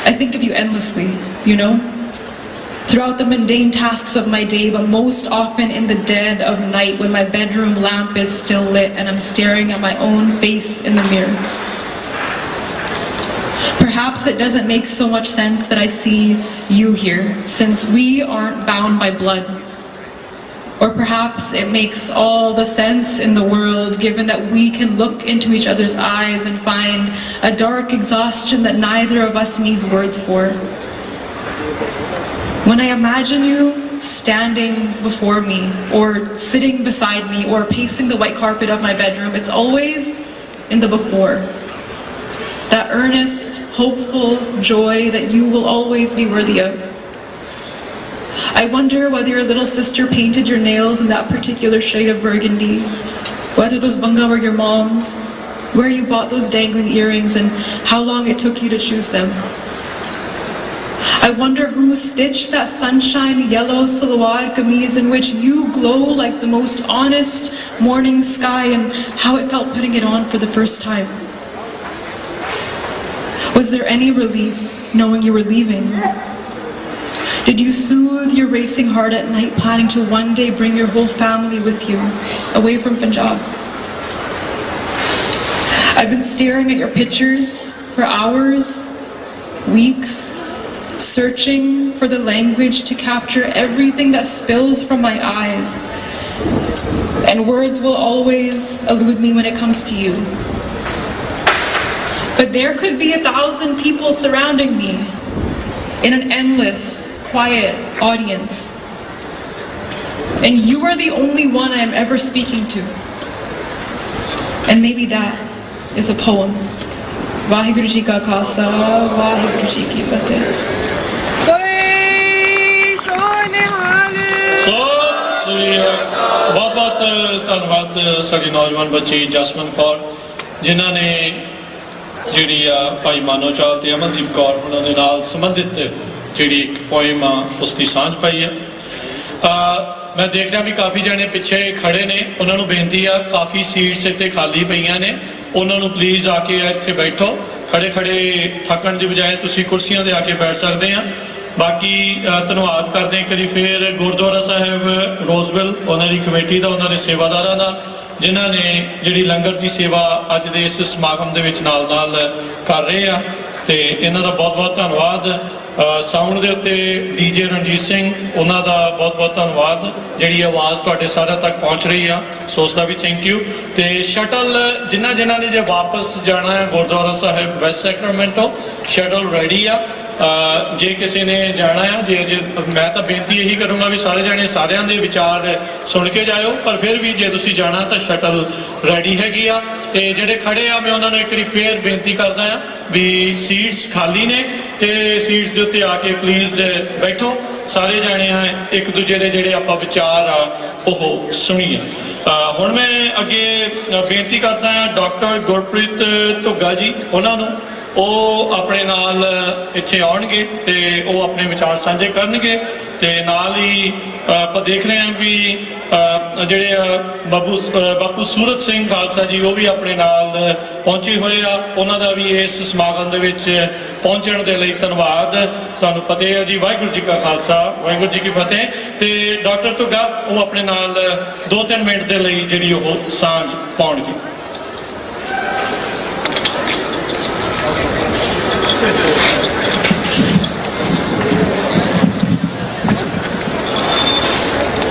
I think of you endlessly, you know, throughout the mundane tasks of my day, but most often in the dead of night when my bedroom lamp is still lit and I'm staring at my own face in the mirror. Perhaps it doesn't make so much sense that I see you here, since we aren't bound by blood. Or perhaps it makes all the sense in the world, given that we can look into each other's eyes and find a dark exhaustion that neither of us needs words for. When I imagine you standing before me, or sitting beside me, or pacing the white carpet of my bedroom, it's always in the before. That earnest, hopeful joy that you will always be worthy of. I wonder whether your little sister painted your nails in that particular shade of burgundy, whether those bunga were your mom's, where you bought those dangling earrings, and how long it took you to choose them. I wonder who stitched that sunshine yellow salwar kameez in which you glow like the most honest morning sky, and how it felt putting it on for the first time. Was there any relief knowing you were leaving? Did you soothe your racing heart at night, planning to one day bring your whole family with you, away from Punjab? I've been staring at your pictures for hours, weeks, searching for the language to capture everything that spills from my eyes. And words will always elude me when it comes to you. But there could be 1,000 people surrounding me in an endless, quiet audience. And you are the only one I am ever speaking to. And maybe that is a poem. Vaheguru Ji Ka Khalsa, Vaheguru Ji Ki Fateh. बहुत बहुत धन्यवाद साड़ी नौजवान बच्ची जसमन कौर जिन्हों ने जी भाई मानो चाल ते अमनदीप कौर उन्होंने नाल संबंधित जी एक पोएम उसकी सांझ पाई है। मैं देख रहा भी काफ़ी जने पिछे खड़े ने, उन्होंने बेनती आ काफ़ी सीट्स इतने खाली पईयां ने, उन्होंने प्लीज़ आके इत्थे बैठो, खड़े खड़े थकन की बजाय तुसी कुर्सियां ते आके बैठ सकते हैं। बाकी धन्यवाद करते हैं करी फिर गुरुद्वारा साहब रोजविल उन्होंने कमेटी का उन्होंने सेवादारां दा जिन्होंने जी लंगर की सेवा अज के इस समागम के नाल कर रहे हैं, तो इन्हों का बहुत बहुत धन्यवाद। ਸਾਊਂਡ ਦੇ ਉੱਤੇ ਡੀਜੇ ਰਣਜੀਤ ਸਿੰਘ, ਉਹਨਾਂ ਦਾ ਬਹੁਤ ਬਹੁਤ ਧੰਨਵਾਦ, ਜਿਹੜੀ ਆਵਾਜ਼ ਤੁਹਾਡੇ ਸਾਰਿਆਂ ਤੱਕ ਪਹੁੰਚ ਰਹੀ ਆ, ਸੋ ਉਸ ਦਾ ਵੀ ਥੈਂਕ ਯੂ। ਤੇ ਸ਼ਟਲ ਜਿਨ੍ਹਾਂ ਨੇ ਜੇ ਵਾਪਸ ਜਾਣਾ ਹੈ ਗੁਰਦੁਆਰਾ ਸਾਹਿਬ ਵੈਸਟ ਸੈਕਰਾਮੈਂਟੋ, ਸ਼ਟਲ ਰੈਡੀ ਆ। ਜੇ ਕਿਸੇ ਨੇ ਜਾਣਾ ਆ, ਜੇ ਮੈਂ ਤਾਂ ਬੇਨਤੀ ਇਹੀ ਕਰੂੰਗਾ ਵੀ ਸਾਰੇ ਜਾਣੇ ਸਾਰਿਆਂ ਦੇ ਵਿਚਾਰ ਸੁਣ ਕੇ ਜਾਇਓ, ਪਰ ਫਿਰ ਵੀ ਜੇ ਤੁਸੀਂ ਜਾਣਾ ਤਾਂ ਸ਼ਟਲ ਰੈਡੀ ਹੈਗੀ ਆ। ਤੇ ਜਿਹੜੇ ਖੜੇ ਆ, ਮੈਂ ਉਹਨਾਂ ਨੂੰ ਇੱਕ ਵਾਰੀ ਫੇਰ ਬੇਨਤੀ ਕਰਦਾ ਆ ਵੀ ਸੀਟਸ ਖਾਲੀ ਨੇ ਤੇ ਸੀਟਸ ਦੇ ਉੱਤੇ ਆ ਕੇ ਪਲੀਜ਼ ਬੈਠੋ, ਸਾਰੇ ਜਾਣੇ ਆ ਇੱਕ ਦੂਜੇ ਦੇ ਜਿਹੜੇ ਆਪਾਂ ਵਿਚਾਰ ਆ ਉਹ ਸੁਣੀਏ। ਹੁਣ ਮੈਂ ਅੱਗੇ ਬੇਨਤੀ ਕਰਦਾ ਆ ਡਾਕਟਰ ਗੁਰਪ੍ਰੀਤ ਧੁੱਗਾ ਜੀ, ਉਹਨਾਂ ਨੂੰ ਉਹ ਆਪਣੇ ਨਾਲ ਇੱਥੇ ਆਉਣਗੇ ਤੇ ਉਹ ਆਪਣੇ ਵਿਚਾਰ ਸਾਂਝੇ ਕਰਨਗੇ। ਤੇ ਨਾਲ ਹੀ ਆਪਾਂ ਦੇਖ ਰਹੇ ਹਾਂ ਵੀ ਜਿਹੜੇ ਬਾਪੂ ਸੂਰਤ ਸਿੰਘ ਖਾਲਸਾ ਜੀ, ਉਹ ਵੀ ਆਪਣੇ ਨਾਲ ਪਹੁੰਚੇ ਹੋਏ ਆ। ਉਹਨਾਂ ਦਾ ਵੀ ਇਸ ਸਮਾਗਮ ਦੇ ਵਿੱਚ ਪਹੁੰਚਣ ਦੇ ਲਈ ਧੰਨਵਾਦ। ਤੁਹਾਨੂੰ ਫਤਿਹ ਹੈ ਜੀ। ਵਾਹਿਗੁਰੂ ਜੀ ਕਾ ਖਾਲਸਾ, ਵਾਹਿਗੁਰੂ ਜੀ ਕੀ ਫਤਿਹ। ਤੇ ਡਾਕਟਰ ਧੁੱਗਾ ਉਹ ਆਪਣੇ ਨਾਲ 2-3 ਮਿੰਟ ਦੇ ਲਈ ਜਿਹੜੀ ਉਹ ਸਾਂਝ ਪਾਉਣਗੇ।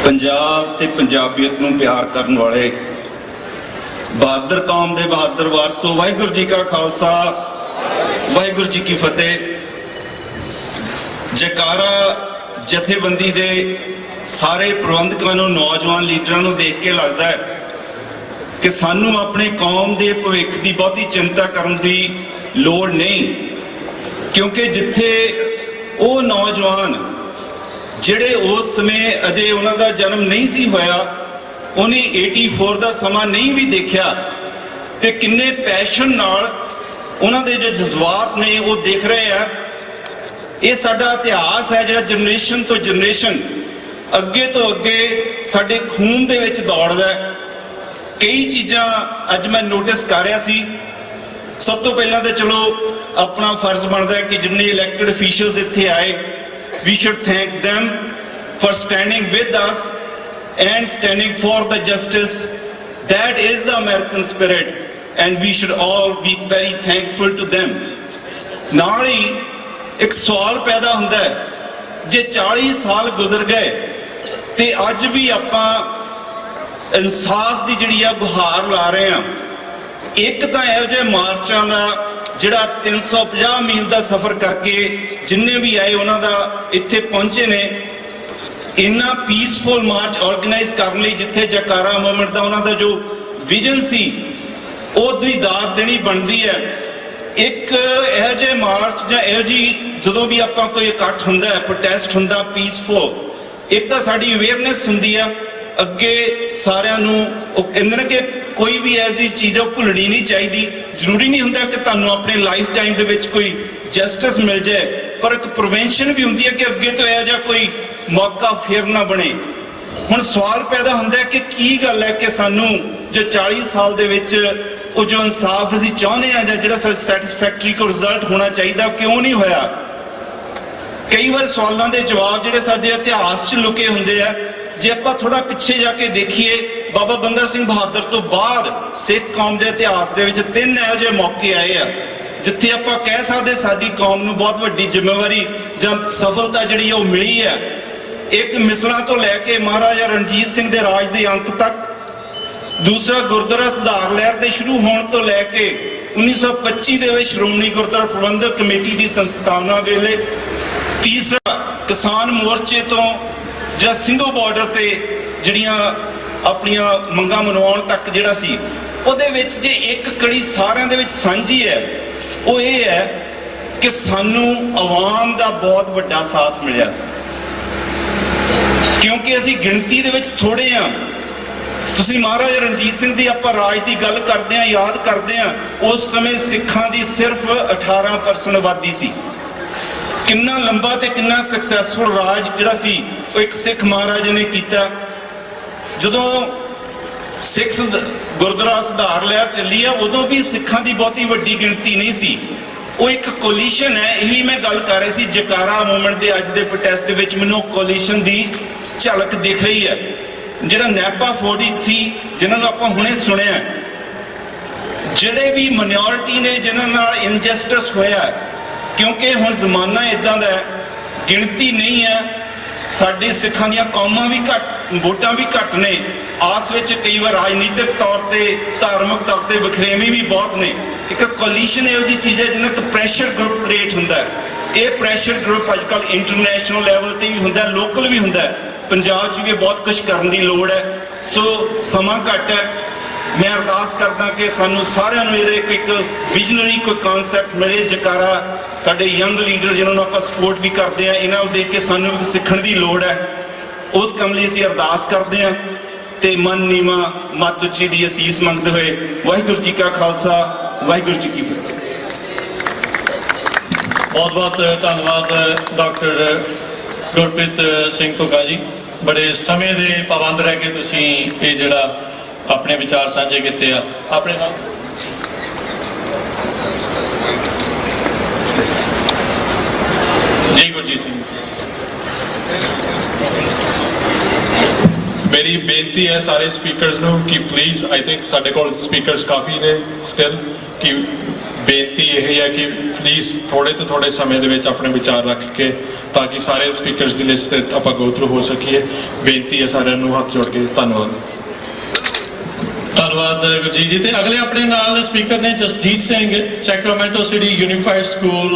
ਪੰਜਾਬ ਤੇ ਪੰਜਾਬੀਅਤ ਨੂੰ ਪਿਆਰ ਕਰਨ ਵਾਲੇ ਬਹਾਦਰ ਕੌਮ ਦੇ ਬਹਾਦਰ ਵਾਰਸੋ, ਵਾਹਿਗੁਰੂ ਜੀ ਕਾ ਖਾਲਸਾ, ਵਾਹਿਗੁਰੂ ਜੀ ਕੀ ਫਤਿਹ। ਜੈਕਾਰਾ ਜਥੇਬੰਦੀ ਦੇ ਸਾਰੇ ਪ੍ਰਬੰਧਕਾਂ ਨੂੰ, ਨੌਜਵਾਨ ਲੀਡਰਾਂ ਨੂੰ ਦੇਖ ਕੇ ਲੱਗਦਾ ਹੈ ਕਿ ਸਾਨੂੰ ਆਪਣੇ ਕੌਮ ਦੇ ਭਵਿੱਖ ਦੀ ਬਹੁਤੀ ਚਿੰਤਾ ਕਰਨ ਦੀ ਲੋੜ ਨਹੀਂ, ਕਿਉਂਕਿ ਜਿੱਥੇ ਉਹ ਨੌਜਵਾਨ ਜਿਹੜੇ ਉਸ ਸਮੇਂ ਅਜੇ ਉਹਨਾਂ ਦਾ ਜਨਮ ਨਹੀਂ ਸੀ ਹੋਇਆ, ਉਹਨੇ 84 ਦਾ ਸਮਾਂ ਨਹੀਂ ਵੀ ਦੇਖਿਆ, ਤੇ ਕਿੰਨੇ ਪੈਸ਼ਨ ਨਾਲ ਉਹਨਾਂ ਦੇ ਜੋ ਜਜ਼ਬਾਤ ਨੇ ਉਹ ਦਿਖ ਰਹੇ ਆ। ਇਹ ਸਾਡਾ ਇਤਿਹਾਸ ਹੈ ਜਿਹੜਾ ਜਨਰੇਸ਼ਨ ਤੋਂ ਜਨਰੇਸ਼ਨ ਅੱਗੇ ਤੋਂ ਅੱਗੇ ਸਾਡੇ ਖੂਨ ਦੇ ਵਿੱਚ ਦੌੜਦਾ ਹੈ। ਕਈ ਚੀਜ਼ਾਂ ਅੱਜ ਮੈਂ ਨੋਟਿਸ ਕਰ ਰਿਹਾ ਸੀ। ਸਭ ਤੋਂ ਪਹਿਲਾਂ ਤਾਂ ਚਲੋ ਆਪਣਾ ਫਰਜ਼ ਬਣਦਾ ਹੈ ਕਿ ਜਿੰਨੇ ਇਲੈਕਟਡ ਅਫੀਸ਼ੀਅਲਸ ਇੱਥੇ ਆਏ, we should thank them for standing with us and standing for the justice. That is the American spirit and we should all be very thankful to them. ਨਾਲ ਹੀ ਇੱਕ ਸਵਾਲ ਪੈਦਾ ਹੁੰਦਾ ਹੈ, ਜੇ 40 ਸਾਲ ਗੁਜ਼ਰ ਗਏ ਤੇ ਅੱਜ ਵੀ ਆਪਾਂ ਇਨਸਾਫ ਦੀ ਜਿਹੜੀ ਆ ਗੁਹਾਰ ਲਾ ਰਹੇ ਹਾਂ। ਇੱਕ ਤਾਂ ਇਹੋ ਜਿਹੇ ਮਾਰਚਾਂ ਦਾ ਜਿਹੜਾ 350 ਮੀਲ ਦਾ ਸਫ਼ਰ ਕਰਕੇ ਜਿੰਨੇ ਵੀ ਆਏ ਉਹਨਾਂ ਦਾ ਇੱਥੇ ਪਹੁੰਚੇ ਨੇ, ਇੰਨਾ ਪੀਸਫੁਲ ਮਾਰਚ ਆਰਗੇਨਾਈਜ਼ ਕਰਨ ਲਈ ਜਿੱਥੇ ਜੈਕਾਰਾ ਮੂਵਮੈਂਟ ਦਾ ਉਹਨਾਂ ਦਾ ਜੋ ਵਿਜ਼ਨ ਸੀ ਉਹਦੀ ਦਾਤ ਦੇਣੀ ਬਣਦੀ ਹੈ। ਇੱਕ ਇਹੋ ਜਿਹੇ ਮਾਰਚ ਜਾਂ ਇਹੋ ਜਿਹੀ ਜਦੋਂ ਵੀ ਆਪਾਂ ਕੋਈ ਇਕੱਠ ਹੁੰਦਾ ਹੈ, ਪ੍ਰੋਟੈਸਟ ਹੁੰਦਾ ਪੀਸਫੁਲ, ਇੱਕ ਤਾਂ ਸਾਡੀ ਅਵੇਅਰਨੈਸ ਹੁੰਦੀ ਆ ਅੱਗੇ ਸਾਰਿਆਂ ਨੂੰ। ਉਹ ਕਹਿੰਦੇ ਨੇ ਕਿ ਕੋਈ ਵੀ ਇਹੋ ਜਿਹੀ ਚੀਜ਼ ਉਹ ਭੁੱਲਣੀ ਨਹੀਂ ਚਾਹੀਦੀ। ਜ਼ਰੂਰੀ ਨਹੀਂ ਹੁੰਦਾ ਕਿ ਤੁਹਾਨੂੰ ਆਪਣੇ ਲਾਈਫ ਟਾਈਮ ਦੇ ਵਿੱਚ ਕੋਈ ਜਸਟਿਸ ਮਿਲ ਜਾਏ, ਪਰ ਇੱਕ ਪ੍ਰੀਵੈਂਸ਼ਨ ਵੀ ਹੁੰਦੀ ਹੈ ਕਿ ਅੱਗੇ ਤੋਂ ਇਹੋ ਜਿਹਾ ਕੋਈ ਮੌਕਾ ਫੇਰ ਨਾ ਬਣੇ। ਹੁਣ ਸਵਾਲ ਪੈਦਾ ਹੁੰਦਾ ਹੈ ਕਿ ਕੀ ਗੱਲ ਹੈ ਕਿ ਸਾਨੂੰ ਜੋ 40 ਸਾਲ ਦੇ ਵਿੱਚ ਉਹ ਜੋ ਇਨਸਾਫ ਅਸੀਂ ਚਾਹੁੰਦੇ ਹਾਂ ਜਾਂ ਜਿਹੜਾ ਸੈਟੀਸਫੈਕਟਰੀ ਕੋ ਰਿਜ਼ਲਟ ਹੋਣਾ ਚਾਹੀਦਾ ਕਿਉਂ ਨਹੀਂ ਹੋਇਆ। ਕਈ ਵਾਰ ਸਵਾਲਾਂ ਦੇ ਜਵਾਬ ਜਿਹੜੇ ਸਾਡੇ ਇਤਿਹਾਸ 'ਚ ਲੁਕੇ ਹੁੰਦੇ ਆ। ਜੇ ਆਪਾਂ ਥੋੜਾ ਪਿੱਛੇ ਜਾ ਕੇ ਦੇਖੀਏ, ਬਾਬਾ ਬੰਦਾ ਸਿੰਘ ਬਹਾਦਰ ਤੋਂ ਬਾਅਦ ਸਿੱਖ ਕੌਮ ਦੇ ਇਤਿਹਾਸ ਦੇ ਵਿੱਚ 3 ਇਹੋ ਜਿਹੇ ਮੌਕੇ ਆਏ ਆ ਜਿੱਥੇ ਆਪਾਂ ਕਹਿ ਸਕਦੇ ਸਾਡੀ ਕੌਮ ਨੂੰ ਬਹੁਤ ਵੱਡੀ ਜ਼ਿੰਮੇਵਾਰੀ ਜਾਂ ਸਫਲਤਾ ਜਿਹੜੀ ਉਹ ਮਿਲੀ ਹੈ। ਇੱਕ ਮਿਸਲਾਂ ਤੋਂ ਲੈ ਕੇ ਮਹਾਰਾਜਾ ਰਣਜੀਤ ਸਿੰਘ ਦੇ ਰਾਜ ਦੇ ਅੰਤ ਤੱਕ, ਦੂਸਰਾ ਗੁਰਦੁਆਰਾ ਸੁਧਾਰ ਲਹਿਰ ਦੇ ਸ਼ੁਰੂ ਹੋਣ ਤੋਂ ਲੈ ਕੇ 1925 ਦੇ ਵਿੱਚ ਸ਼੍ਰੋਮਣੀ ਗੁਰਦੁਆਰਾ ਪ੍ਰਬੰਧਕ ਕਮੇਟੀ ਦੀ ਸੰਸਥਾਪਨਾ ਵੇਲੇ, ਤੀਸਰਾ ਕਿਸਾਨ ਮੋਰਚੇ ਤੋਂ ਜਾਂ ਸਿੰਘੋ ਬਾਰਡਰ ਤੇ ਜਿਹੜੀਆਂ ਆਪਣੀਆਂ ਮੰਗਾਂ ਮਨਾਉਣ ਤੱਕ ਜਿਹੜਾ ਸੀ, ਉਹਦੇ ਵਿੱਚ ਜੇ ਇੱਕ ਕੜੀ ਸਾਰਿਆਂ ਦੇ ਵਿੱਚ ਸਾਂਝੀ ਹੈ ਉਹ ਇਹ ਹੈ ਕਿ ਸਾਨੂੰ ਆਵਾਮ ਦਾ ਬਹੁਤ ਵੱਡਾ ਸਾਥ ਮਿਲਿਆ ਸੀ, ਕਿਉਂਕਿ ਅਸੀਂ ਗਿਣਤੀ ਦੇ ਵਿੱਚ ਥੋੜੇ ਹਾਂ। ਤੁਸੀਂ ਮਹਾਰਾਜਾ ਰਣਜੀਤ ਸਿੰਘ ਦੀ ਆਪਾਂ ਰਾਜ ਦੀ ਗੱਲ ਕਰਦੇ ਹਾਂ, ਯਾਦ ਕਰਦੇ ਹਾਂ, ਉਸ ਸਮੇਂ ਸਿੱਖਾਂ ਦੀ ਸਿਰਫ 18% ਆਬਾਦੀ ਸੀ। ਕਿੰਨਾ ਲੰਬਾ ਤੇ ਕਿੰਨਾ ਸਕਸੈਸਫੁਲ ਰਾਜ ਜਿਹੜਾ ਸੀ ਉਹ ਇੱਕ ਸਿੱਖ ਮਹਾਰਾਜਾ ਨੇ ਕੀਤਾ। ਜਦੋਂ ਸਿੱਖ ਗੁਰਦੁਆਰਾ ਸੁਧਾਰ ਲਹਿਰ ਚੱਲੀ ਆ ਉਦੋਂ ਵੀ ਸਿੱਖਾਂ ਦੀ ਬਹੁਤੀ ਵੱਡੀ ਗਿਣਤੀ ਨਹੀਂ ਸੀ। ਉਹ ਇੱਕ ਕੋਲੀਸ਼ਨ ਹੈ। ਇਹੀ ਮੈਂ ਗੱਲ ਕਰ ਰਹੀ ਸੀ ਜੈਕਾਰਾ ਮੂਵਮੈਂਟ ਦੇ ਅੱਜ ਦੇ ਪ੍ਰੋਟੈਸਟ ਦੇ ਵਿੱਚ ਮੈਨੂੰ ਕੋਲੀਸ਼ਨ ਦੀ ਝਲਕ ਦਿਖ ਰਹੀ ਹੈ। ਜਿਹੜਾ ਨੈਪਾ 43 ਜਿਨ੍ਹਾਂ ਨੂੰ ਆਪਾਂ ਹੁਣੇ ਸੁਣਿਆ, ਜਿਹੜੇ ਵੀ ਮਾਈਨੋਰਿਟੀ ਨੇ ਜਿਨ੍ਹਾਂ ਨਾਲ ਇਨਜਸਟਿਸ ਹੋਇਆ, क्योंकि हुण जमाना इदां दा है, गिणती नहीं है। साडे सिखां दियां कौमां भी घट, वोटां भी घट ने, आस विच कई बार राजनीतिक तौर ते धार्मिक तौर ते वखरेवें भी बहुत ने। एक कोलीशन इहो जी चीज़ है जिन्हें एक प्रैशर ग्रुप क्रिएट हुंदा है। ये प्रैशर ग्रुप अजकल इंटरनेशनल लैवल ते भी हुंदा, लोकल भी हुंदा। पंजाब च भी बहुत कुछ करन दी लोड़ है। सो समा घट है, मैं अरदास करदा कि सानू सारिआं नूं इहदे एक विजनरी कोई कॉन्सैप्ट मिले। जकारा साडे यंग लीडर जिन्होंने आपां सपोर्ट भी करते हैं, इन्हां नूं देख के सानू भी सीखण दी लोड़ है। उस काम लई असीं अरदास करते हैं ते मन नीवा मत उच्ची दी असीस मंगते हुए वाहिगुरू जी का खालसा वाहिगुरू जी की फतेह। बहुत बहुत धन्यवाद डॉक्टर गुरप्रीत सिंह धुग्गा जी, बड़े समय दे पाबंद रह के तुसीं ये जिहड़ा अपने विचार साझे किते आ। अपने नाम जी गुरजीत सिंह। मेरी बेनती है सारे स्पीकर्स नूं कि प्लीज़, आई थिंक साडे कोल स्पीकर्स काफ़ी ने स्टिल, कि बेनती यह है कि प्लीज़ थोड़े तो थोड़े समय दे विच अपने विचार रख के, ताकि सारे स्पीकर्स की लिस्ट आपां गो थ्रू हो सकीए। बेनती है सारिआं नूं हत्थ जोड़ के धन्नवाद। धन्यवाद गुरजीत जी। ते अगले अपने नाल स्पीकर ने Jasjeet Singh, Sacramento city unified school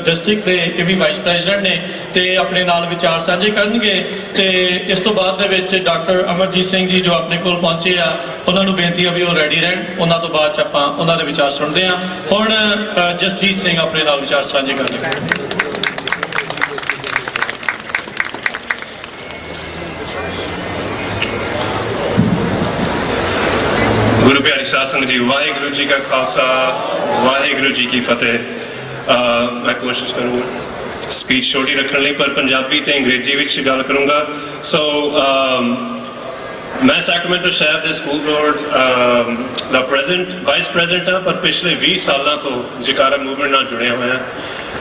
district के, ये भी वाइस प्रेजिडेंट ने, ते अपने नाल विचार साझे करनगे। ते इस तो बाद दे विच डॉक्टर अमरजीत सिंह जी जो अपने कोल पहुंचे आ, उन्हां नूं बेनती है भी वो रेडी रहन। उन्हां तो बाद च आपां उन्हां दे विचार सुणदे हां। हुण जसजीत सिंह अपने नाल विचार साझे करनगे। गुरु प्यारी साध संगत जी, वाहिगुरू जी का खालसा वाहिगुरू जी की फतेह। मैं कोशिश करूँगा स्पीच छोटी रखने ਲਈ, पर पंजाबी ਤੇ अंग्रेजी ਵਿੱਚ ਗੱਲ ਕਰੂੰਗਾ। सो मैं सैक्रामेंटो शहर के स्कूल बोर्ड ਦਾ वाइस प्रेजिडेंट हाँ, पर पिछले 20 सालों तो जकारा मूवमेंट ਨਾਲ जुड़िया होया।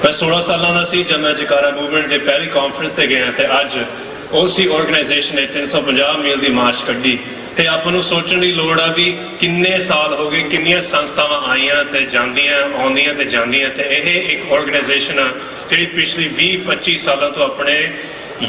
मैं 16 सालों का सी जब मैं जकारा मूवमेंट के पहली कॉन्फ्रेंस से गया, तो अज उसी ऑर्गेनाइजेशन ने 350 मील की मार्च कड्ढी। ਤੇ ਆਪਾਂ ਨੂੰ ਸੋਚਣ ਦੀ ਲੋੜ ਆ ਵੀ ਕਿੰਨੇ ਸਾਲ ਹੋ ਗਏ, ਕਿੰਨੀਆਂ ਸੰਸਥਾਵਾਂ ਆਈਆਂ ਤੇ ਜਾਂਦੀਆਂ, ਆਉਂਦੀਆਂ ਤੇ ਜਾਂਦੀਆਂ, ਤੇ ਇਹ ਇੱਕ ਆਰਗੇਨਾਈਜੇਸ਼ਨ ਆ ਜਿਹੜੀ ਪਿਛਲੀ 20-25 ਸਾਲਾਂ ਤੋਂ ਆਪਣੇ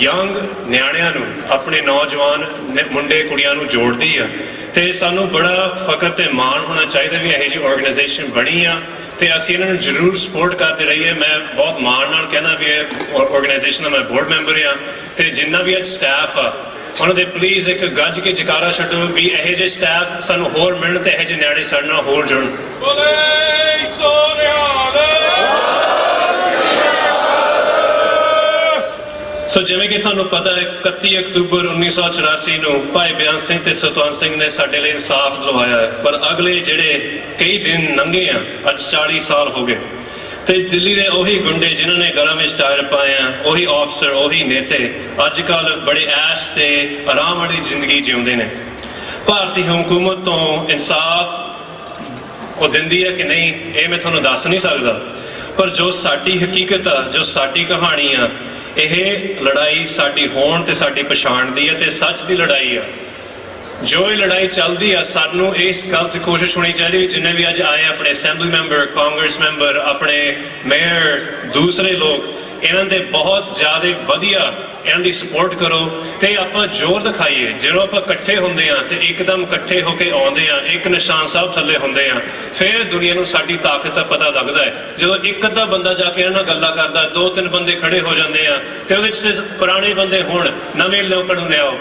ਯੰਗ ਨਿਆਣਿਆਂ ਨੂੰ, ਆਪਣੇ ਨੌਜਵਾਨ ਮੁੰਡੇ ਕੁੜੀਆਂ ਨੂੰ ਜੋੜਦੀ ਆ। ਤੇ ਸਾਨੂੰ ਬੜਾ ਫਖਰ ਤੇ ਮਾਣ ਹੋਣਾ ਚਾਹੀਦਾ ਵੀ ਇਹੋ ਜਿਹੀ ਆਰਗੇਨਾਈਜੇਸ਼ਨ ਬਣੀ ਆ, ਤੇ ਅਸੀਂ ਇਹਨਾਂ ਨੂੰ ਜ਼ਰੂਰ ਸਪੋਰਟ ਕਰਦੇ ਰਹੀਏ। ਮੈਂ ਬਹੁਤ ਮਾਣ ਨਾਲ ਕਹਿੰਦਾ ਵੀ ਇਹ ਆਰਗੇਨਾਈਜੇਸ਼ਨ ਦਾ ਮੈਂ ਬੋਰਡ ਮੈਂਬਰ ਆ, ਤੇ ਜਿੰਨਾ ਵੀ ਅੱਜ ਸਟਾਫ ਆ ਉਹਨਾਂ ਦੇ ਪਲੀਜ਼ ਇੱਕ ਗੱਜ ਕੇ ਜਕਾਰਾ ਛੱਡੋ ਵੀ ਇਹੋ ਜਿਹੇ ਸਟਾਫ ਸਾਨੂੰ ਹੋਰ ਮਿਲਣ ਤੇ ਇਹੋ ਜਿਹੇ ਨਿਆਣੇ ਸਾਡੇ ਨਾਲ ਹੋਰ ਜੁੜਨ। ਸੋ ਜਿਵੇਂ ਕਿ ਤੁਹਾਨੂੰ ਪਤਾ ਹੈ 31 ਅਕਤੂਬਰ 1984 ਨੂੰ ਭਾਈ ਬਿਆਨ ਸਿੰਘ ਤੇ ਸਤਵੰਤ ਸਿੰਘ ਨੇ ਸਾਡੇ ਲਈ ਇਨਸਾਫ ਦਿਲਵਾਇਆ ਹੈ, ਪਰ ਅਗਲੇ ਜਿਹੜੇ ਕਈ ਦਿਨ ਲੰਘੇ ਆ, ਅੱਜ 40 ਸਾਲ ਹੋ ਗਏ, ਤੇ ਦਿੱਲੀ ਦੇ ਉਹੀ ਗੁੰਡੇ ਜਿਨ੍ਹਾਂ ਨੇ ਗਲਾਂ ਵਿੱਚ ਟਾਇਰ ਪਾਏ ਆ, ਉਹੀ ਅਫਸਰ, ਉਹੀ ਨੇਤੇ ਅੱਜ ਕੱਲ੍ਹ ਬੜੇ ਐਸ਼ ਤੇ ਆਰਾਮ ਵਾਲੀ ਜ਼ਿੰਦਗੀ ਜਿਉਂਦੇ ਨੇ। ਭਾਰਤੀ ਹਕੂਮਤ ਤੋਂ ਇਨਸਾਫ ਉਹ ਦਿੰਦੀ ਹੈ ਕਿ ਨਹੀਂ, ਇਹ ਮੈਂ ਤੁਹਾਨੂੰ ਦੱਸ ਨਹੀਂ ਸਕਦਾ, ਪਰ ਜੋ ਸਾਡੀ ਹਕੀਕਤ ਆ, ਜੋ ਸਾਡੀ ਕਹਾਣੀ ਆ, ਇਹ ਲੜਾਈ ਸਾਡੀ ਹੋਣ ਤੇ ਸਾਡੀ ਪਛਾਣ ਦੀ ਹੈ, ਤੇ ਸੱਚ ਦੀ ਲੜਾਈ ਆ। जो ये लड़ाई चलती है, सानू इस गल की कोशिश होनी चाहिए जिन्हें भी अज आए अपने असैंबली मैंबर, कांग्रेस मैंबर, अपने मेयर, दूसरे लोग, इन्हों के बहुत ज़्यादा वधिया इन्हों की सपोर्ट करो, तो आप जोर दिखाइए। जो आप इकट्ठे होंगे हाँ तो एकदम इकट्ठे होकर आते हैं, एक निशान साहब थले होंगे हाँ, फिर दुनिया को साड़ी ताकत का पता लगता है। जो एक अद्धा बंदा जाके इन्होंने गल्लां करता, 2-3 बंदे खड़े हो जाते हैं, तो वो पुराने बंदे होण, नवे लोगों को लियाओ,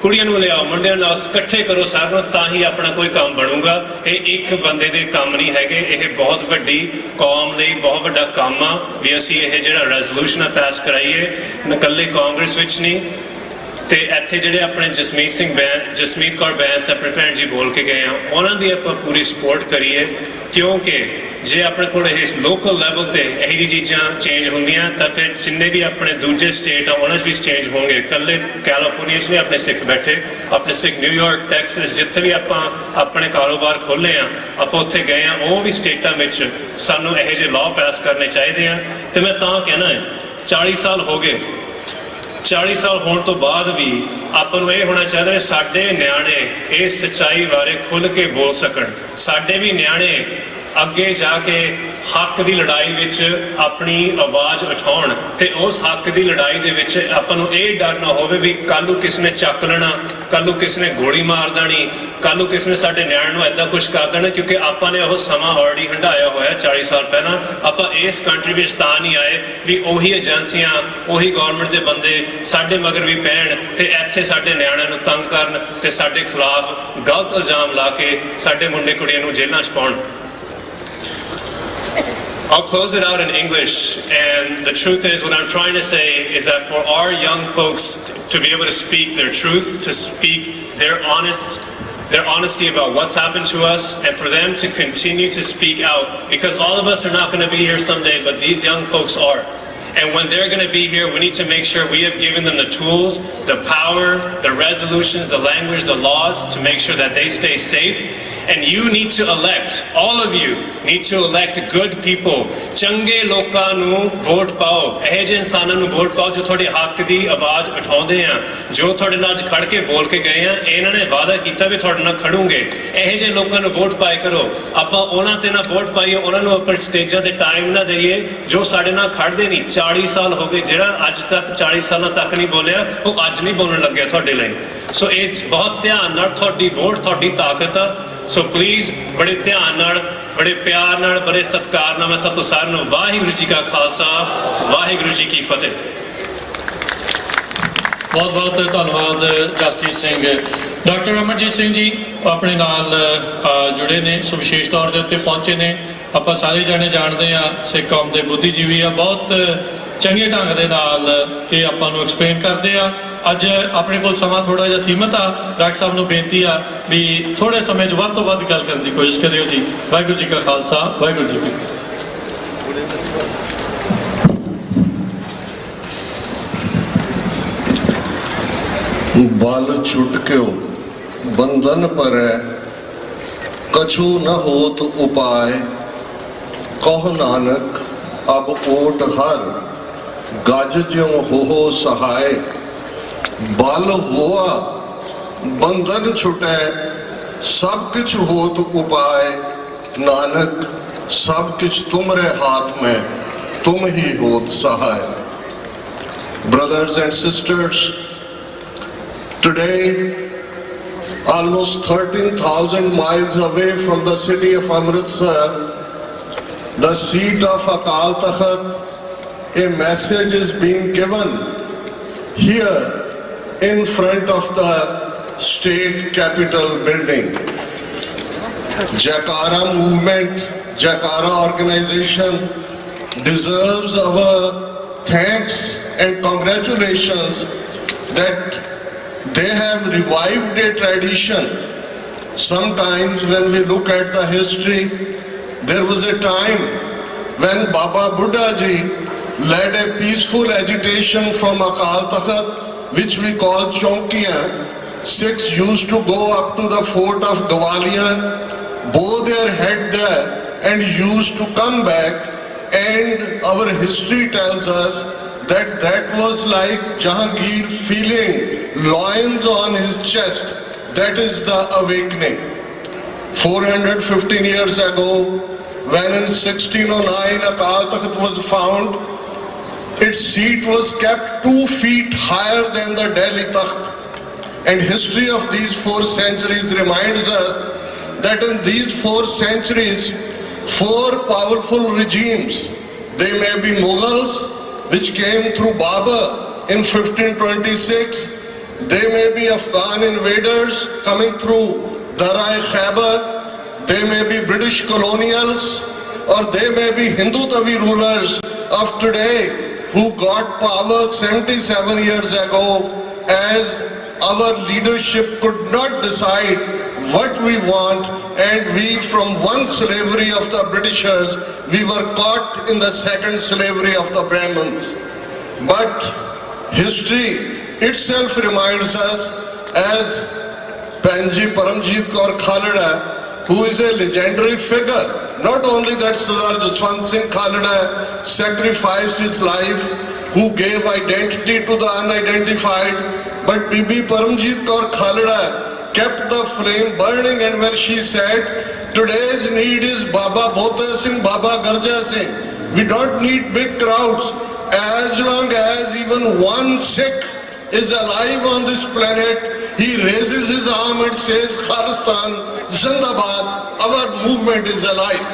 कुड़ियां नूं लियाओ, मुंडियां नूं इकट्ठे करो सारों, तां ही अपना कोई काम बनूगा। ये एक बंदे दे काम नहीं हैगे, ये बहुत वड्डी कौम लई बहुत वड्डा काम आ भी असीं ये जिहड़ा रेजोल्यूशन पास कराइए, इकल्ले कांग्रेस विच नहीं। तो इत्थे जिहड़े अपने जसमीत कौर बैंस अपने भैन जी बोल के गए हैं, उन्हां दी आपां पूरी सपोर्ट करिए, क्योंकि जे अपने कोल इस लोकल लैवल ते यही जी चीज़ां चेंज होंदियां तां फिर जिन्ने भी अपने दूजे स्टेट आ उन्हां च भी चेंज होंगे। कल्ले कैलीफोर्निया च नहीं अपने सिख बैठे, अपने सिख न्यूयॉर्क, टैक्सस, जिथे भी आपां अपने कारोबार खोले हैं, आपां उत्थे गए हैं, वो भी स्टेटां विच सानूं इहो जिहे लॉ पास करने चाहिए हैं। तो मैं तां कहना है 40 साल हो गए, 40 साल होने तो बाद भी ਆਪਾਂ ਨੂੰ ਇਹ ਹੋਣਾ ਚਾਹੀਦਾ ਸਾਡੇ ਨਿਆਣੇ ਇਸ ਸੱਚਾਈ ਬਾਰੇ ਖੁੱਲ ਕੇ ਬੋਲ ਸਕਣ, ਸਾਡੇ ਵੀ ਨਿਆਣੇ ਅੱਗੇ ਜਾ ਕੇ ਹੱਕ ਦੀ ਲੜਾਈ ਵਿੱਚ ਆਪਣੀ ਆਵਾਜ਼ ਉਠਾਉਣ ਤੇ ਉਸ ਹੱਕ ਦੀ ਲੜਾਈ ਦੇ ਵਿੱਚ ਆਪਾਂ ਨੂੰ ਇਹ ਡਰ ਨਾ ਹੋਵੇ ਵੀ ਕੱਲ ਨੂੰ ਕਿਸ ਨੇ ਚੱਕ ਲੈਣਾ, ਕੱਲ ਨੂੰ ਕਿਸ ਨੇ ਗੋਲੀ ਮਾਰ ਦੇਣੀ, ਕੱਲ ਨੂੰ ਕਿਸ ਨੇ ਸਾਡੇ ਨਿਆਣ ਨੂੰ ਏਦਾਂ ਕੁਝ ਕਰ ਦੇਣਾ, ਕਿਉਂਕਿ ਆਪਾਂ ਨੇ ਉਹ ਸਮਾਂ ਆਲਰੇਡੀ ਹੰਢਾਇਆ ਹੋਇਆ 40 ਸਾਲ ਪਹਿਲਾਂ। ਆਪਾਂ ਇਸ ਕੰਟਰੀ ਵਿੱਚ ਤਾਂ ਨਹੀਂ ਆਏ ਵੀ ਉਹੀ ਏਜੰਸੀਆਂ ਉਹੀ ਗਵਰਨਮੈਂਟ ਦੇ ਬੰਦੇ ਸਾਡੇ ਮਗਰ ਵੀ ਪੈਣ ਤੇ ਇੱਥੇ ਸਾਡੇ ਨਿਆਣਿਆਂ ਨੂੰ ਤੰਗ ਕਰਨ ਤੇ ਸਾਡੇ ਖਿਲਾਫ ਗਲਤ ਇਲਜ਼ਾਮ ਲਾ ਕੇ ਸਾਡੇ ਮੁੰਡੇ ਕੁੜੀਆਂ ਨੂੰ ਜੇਲ੍ਹਾਂ 'ਚ ਪਾਉਣ। I'll close it out in English, and the truth is, what I'm trying to say is that for our young folks to be able to speak their truth, to speak their honesty about what's happened to us, and for them to continue to speak out, because all of us are not going to be here someday, but these young folks are. And when they're going to be here, we need to make sure we have given them the tools, the power, the resolutions, the language, the laws to make sure that they stay safe. And you need to elect, all of you need to elect good people. ਚੰਗੇ ਲੋਕਾਂ ਨੂੰ vote ਪਾਓ, ਇਹੋ ਜਿਹੇ ਇਨਸਾਨਾਂ ਨੂੰ vote ਪਾਓ ਜੋ ਤੁਹਾਡੇ ਹੱਕ ਦੀ ਆਵਾਜ਼ ਉਠਾਉਂਦੇ ਆ, ਜੋ ਤੁਹਾਡੇ ਨਾਲ ਅੱਜ ਖੜ ਕੇ ਬੋਲ ਕੇ ਗਏ ਆ, ਇਹਨਾਂ ਨੇ ਵਾਅਦਾ ਕੀਤਾ ਵੀ ਤੁਹਾਡੇ ਨਾਲ ਖੜੂਗੇ। ਇਹੋ ਜਿਹੇ ਲੋਕਾਂ ਨੂੰ ਵੋਟ ਪਾਏ ਕਰੋ। ਆਪਾਂ ਉਹਨਾਂ ਤੇ ਨਾ ਵੋਟ ਪਾਈਏ, ਉਹਨਾਂ ਨੂੰ ਆਪਣੇ ਸਟੇਜਾਂ ਤੇ ਟਾਈਮ ਨਾ ਦਈਏ ਜੋ ਸਾਡੇ ਨਾਲ ਖੜਦੇ ਨਹੀਂ। 40 ਸਾਲ ਹੋ ਗਏ, ਜਿਹੜਾ ਅੱਜ ਤੱਕ 40 ਸਾਲਾਂ ਤੱਕ ਨਹੀਂ ਬੋਲਿਆ ਉਹ ਅੱਜ ਨਹੀਂ ਬੋਲਣ ਲੱਗਿਆ ਤੁਹਾਡੇ ਲਈ। ਸੋ ਇਹ ਬਹੁਤ ਧਿਆਨ ਨਾਲ, ਤੁਹਾਡੀ ਵੋਟ ਤੁਹਾਡੀ ਤਾਕਤ ਆ। ਸੋ ਪਲੀਜ਼ ਬੜੇ ਧਿਆਨ ਨਾਲ, ਬੜੇ ਪਿਆਰ ਨਾਲ, ਬੜੇ ਸਤਿਕਾਰ ਨਾਲ ਮੈਂ ਤੁਹਾਨੂੰ ਸਾਰਿਆਂ ਨੂੰ ਵਾਹਿਗੁਰੂ ਜੀ ਕਾ ਖਾਲਸਾ, ਵਾਹਿਗੁਰੂ ਜੀ ਕੀ ਫਤਿਹ। ਬਹੁਤ ਬਹੁਤ ਧੰਨਵਾਦ ਜਸਜੀਤ ਸਿੰਘ। ਡਾਕਟਰ ਅਮਰਜੀਤ ਸਿੰਘ ਜੀ ਆਪਣੇ ਨਾਲ ਜੁੜੇ ਨੇ, ਸੋ ਵਿਸ਼ੇਸ਼ ਤੌਰ ਦੇ ਉੱਤੇ ਪਹੁੰਚੇ ਨੇ। ਆਪਾਂ ਸਾਰੇ ਜਾਣੇ ਜਾਣਦੇ ਆ ਸਿੱਖ ਕੌਮ ਦੇ ਬੁੱਧੀਜੀਵੀ ਆ, ਬਹੁਤ ਚੰਗੇ ਢੰਗ ਦੇ ਨਾਲ ਇਹ ਆਪਾਂ ਨੂੰ ਐਕਸਪਲੇਨ ਕਰਦੇ ਆ। ਅੱਜ ਆਪਣੇ ਕੋਲ ਸਮਾਂ ਥੋੜਾ ਜਿਹਾ ਸੀਮਤ ਆ, ਡਾਕਟਰ ਸਾਹਿਬ ਨੂੰ ਬੇਨਤੀ ਆ ਵੀ ਥੋੜੇ ਸਮੇਂ 'ਚ ਵੱਧ ਤੋਂ ਵੱਧ ਗੱਲ ਕਰਨ ਦੀ ਕੋਸ਼ਿਸ਼ ਕਰਿਓ ਜੀ। ਵਾਹਿਗੁਰੂ ਜੀ ਕਾ ਖਾਲਸਾ, ਵਾਹਿਗੁਰੂ ਜੀ ਕੀ ਫਤਿਹ। बल छुटक्यो बंधन पर कछु न होत उपाय, कहो नानक अब ओट हर गज ज्यों हो सहाय। बल हुआ बंधन छुटे सब किछ होत उपाय, नानक सब किछ तुमरे हाथ में तुम ही होत सहाय। Brothers and sisters, today, almost 13,000 miles away from the city of Amritsar, the seat of Akal Takht, a message is being given here in front of the state capitol building. Jaikara movement, Jaikara organization deserves our thanks and congratulations that they have revived a tradition. Sometimes when we look at the history, there was a time when Baba Buddha ji led a peaceful agitation from Akal Takht, which we call Chonkiyan. Sikhs used to go up to the fort of Gwalior, bow their head there and used to come back, and our history tells us that that was like Jahangir feeling lions on his chest. That is the awakening. 415 years ago, when in 1609 Akal Takht was found, its seat was kept 2 feet higher than the Delhi Takht. And history of these 4 centuries reminds us that in these 4 centuries, 4 powerful regimes, they may be Mughals, which came through Babur in 1526, they may be Afghan invaders coming through Darai Khyber, they may be British colonials, or they may be Hindu Tavi rulers of today who got power 77 years ago, as our leadership could not decide what we want, and we, from one slavery of the Britishers, we were caught in the second slavery of the Brahmins. But history itself reminds us, as Panji Paramjit Kaur Khalida, who is a legendary figure, not only that Sardar Jaswant Singh Khalida sacrificed his life, who gave identity to the unidentified, but Bibi Paramjit Kaur Khalida kept the flame burning, and when she said, Today's need is Baba Bhota Singh, Baba Garja Singh. We don't need big crowds. As long as even one Sikh is alive on this planet, he raises his arm and says, Khalistan, Zindabad, our movement is alive.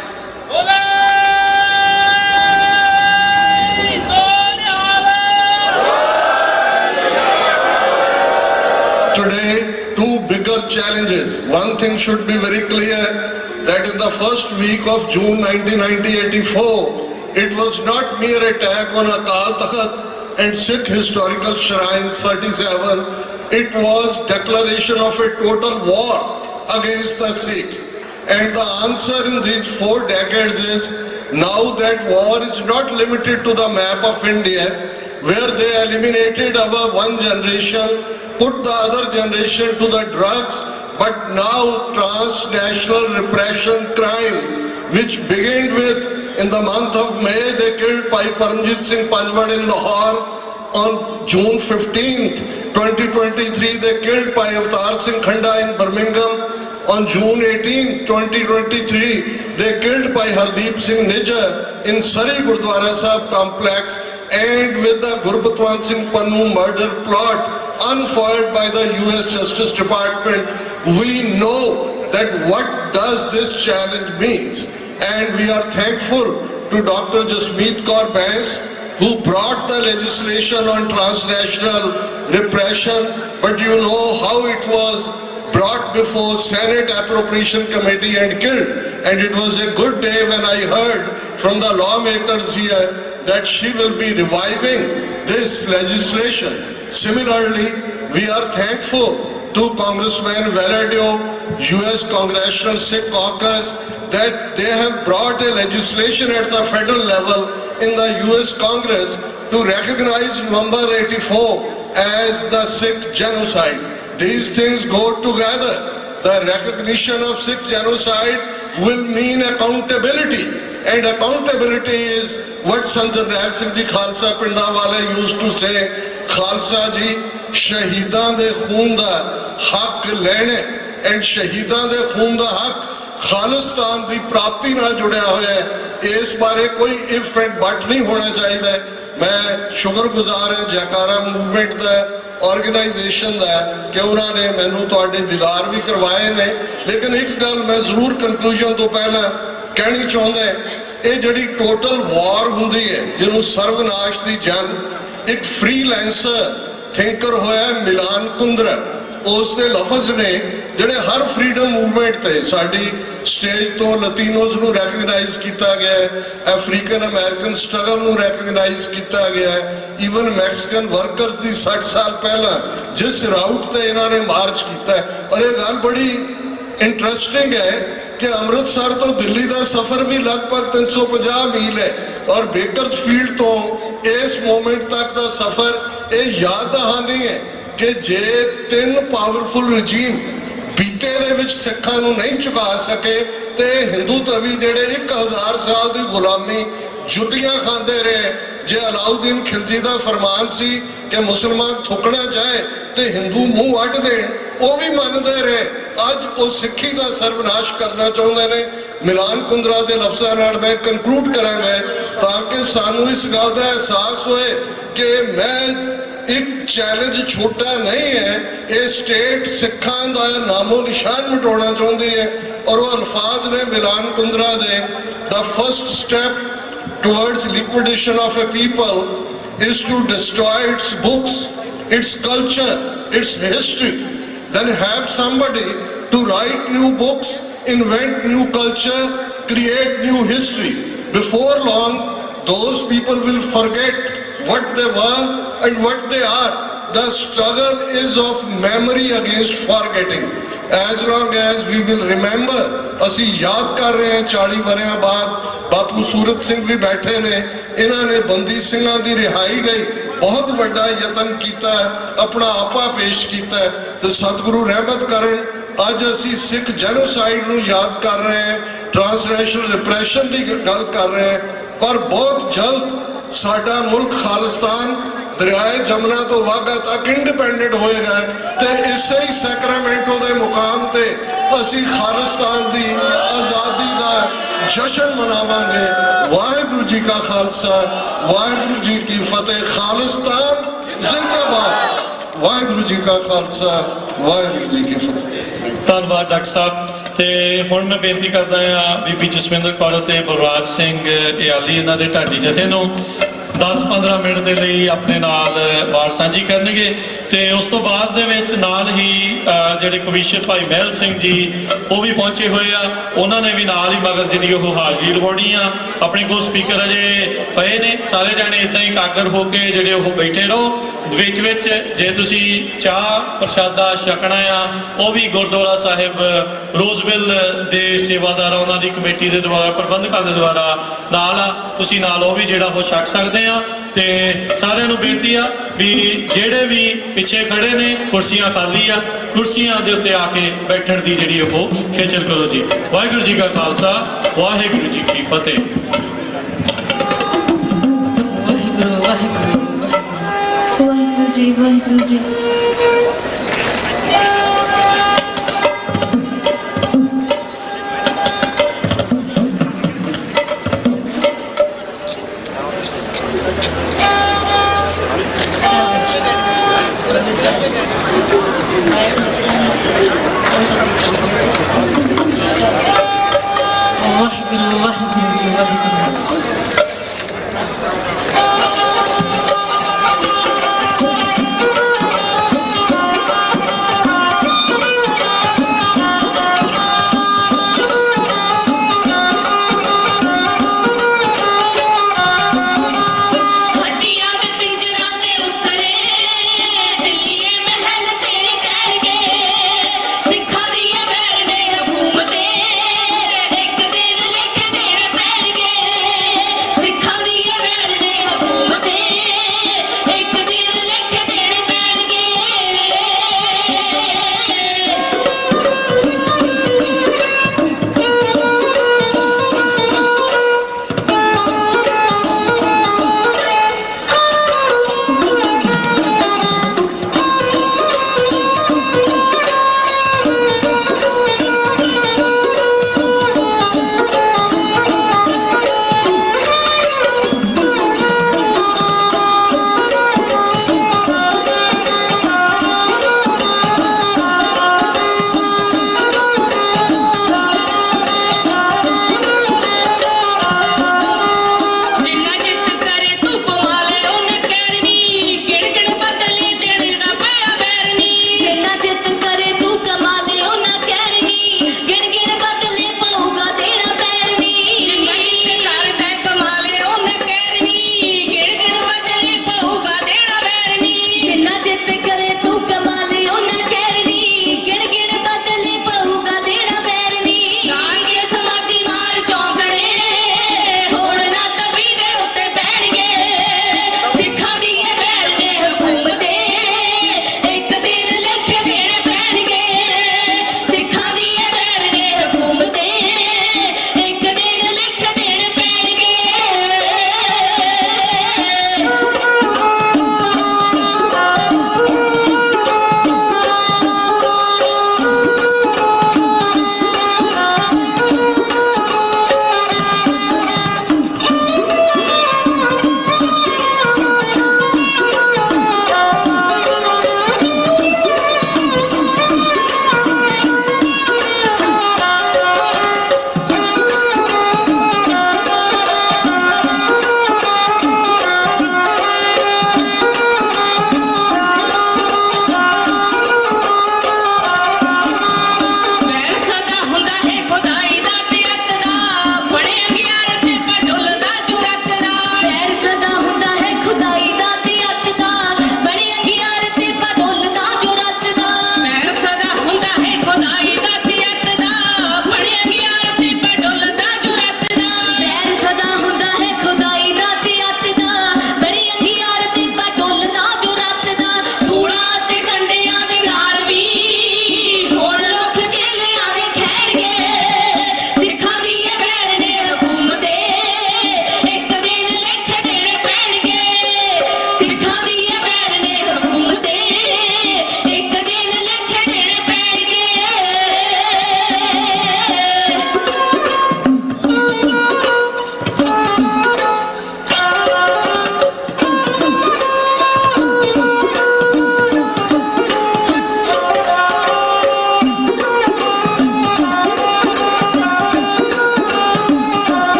Today, two bigger challenges. One thing should be very clear, that in the first week of June 1984, it was not mere attack on Akal Takht and Sikh historical shrine 37. It was declaration of a total war against the Sikhs. And the answer in these 4 decades is, now that war is not limited to the map of India, where they eliminated our one generation, put the other generation to the drugs, but now transnational repression crime, which began with, in the month of May, they killed Bhai Paramjit Singh Panjwad in Lahore. On June 15th, 2023, they killed Bhai Avtar Singh Khanda in Birmingham. On June 18th, 2023, they killed Bhai Hardeep Singh Nijjar in Surrey Gurdwara Sahib complex, and with the Gurbatuan Singh Pannu murder plot unfoiled by the US Justice Department, we know that what does this challenge means. And we are thankful to Dr. Jasmeet Kaur Bains, who brought the legislation on transnational repression, but you know how it was brought before Senate Appropriation Committee and killed. And it was a good day when I heard from the lawmakers here that she will be reviving this legislation. Similarly, we are thankful to Congressman Veladio, US Congressional Sikh Caucus, that they have brought a legislation at the federal level in the US Congress to recognize November 84 as the Sikh genocide. These things go together. The recognition of Sikh genocide will mean accountability, and accountability is what Sant Jarnail Singh Ji Khalsa Pindawale used to say, Khalsa Ji, Shahidan de Khoon da haq lene, and Shahidan de Khoon da haq Khalistan ਦੀ ਪ੍ਰਾਪਤੀ ਨਾਲ ਜੁੜਿਆ ਹੋਇਆ ਹੈ। ਇਸ ਬਾਰੇ ਕੋਈ if and but ਨਹੀਂ ਹੋਣਾ ਚਾਹੀਦਾ। ਮੈਂ ਸ਼ੁਕਰਗੁਜ਼ਾਰ ਹਾਂ ਜੈਕਾਰਾ ਮੂਵਮੈਂਟ ਦਾ, ਆਰਗੇਨਾਈਜੇਸ਼ਨ ਦਾ, ਕਿ ਉਹਨਾਂ ਨੇ ਮੈਨੂੰ ਤੁਹਾਡੇ ਦੀਦਾਰ ਵੀ ਕਰਵਾਏ ਨੇ। ਲੇਕਿਨ ਇੱਕ ਗੱਲ ਮੈਂ ਜ਼ਰੂਰ ਕਨਕਲੂਜਨ ਤੋਂ ਪਹਿਲਾਂ ਕਹਿਣੀ ਚਾਹੁੰਦਾ, ਇਹ ਜਿਹੜੀ ਟੋਟਲ ਵਾਰ ਹੁੰਦੀ ਹੈ ਜਿਹਨੂੰ ਸਰਵਨਾਸ਼ ਦੀ ਜੰਗ, ਇੱਕ ਫ੍ਰੀਲੈਂਸਰ ਥਿੰਕਰ ਹੋਇਆ ਮਿਲਾਨ ਕੁੰਦਰਾ, ਉਸ ਦੇ ਲਫ਼ਜ਼ ਨੇ ਜਿਹੜੇ ਹਰ ਫਰੀडम ਮੂਵਮੈਂਟ ਤੇ ਸਾਡੀ ਸਟੇਜ ਤੋਂ ਲਤੀਨੋਜ਼ ਨੂੰ ਰੈਕਗਨਾਈਜ਼ ਕੀਤਾ ਗਿਆ ਹੈ, ਅਫਰੀਕਨ ਅਮਰੀਕਨ ਸਟਰਗਲ ਨੂੰ ਰੈਕਗਨਾਈਜ਼ ਕੀਤਾ ਗਿਆ ਹੈ, ਈਵਨ ਮੈਕਸੀਕਨ ਵਰਕਰਸ ਦੀ 60 ਸਾਲ ਪਹਿਲਾਂ ਜਿਸ ਰਾਊਟ ਤੇ ਇਹਨਾਂ ਨੇ ਮਾਰਚ ਕੀਤਾ ਹੈ। ਔਰ ਇਹ ਗੱਲ ਬੜੀ ਇੰਟਰਸਟਿੰਗ ਹੈ ਕਿ ਅੰਮ੍ਰਿਤਸਰ ਤੋਂ ਦਿੱਲੀ ਦਾ ਸਫ਼ਰ ਵੀ ਲਗਭਗ 350 ਮੀਲ ਹੈ, ਔਰ ਬੇਕਰਸਫੀਲਡ ਤੋਂ ਇਸ ਮੂਮੈਂਟ ਤੱਕ ਦਾ ਸਫ਼ਰ ਇਹ ਯਾਦ ਦਹਾਨੀ ਹੈ ਕਿ ਜੇ 3 ਪਾਵਰਫੁਲ ਰਜੀਮ ਬੀਤੇ ਦੇ ਵਿੱਚ ਸਿੱਖਾਂ ਨੂੰ ਨਹੀਂ ਚੁਕਾ ਸਕੇ ਤੇ ਹਿੰਦੂ ਤਵੀ ਜਿਹੜੇ 1000 ਸਾਲ ਦੀ ਗੁਲਾਮੀ ਜੁੱਤੀਆਂ ਖਾਂਦੇ ਰਹੇ। ਜੇ ਅਲਾਉਦੀਨ ਖਿਲਜੀ ਦਾ ਫਰਮਾਨ ਸੀ ਕਿ ਮੁਸਲਮਾਨ ਥੁੱਕਣਾ ਚਾਹੇ ਤੇ ਹਿੰਦੂ ਮੂੰਹ ਵੱਢ ਦੇਣ, ਉਹ ਵੀ ਮੰਨਦੇ ਰਹੇ। ਅੱਜ ਉਹ ਸਿੱਖੀ ਦਾ ਸਰਵਨਾਸ਼ ਕਰਨਾ ਚਾਹੁੰਦੇ ਨੇ। ਮਿਲਾਨ ਕੁੰਦਰਾ ਦੇ ਲਫ਼ਜ਼ਾਂ ਨਾਲ ਮੈਂ ਕਨਕਲੂਡ ਕਰਾਂਗਾ ਤਾਂ ਕਿ ਸਾਨੂੰ ਇਸ ਗੱਲ ਦਾ ਅਹਿਸਾਸ ਹੋਏ ਕਿ ਮੈਂ ਇੱਕ ਚੈਲੰਜ ਛੋਟਾ ਨਹੀਂ ਹੈ, ਇਹ ਸਟੇਟ ਸਿੱਖਾਂ ਦਾ ਨਾਮੋ ਨਿਸ਼ਾਨ ਮਿਟਾਉਣਾ ਚਾਹੁੰਦੀ ਹੈ। ਔਰ ਉਹ ਅਲਫਾਜ਼ ਨੇ ਮਿਲਾਨ ਕੁੰਦਰਾ ਦੇ, the first step towards liquidation of a people is to destroy its books, its culture, its history. Then have somebody to write new books, invent new culture, create new history. Before long, those people will forget what they were and what they are. The struggle is of memory against forgetting. As long as we will remember, ਅਸੀਂ ਯਾਦ ਕਰ ਰਹੇ ਹਾਂ 40 ਵਰਿਆਂ ਬਾਅਦ ਬਾਪੂ ਸੂਰਤ ਸਿੰਘ ਵੀ ਬੈਠੇ ਨੇ, ਇਹਨਾਂ ਨੇ ਬੰਦੀ ਸਿੰਘਾਂ ਦੀ ਰਿਹਾਈ ਲਈ ਬਹੁਤ ਵੱਡਾ ਯਤਨ ਕੀਤਾ, ਆਪਣਾ ਆਪਾ ਪੇਸ਼ ਕੀਤਾ ਤੇ ਸਤਿਗੁਰੂ ਰਹਿਮਤ ਕਰਨ ਅੱਜ ਅਸੀਂ ਸਿੱਖ ਜੈਨੋਸਾਈਡ ਨੂੰ ਯਾਦ ਕਰ ਰਹੇ ਹਾਂ, ਟ੍ਰਾਂਸਨੈਸ਼ਨਲ ਰਿਪਰੈਸ਼ਨ ਦੀ ਗੱਲ ਕਰ ਰਹੇ ਹਾਂ। ਪਰ ਬਹੁਤ ਜਲਦ ਸਾਡਾ ਮੁਲਕ ਖਾਲਿਸਤਾਨ ਦਰਿਆਏ ਜਮਨਾ ਤੋਂ ਵਾਘਾ ਤੱਕ ਇੰਡੀਪੈਂਡੈਂਟ ਹੋਏਗਾ ਤੇ ਇਸੇ ਹੀ ਸੈਕਰਾਮੈਂਟੋ ਦੇ ਮੁਕਾਮ ਤੇ ਅਸੀਂ ਖਾਲਿਸਤਾਨ ਦੀ ਆਜ਼ਾਦੀ ਦਾ ਜਸ਼ਨ ਮਨਾਵਾਂਗੇ। ਵਾਹਿਗੁਰੂ ਜੀ ਕਾ ਖਾਲਸਾ, ਵਾਹਿਗੁਰੂ ਜੀ ਕੀ ਫਤਿਹ। ਖਾਲਿਸਤਾਨ ਜ਼ਿੰਦਾਬਾਦ। ਵਾਹਿਗੁਰੂ ਜੀ ਕਾ ਖਾਲਸਾ, ਵਾਹਿਗੁਰੂ ਜੀ ਕੀ ਫਤਿਹ। ਧੰਨਵਾਦ ਡਾਕਟਰ ਸਾਹਿਬ। ਤੇ ਹੁਣ ਮੈਂ ਬੇਨਤੀ ਕਰਦਾ ਹਾਂ ਬੀਬੀ ਜਸਵਿੰਦਰ ਕੌਰ ਤੇ ਬਲਰਾਜ ਸਿੰਘ ਇਆਲੀ ਇਹਨਾਂ ਦੇ ਢਾਡੀ ਜਥੇ ਨੂੰ 10-15 ਮਿੰਟ ਦੇ ਲਈ ਆਪਣੇ ਨਾਲ ਵਾਰ ਸਾਂਝੀ ਕਰਨਗੇ। ਤੇ ਉਸ ਤੋਂ ਬਾਅਦ ਦੇ ਵਿੱਚ ਨਾਲ ਹੀ ਜਿਹੜੇ ਕਮਿਸ਼ਨਰ ਭਾਈ ਮਹਿਲ ਸਿੰਘ ਜੀ ਉਹ ਵੀ ਪਹੁੰਚੇ ਹੋਏ ਆ, ਉਹਨਾਂ ਨੇ ਵੀ ਨਾਲ ਹੀ ਮਗਰ ਜਿਹੜੀ ਉਹ ਹਾਜ਼ਰੀ ਲਵਾਉਣੀ ਆ। ਆਪਣੇ ਕੋਲ ਸਪੀਕਰ ਅਜੇ ਪਏ ਨੇ, ਸਾਰੇ ਜਾਣੇ ਇੱਦਾਂ ਹੀ ਕਾਗਰ ਹੋ ਕੇ ਜਿਹੜੇ ਉਹ ਬੈਠੇ ਰਹੋ। ਵਿੱਚ ਵਿੱਚ ਜੇ ਤੁਸੀਂ ਚਾਹ ਪ੍ਰਸ਼ਾਦਾ ਛਕਣਾ ਆ ਉਹ ਵੀ ਗੁਰਦੁਆਰਾ ਸਾਹਿਬ ਰੋਜ਼ਵਿਲ ਦੇ ਸੇਵਾਦਾਰਾਂ ਉਹਨਾਂ ਦੀ ਕਮੇਟੀ ਦੇ ਦੁਆਰਾ ਪ੍ਰਬੰਧਕਾਂ ਦੇ ਦੁਆਰਾ ਨਾਲ ਆ, ਤੁਸੀਂ ਨਾਲ ਉਹ ਵੀ ਜਿਹੜਾ ਉਹ ਛਕ ਸਕਦੇ ਆ। ਤੇ ਸਾਰਿਆਂ ਨੂੰ ਬੇਨਤੀ ਆ ਵੀ ਜਿਹੜੇ ਵੀ ਪਿੱਛੇ ਖੜੇ ਨੇ ਕੁਰਸੀਆਂ ਖਾਲੀ ਆ, ਕੁਰਸੀਆਂ ਦੇ ਉੱਤੇ ਆ ਕੇ ਬੈਠਣ ਦੀ ਜਿਹੜੀ ਉਹ ਖੇਚਲ ਕਰੋ ਜੀ। ਵਾਹਿਗੁਰੂ ਜੀ ਕਾ ਖਾਲਸਾ, ਵਾਹਿਗੁਰੂ ਜੀ ਕੀ ਫਤਿਹ। ਵਾਹਿਗੁਰੂ ਵਾਹਿਗੁਰੂ ਵਾਹਿਗੁਰੂ ਜੀ, ਵਾਹਿਗੁਰੂ ਜੀ। ਵਾਹਿਗੁਰੂ ਵਾਹਿਗੁਰੂ ਜੀ, ਵਾਹਿਗੁਰੂ।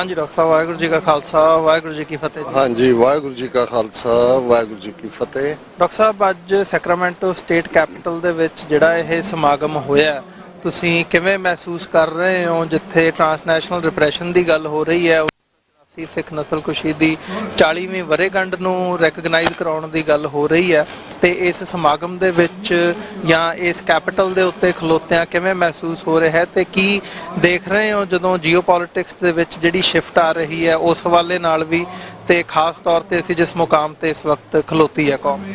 ਹਾਂਜੀ ਡਾਕਟਰ ਸਾਹਿਬ, ਵਾਹਿਗੁਰੂ ਜੀ ਕਾ ਖਾਲਸਾ ਵਾਹਿਗੁਰੂ ਜੀ ਕੀ ਫਤਿਹ ਜੀ। ਹਾਂਜੀ, ਵਾਹਿਗੁਰੂ ਜੀ ਕਾ ਖਾਲਸਾ ਵਾਹਿਗੁਰੂ ਜੀ ਕੀ ਫਤਿਹ। ਡਾਕਟਰ ਸਾਹਿਬ, ਅੱਜ ਸੈਕਰਾਮੈਂਟੋ ਸਟੇਟ ਕੈਪੀਟਲ ਦੇ ਵਿੱਚ ਜਿਹੜਾ ਇਹ ਸਮਾਗਮ ਹੋਇਆ, ਤੁਸੀਂ ਕਿਵੇਂ ਮਹਿਸੂਸ ਕਰ ਰਹੇ ਹੋ ਜਿੱਥੇ ਟ੍ਰਾਂਸਨੈਸ਼ਨਲ ਰਿਪਰੈਸ਼ਨ ਦੀ ਗੱਲ ਹੋ ਰਹੀ ਹੈ, ਸਿੱਖ ਨਸਲਕੁਸ਼ੀ ਦੀ 40ਵੀਂ ਵਰ੍ਹੇਗੰਢ ਨੂੰ ਰੈਕਗਨਾਈਜ਼ ਕਰਾਉਣ ਦੀ ਗੱਲ ਹੋ ਰਹੀ ਹੈ, ਤੇ ਇਸ ਸਮਾਗਮ ਦੇ ਵਿੱਚ ਜਾਂ ਇਸ ਕੈਪੀਟਲ ਦੇ ਉੱਤੇ ਖਲੋਤਿਆਂ ਕਿਵੇਂ ਮਹਿਸੂਸ ਹੋ ਰਿਹਾ ਹੈ, ਤੇ ਕੀ ਦੇਖ ਰਹੇ ਹੋ ਜਦੋਂ ਜੀਓਪੋਲਿਟਿਕਸ ਦੇ ਵਿੱਚ ਜਿਹੜੀ ਸ਼ਿਫਟ ਆ ਰਹੀ ਹੈ ਉਸ ਹਵਾਲੇ ਨਾਲ ਵੀ, ਤੇ ਖਾਸ ਤੌਰ ਤੇ ਅਸੀਂ ਜਿਸ ਮੁਕਾਮ ਤੇ ਇਸ ਵਕਤ ਖਲੋਤੀ ਹੈ ਕੌਮ?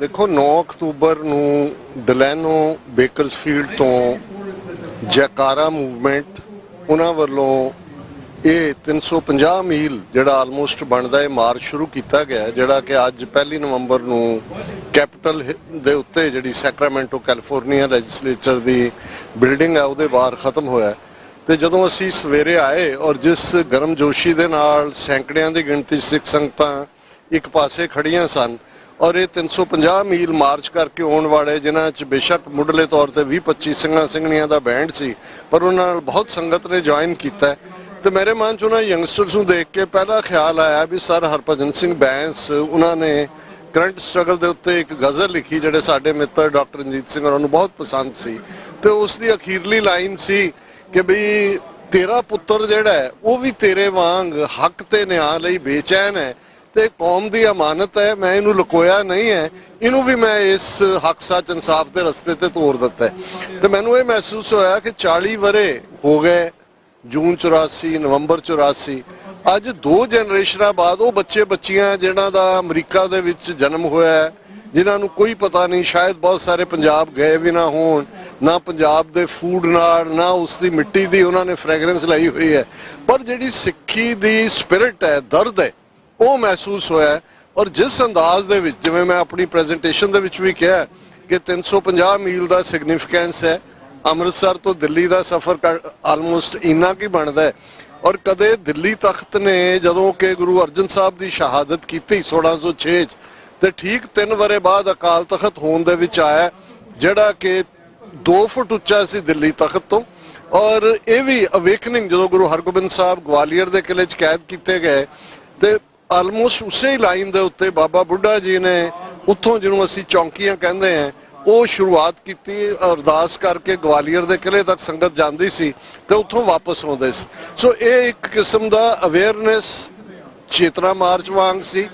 ਦੇਖੋ, 9 ਅਕਤੂਬਰ ਨੂੰ ਡਿਲੈਨੋ ਬੇਕਰਸਫੀਲਡ ਤੋਂ ਜੈਕਾਰਾ ਮੂਵਮੈਂਟ ਉਹਨਾਂ ਵੱਲੋਂ ਇਹ 350 ਮੀਲ ਜਿਹੜਾ ਆਲਮੋਸਟ ਬਣਦਾ ਹੈ ਮਾਰਚ ਸ਼ੁਰੂ ਕੀਤਾ ਗਿਆ, ਜਿਹੜਾ ਕਿ ਅੱਜ 1 ਨਵੰਬਰ ਨੂੰ ਕੈਪੀਟਲ ਦੇ ਉੱਤੇ ਜਿਹੜੀ ਸੈਕਰਾਮੈਂਟੋ ਕੈਲੀਫੋਰਨੀਆ ਲੈਜਿਸਲੇਚਰ ਦੀ ਬਿਲਡਿੰਗ ਹੈ ਉਹਦੇ ਬਾਹਰ ਖਤਮ ਹੋਇਆ। ਤੇ ਜਦੋਂ ਅਸੀਂ ਸਵੇਰੇ ਆਏ ਔਰ ਜਿਸ ਗਰਮਜੋਸ਼ੀ ਦੇ ਨਾਲ ਸੈਂਕੜਿਆਂ ਦੀ ਗਿਣਤੀ ਸਿੱਖ ਸੰਗਤਾਂ ਇੱਕ ਪਾਸੇ ਖੜੀਆਂ ਸਨ, ਔਰ ਇਹ 350 ਮੀਲ ਮਾਰਚ ਕਰਕੇ ਆਉਣ ਵਾਲੇ, ਜਿਨ੍ਹਾਂ 'ਚ ਬੇਸ਼ੱਕ ਮੁੱਢਲੇ ਤੌਰ ਤੇ 20-25 ਸਿੰਘਾਂ ਸਿੰਘਣੀਆਂ ਦਾ ਬੈਂਡ ਸੀ, ਪਰ ਉਹਨਾਂ ਨਾਲ ਬਹੁਤ ਸੰਗਤ ਨੇ ਜੁਆਇਨ ਕੀਤਾ। ਤੇ ਮੇਰੇ ਮਨ 'ਚ ਉਹਨਾਂ ਯੰਗਸਟਰਸ ਨੂੰ ਦੇਖ ਕੇ ਪਹਿਲਾ ਖਿਆਲ ਆਇਆ ਵੀ ਸਰ ਹਰਭਜਨ ਸਿੰਘ ਬੈਂਸ ਉਹਨਾਂ ਨੇ ਕਰੰਟ ਸਟਰਗਲ ਦੇ ਉੱਤੇ ਇੱਕ ਗਜ਼ਲ ਲਿਖੀ ਜਿਹੜੇ ਸਾਡੇ ਮਿੱਤਰ ਡਾਕਟਰ ਰਣਜੀਤ ਸਿੰਘ ਉਹਨਾਂ ਨੂੰ ਬਹੁਤ ਪਸੰਦ ਸੀ, ਤੇ ਉਸ ਦੀ ਅਖੀਰਲੀ ਲਾਈਨ ਸੀ ਕਿ ਬਈ ਤੇਰਾ ਪੁੱਤਰ ਜਿਹੜਾ ਹੈ ਉਹ ਵੀ ਤੇਰੇ ਵਾਂਗ ਹੱਕ ਤੇ ਨਿਆਂ ਲਈ ਬੇਚੈਨ ਹੈ, ਤੇ ਕੌਮ ਦੀ ਅਮਾਨਤ ਹੈ, ਮੈਂ ਇਹਨੂੰ ਲੁਕੋਇਆ ਨਹੀਂ ਹੈ, ਇਹਨੂੰ ਵੀ ਮੈਂ ਇਸ ਹੱਕ ਸੱਚ ਇਨਸਾਫ ਦੇ ਰਸਤੇ ਤੇ ਤੋਰ ਦਿੱਤਾ। ਤੇ ਮੈਨੂੰ ਇਹ ਮਹਿਸੂਸ ਹੋਇਆ ਕਿ 40 ਵਰ੍ਹੇ ਹੋ ਗਏ, ਜੂਨ 84, ਨਵੰਬਰ 84, ਅੱਜ 2 ਜਨਰੇਸ਼ਨਾਂ ਬਾਅਦ ਉਹ ਬੱਚੇ ਬੱਚੀਆਂ ਜਿਨ੍ਹਾਂ ਦਾ ਅਮਰੀਕਾ ਦੇ ਵਿੱਚ ਜਨਮ ਹੋਇਆ, ਜਿਨ੍ਹਾਂ ਨੂੰ ਕੋਈ ਪਤਾ ਨਹੀਂ, ਸ਼ਾਇਦ ਬਹੁਤ ਸਾਰੇ ਪੰਜਾਬ ਗਏ ਵੀ ਨਾ ਹੋਣ, ਨਾ ਪੰਜਾਬ ਦੇ ਫੂਡ ਨਾਲ, ਨਾ ਉਸ ਦੀ ਮਿੱਟੀ ਦੀ ਉਹਨਾਂ ਨੇ ਫ੍ਰੈਗਰੈਂਸ ਲਈ ਹੋਈ ਹੈ, ਪਰ ਜਿਹੜੀ ਸਿੱਖੀ ਦੀ ਸਪਿਰਿਟ ਹੈ, ਦਰਦ ਹੈ, ਉਹ ਮਹਿਸੂਸ ਹੋਇਆ। ਔਰ ਜਿਸ ਅੰਦਾਜ਼ ਦੇ ਵਿੱਚ, ਜਿਵੇਂ ਮੈਂ ਆਪਣੀ ਪ੍ਰੈਜੈਂਟੇਸ਼ਨ ਦੇ ਵਿੱਚ ਵੀ ਕਿਹਾ ਕਿ 350 ਮੀਲ ਦਾ ਸਿਗਨੀਫੀਕੈਂਸ ਹੈ, ਅੰਮ੍ਰਿਤਸਰ ਤੋਂ ਦਿੱਲੀ ਦਾ ਸਫ਼ਰ ਆਲਮੋਸਟ ਇੰਨਾ ਕੀ ਬਣਦਾ ਹੈ, ਔਰ ਕਦੇ ਦਿੱਲੀ ਤਖਤ ਨੇ ਜਦੋਂ ਕਿ ਗੁਰੂ ਅਰਜਨ ਸਾਹਿਬ ਦੀ ਸ਼ਹਾਦਤ ਕੀਤੀ 1606 'ਚ, ਤੇ ਠੀਕ 3 ਵਰ੍ਹੇ ਬਾਅਦ ਅਕਾਲ ਤਖਤ ਹੋਣ ਦੇ ਵਿੱਚ ਆਇਆ, ਜਿਹੜਾ ਕਿ 2 ਫੁੱਟ ਉੱਚਾ ਸੀ ਦਿੱਲੀ ਤਖਤ ਤੋਂ। ਔਰ ਇਹ ਵੀ ਅਵੇਕਨਿੰਗ ਜਦੋਂ ਗੁਰੂ ਹਰਗੋਬਿੰਦ ਸਾਹਿਬ ਗਵਾਲੀਅਰ ਦੇ ਕਿਲੇ 'ਚ ਕੈਦ ਕੀਤੇ ਗਏ, ਤੇ ਆਲਮੋਸਟ ਉਸੇ ਲਾਈਨ ਦੇ ਉੱਤੇ ਬਾਬਾ ਬੁੱਢਾ ਜੀ ਨੇ ਉੱਥੋਂ, ਜਿਹਨੂੰ ਅਸੀਂ ਚੌਂਕੀਆਂ ਕਹਿੰਦੇ ਹਾਂ, ਉਹ ਸ਼ੁਰੂਆਤ ਕੀਤੀ, ਅਰਦਾਸ ਕਰਕੇ ਗਵਾਲੀਅਰ ਦੇ ਕਿਲੇ ਤੱਕ ਸੰਗਤ ਜਾਂਦੀ ਸੀ ਤੇ ਉੱਥੋਂ ਵਾਪਸ ਆਉਂਦੇ ਸੀ। ਸੋ ਇਹ ਇੱਕ ਕਿਸਮ ਦਾ ਅਵੇਅਰਨੈਸ ਚੇਤਨਾ ਮਾਰਚ ਵਾਂਗ ਸੀ,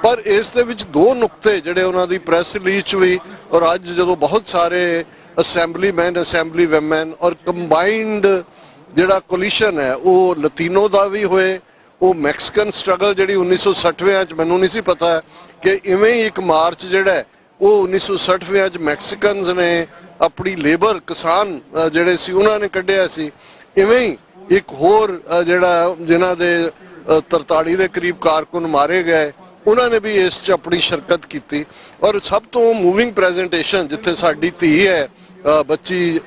ਪਰ ਇਸ ਦੇ ਵਿੱਚ 2 ਨੁਕਤੇ ਜਿਹੜੇ ਉਹਨਾਂ ਦੀ ਪ੍ਰੈਸ ਰਿਲੀਜ਼ 'ਚ ਵੀ, ਔਰ ਅੱਜ ਜਦੋਂ ਬਹੁਤ ਸਾਰੇ ਅਸੈਂਬਲੀ ਮੈਨ, ਅਸੈਂਬਲੀ ਵੈਮਨ ਔਰ ਕੰਬਾਈਨਡ ਜਿਹੜਾ ਕੋਲੀਸ਼ਨ ਹੈ ਉਹ ਲਤੀਨੋ ਦਾ ਵੀ ਹੋਏ, ਉਹ ਮੈਕਸੀਕਨ ਸਟਰਗਲ ਜਿਹੜੀ 1960ਵਿਆਂ 'ਚ, ਮੈਨੂੰ ਨਹੀਂ ਸੀ ਪਤਾ ਕਿ ਇਵੇਂ ਹੀ ਇੱਕ ਮਾਰਚ ਜਿਹੜਾ ਹੈ ਉਹ 1960ਵਿਆਂ 'ਚ ਮੈਕਸੀਕਨਸ ਨੇ ਆਪਣੀ ਲੇਬਰ, ਕਿਸਾਨ ਜਿਹੜੇ ਸੀ ਉਹਨਾਂ ਨੇ ਕੱਢਿਆ ਸੀ, ਇਵੇਂ ਹੀ ਇੱਕ ਹੋਰ ਜਿਹੜਾ ਜਿਨ੍ਹਾਂ ਦੇ 43 ਦੇ ਕਰੀਬ ਕਾਰਕੁਨ ਮਾਰੇ ਗਏ, ਉਹਨਾਂ ਨੇ ਵੀ ਇਸ 'ਚ ਆਪਣੀ ਸ਼ਿਰਕਤ ਕੀਤੀ। ਔਰ ਸਭ ਤੋਂ ਮੂਵਿੰਗ ਪ੍ਰੈਜੈਂਟੇਸ਼ਨ ਜਿੱਥੇ ਸਾਡੀ ਧੀ ਹੈ ਬੱਚੀ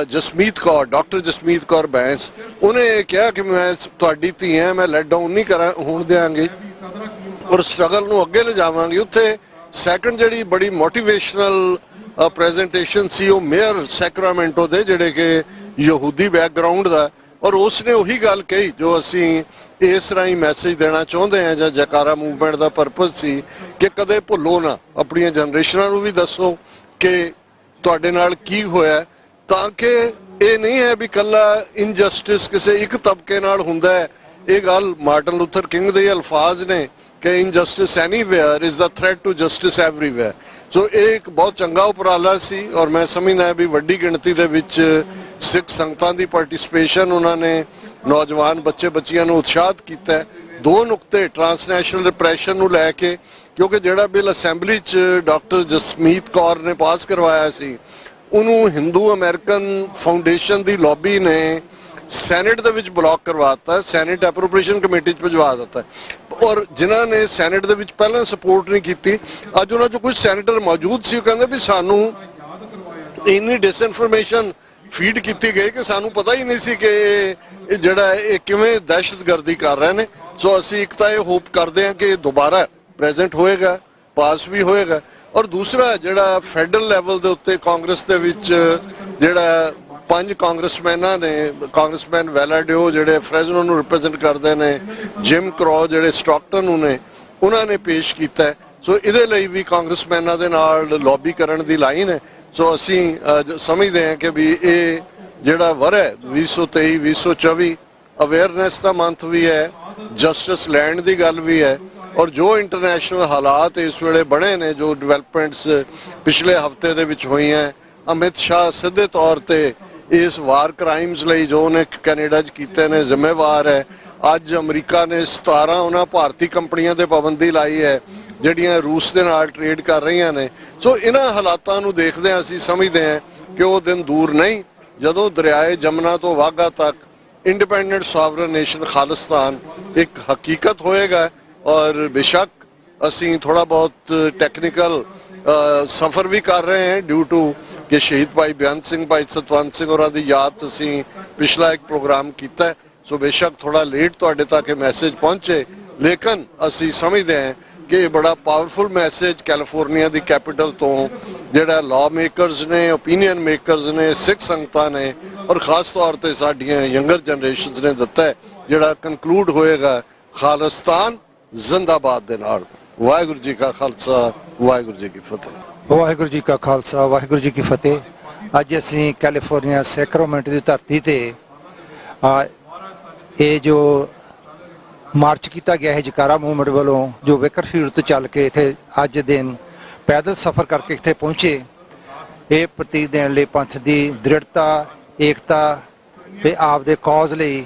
ਜਸਮੀਤ ਕੌਰ, ਡਾਕਟਰ ਜਸਮੀਤ ਕੌਰ ਬੈਂਸ, ਉਹਨੇ ਕਿਹਾ ਕਿ ਮੈਂ ਤੁਹਾਡੀ ਧੀ ਹਾਂ, ਮੈਂ ਲੈਟ ਡਾਊਨ ਨਹੀਂ ਹੋਣ ਦਿਆਂਗੀ ਔਰ ਸਟਰਗਲ ਨੂੰ ਅੱਗੇ ਲਿਜਾਵਾਂਗੀ। ਉੱਥੇ ਸੈਕੰਡ ਜਿਹੜੀ ਬੜੀ ਮੋਟੀਵੇਸ਼ਨਲ ਪ੍ਰੈਜੈਂਟੇਸ਼ਨ ਸੀ ਉਹ ਮੇਅਰ ਸੈਕਰਾਮੈਂਟੋ ਦੇ, ਜਿਹੜੇ ਕਿ ਯਹੂਦੀ ਬੈਕਗਰਾਊਂਡ ਦਾ, ਔਰ ਉਸਨੇ ਉਹੀ ਗੱਲ ਕਹੀ ਜੋ ਅਸੀਂ ਇਸ ਰਾਹੀਂ ਮੈਸੇਜ ਦੇਣਾ ਚਾਹੁੰਦੇ ਹਾਂ, ਜਾਂ ਜੈਕਾਰਾ ਮੂਵਮੈਂਟ ਦਾ ਪਰਪਸ ਸੀ ਕਿ ਕਦੇ ਭੁੱਲੋ ਨਾ, ਆਪਣੀਆਂ ਜਨਰੇਸ਼ਨਾਂ ਨੂੰ ਵੀ ਦੱਸੋ ਕਿ ਤੁਹਾਡੇ ਨਾਲ ਕੀ ਹੋਇਆ, ਤਾਂ ਕਿ ਇਹ ਨਹੀਂ ਹੈ ਵੀ ਕੱਲਾ ਇਨਜਸਟਿਸ ਕਿਸੇ ਇੱਕ ਤਬਕੇ ਨਾਲ ਹੁੰਦਾ ਹੈ। ਇਹ ਗੱਲ ਮਾਰਟਨ ਲੂਥਰ ਕਿੰਗ ਦੇ ਅਲਫਾਜ਼ ਨੇ ਕਿ injustice anywhere is a threat to justice everywhere. So ਇਹ ਇੱਕ ਬਹੁਤ ਚੰਗਾ ਉਪਰਾਲਾ ਸੀ, ਔਰ ਮੈਂ ਸਮਝਦਾ ਵੀ ਵੱਡੀ ਗਿਣਤੀ ਦੇ ਵਿੱਚ ਸਿੱਖ ਸੰਗਤਾਂ ਦੀ ਪਾਰਟਿਸਿਪੇਸ਼ਨ, ਉਹਨਾਂ ਨੇ ਨੌਜਵਾਨ ਬੱਚੇ ਬੱਚੀਆਂ ਨੂੰ ਉਤਸ਼ਾਹਿਤ ਕੀਤਾ। 2 ਨੁਕਤੇ ਟ੍ਰਾਂਸਨੈਸ਼ਨਲ ਰਿਪਰੈਸ਼ਨ ਨੂੰ ਲੈ ਕੇ, ਕਿਉਂਕਿ ਜਿਹੜਾ ਬਿੱਲ ਅਸੈਂਬਲੀ 'ਚ ਡਾਕਟਰ ਜਸਮੀਤ ਕੌਰ ਨੇ ਪਾਸ ਕਰਵਾਇਆ ਸੀ, ਉਹਨੂੰ ਹਿੰਦੂ ਅਮਰੀਕਨ ਫਾਊਂਡੇਸ਼ਨ ਦੀ ਲੌਬੀ ਨੇ ਸੈਨੇਟ ਦੇ ਵਿੱਚ ਬਲੌਕ ਕਰਵਾਤਾ, ਸੈਨੇਟ ਐਪਰੋਪ੍ਰੀਏਸ਼ਨ ਕਮੇਟੀ 'ਚ ਭਿਜਵਾ ਦਿੱਤਾ, ਔਰ ਜਿਨ੍ਹਾਂ ਨੇ ਸੈਨੇਟ ਦੇ ਵਿੱਚ ਪਹਿਲਾਂ ਸਪੋਰਟ ਨਹੀਂ ਕੀਤੀ, ਅੱਜ ਉਹਨਾਂ 'ਚੋਂ ਕੁਝ ਸੈਨੇਟਰ ਮੌਜੂਦ ਸੀ, ਉਹ ਕਹਿੰਦੇ ਵੀ ਸਾਨੂੰ ਇੰਨੀ ਡਿਸਇਨਫੋਰਮੇਸ਼ਨ ਫੀਡ ਕੀਤੀ ਗਈ ਕਿ ਸਾਨੂੰ ਪਤਾ ਹੀ ਨਹੀਂ ਸੀ ਕਿ ਇਹ ਜਿਹੜਾ ਇਹ ਕਿਵੇਂ ਦਹਿਸ਼ਤਗਰਦੀ ਕਰ ਰਹੇ ਨੇ। ਸੋ ਅਸੀਂ ਇੱਕ ਤਾਂ ਇਹ ਹੋਪ ਕਰਦੇ ਹਾਂ ਕਿ ਦੁਬਾਰਾ ਪ੍ਰੈਜ਼ੈਂਟ ਹੋਏਗਾ, ਪਾਸ ਵੀ ਹੋਏਗਾ, ਔਰ ਦੂਸਰਾ ਜਿਹੜਾ ਫੈਡਰਲ ਲੈਵਲ ਦੇ ਉੱਤੇ ਕਾਂਗਰਸ ਦੇ ਵਿੱਚ ਜਿਹੜਾ 5 ਕਾਂਗਰਸਮੈਨਾਂ ਨੇ, ਕਾਂਗਰਸਮੈਨ ਵੈਲਾਡਿਓ ਜਿਹੜੇ ਫਰੈਜ਼ਨੋ ਨੂੰ ਰਿਪਰੈਜ਼ੈਂਟ ਕਰਦੇ ਨੇ, ਜਿਮ ਕਰੋ ਜਿਹੜੇ ਸਟਾਕਟਨ ਨੂੰ ਨੇ, ਉਹਨਾਂ ਨੇ ਪੇਸ਼ ਕੀਤਾ। ਸੋ ਇਹਦੇ ਲਈ ਵੀ ਕਾਂਗਰਸਮੈਨਾਂ ਦੇ ਨਾਲ ਲੌਬੀ ਕਰਨ ਦੀ ਲਾਈਨ ਹੈ। ਸੋ ਅਸੀਂ ਸਮਝਦੇ ਹਾਂ ਕਿ ਵੀ ਇਹ ਜਿਹੜਾ ਵਰ੍ਹਾ ਹੈ 2023-2024 ਅਵੇਅਰਨੈਸ ਦਾ ਮੰਥ ਵੀ ਹੈ, ਜਸਟਿਸ ਲੈਂਡ ਦੀ ਗੱਲ ਵੀ ਹੈ, ਔਰ ਜੋ ਇੰਟਰਨੈਸ਼ਨਲ ਹਾਲਾਤ ਇਸ ਵੇਲੇ ਬਣੇ ਨੇ, ਜੋ ਡਿਵੈਲਪਮੈਂਟਸ ਪਿਛਲੇ ਹਫਤੇ ਦੇ ਵਿੱਚ ਹੋਈਆਂ, ਅਮਿਤ ਸ਼ਾਹ ਸਿੱਧੇ ਤੌਰ ਤੇ ਇਸ ਵਾਰ ਕ੍ਰਾਈਮਸ ਲਈ ਜੋ ਉਹਨੇ ਕੈਨੇਡਾ 'ਚ ਕੀਤੇ ਨੇ ਜ਼ਿੰਮੇਵਾਰ ਹੈ। ਅੱਜ ਅਮਰੀਕਾ ਨੇ 17 ਉਹਨਾਂ ਭਾਰਤੀ ਕੰਪਨੀਆਂ ਤੇ ਪਾਬੰਦੀ ਲਾਈ ਹੈ ਜਿਹੜੀਆਂ ਰੂਸ ਦੇ ਨਾਲ ਟ੍ਰੇਡ ਕਰ ਰਹੀਆਂ ਨੇ। ਸੋ ਇਹਨਾਂ ਹਾਲਾਤਾਂ ਨੂੰ ਦੇਖਦੇ ਹਾਂ ਅਸੀਂ ਸਮਝਦੇ ਹਾਂ ਕਿ ਉਹ ਦਿਨ ਦੂਰ ਨਹੀਂ ਜਦੋਂ ਦਰਿਆਏ ਜਮਨਾ ਤੋਂ ਵਾਘਾ ਤੱਕ ਇੰਡੀਪੈਂਡੈਂਟ ਸੋਵਰਨ ਨੇਸ਼ਨ ਖਾਲਿਸਤਾਨ ਇੱਕ ਹਕੀਕਤ ਹੋਏਗਾ। ਔਰ ਬੇਸ਼ੱਕ ਅਸੀਂ ਥੋੜਾ ਬਹੁਤ ਟੈਕਨੀਕਲ ਸਫਰ ਵੀ ਕਰ ਰਹੇ ਹਾਂ ਡਿਊ ਟੂ ਕਿ ਸ਼ਹੀਦ ਭਾਈ ਬੇਅੰਤ ਸਿੰਘ, ਭਾਈ ਸਤਵੰਤ ਸਿੰਘ ਹੋਰਾਂ ਦੀ ਯਾਦ ਅਸੀਂ ਪਿਛਲਾ ਇੱਕ ਪ੍ਰੋਗਰਾਮ ਕੀਤਾ। ਸੋ ਬੇਸ਼ੱਕ ਥੋੜਾ ਲੇਟ ਤੁਹਾਡੇ ਤੱਕ ਇਹ ਮੈਸੇਜ ਪਹੁੰਚੇ, ਲੇਕਿਨ ਅਸੀਂ ਸਮਝਦੇ ਹਾਂ ਕਿ ਇਹ ਬੜਾ ਪਾਵਰਫੁਲ ਮੈਸੇਜ ਕੈਲੀਫੋਰਨੀਆ ਦੀ ਕੈਪੀਟਲ ਤੋਂ ਜਿਹੜਾ ਲਾਅ ਮੇਕਰਸ ਨੇ, ਓਪੀਨੀਅਨ ਮੇਕਰਸ ਨੇ, ਸਿੱਖ ਸੰਗਤਾਂ ਨੇ, ਔਰ ਖਾਸ ਤੌਰ ਤੇ ਸਾਡੀਆਂ ਯੰਗਰ ਜਨਰੇਸ਼ਨਸ ਨੇ ਦਿੱਤਾ ਹੈ, ਜਿਹੜਾ ਕਨਕਲੂਡ ਹੋਏਗਾ ਖਾਲਿਸਤਾਨ ਜ਼ਿੰਦਾਬਾਦ ਦੇ ਨਾਲ। ਵਾਹਿਗੁਰੂ ਜੀ ਕਾ ਖਾਲਸਾ, ਵਾਹਿਗੁਰੂ ਜੀ ਕੀ ਫਤਿਹ। ਵਾਹਿਗੁਰੂ ਜੀ ਕਾ ਖਾਲਸਾ, ਵਾਹਿਗੁਰੂ ਜੀ ਕੀ ਫਤਿਹ। ਅੱਜ ਅਸੀਂ ਕੈਲੀਫੋਰਨੀਆ ਸੈਕਰਾਮੈਂਟੋ ਦੀ ਧਰਤੀ ਤੇ ਇਹ ਜੋ ਮਾਰਚ ਕੀਤਾ ਗਿਆ ਹੈ ਜਕਾਰਾ ਮੂਵਮੈਂਟ ਵੱਲੋਂ, ਜੋ ਵੇਕਰਫੀਲਡ ਤੋਂ ਚੱਲ ਕੇ ਇੱਥੇ ਅੱਜ ਦਿਨ ਪੈਦਲ ਸਫ਼ਰ ਕਰਕੇ ਇੱਥੇ ਪਹੁੰਚੇ, ਇਹ ਪ੍ਰਤੀਕ ਦੇਣ ਲਈ ਪੰਥ ਦੀ ਦ੍ਰਿੜਤਾ, ਏਕਤਾ ਤੇ ਆਪ ਦੇ ਕੌਜ਼ ਲਈ,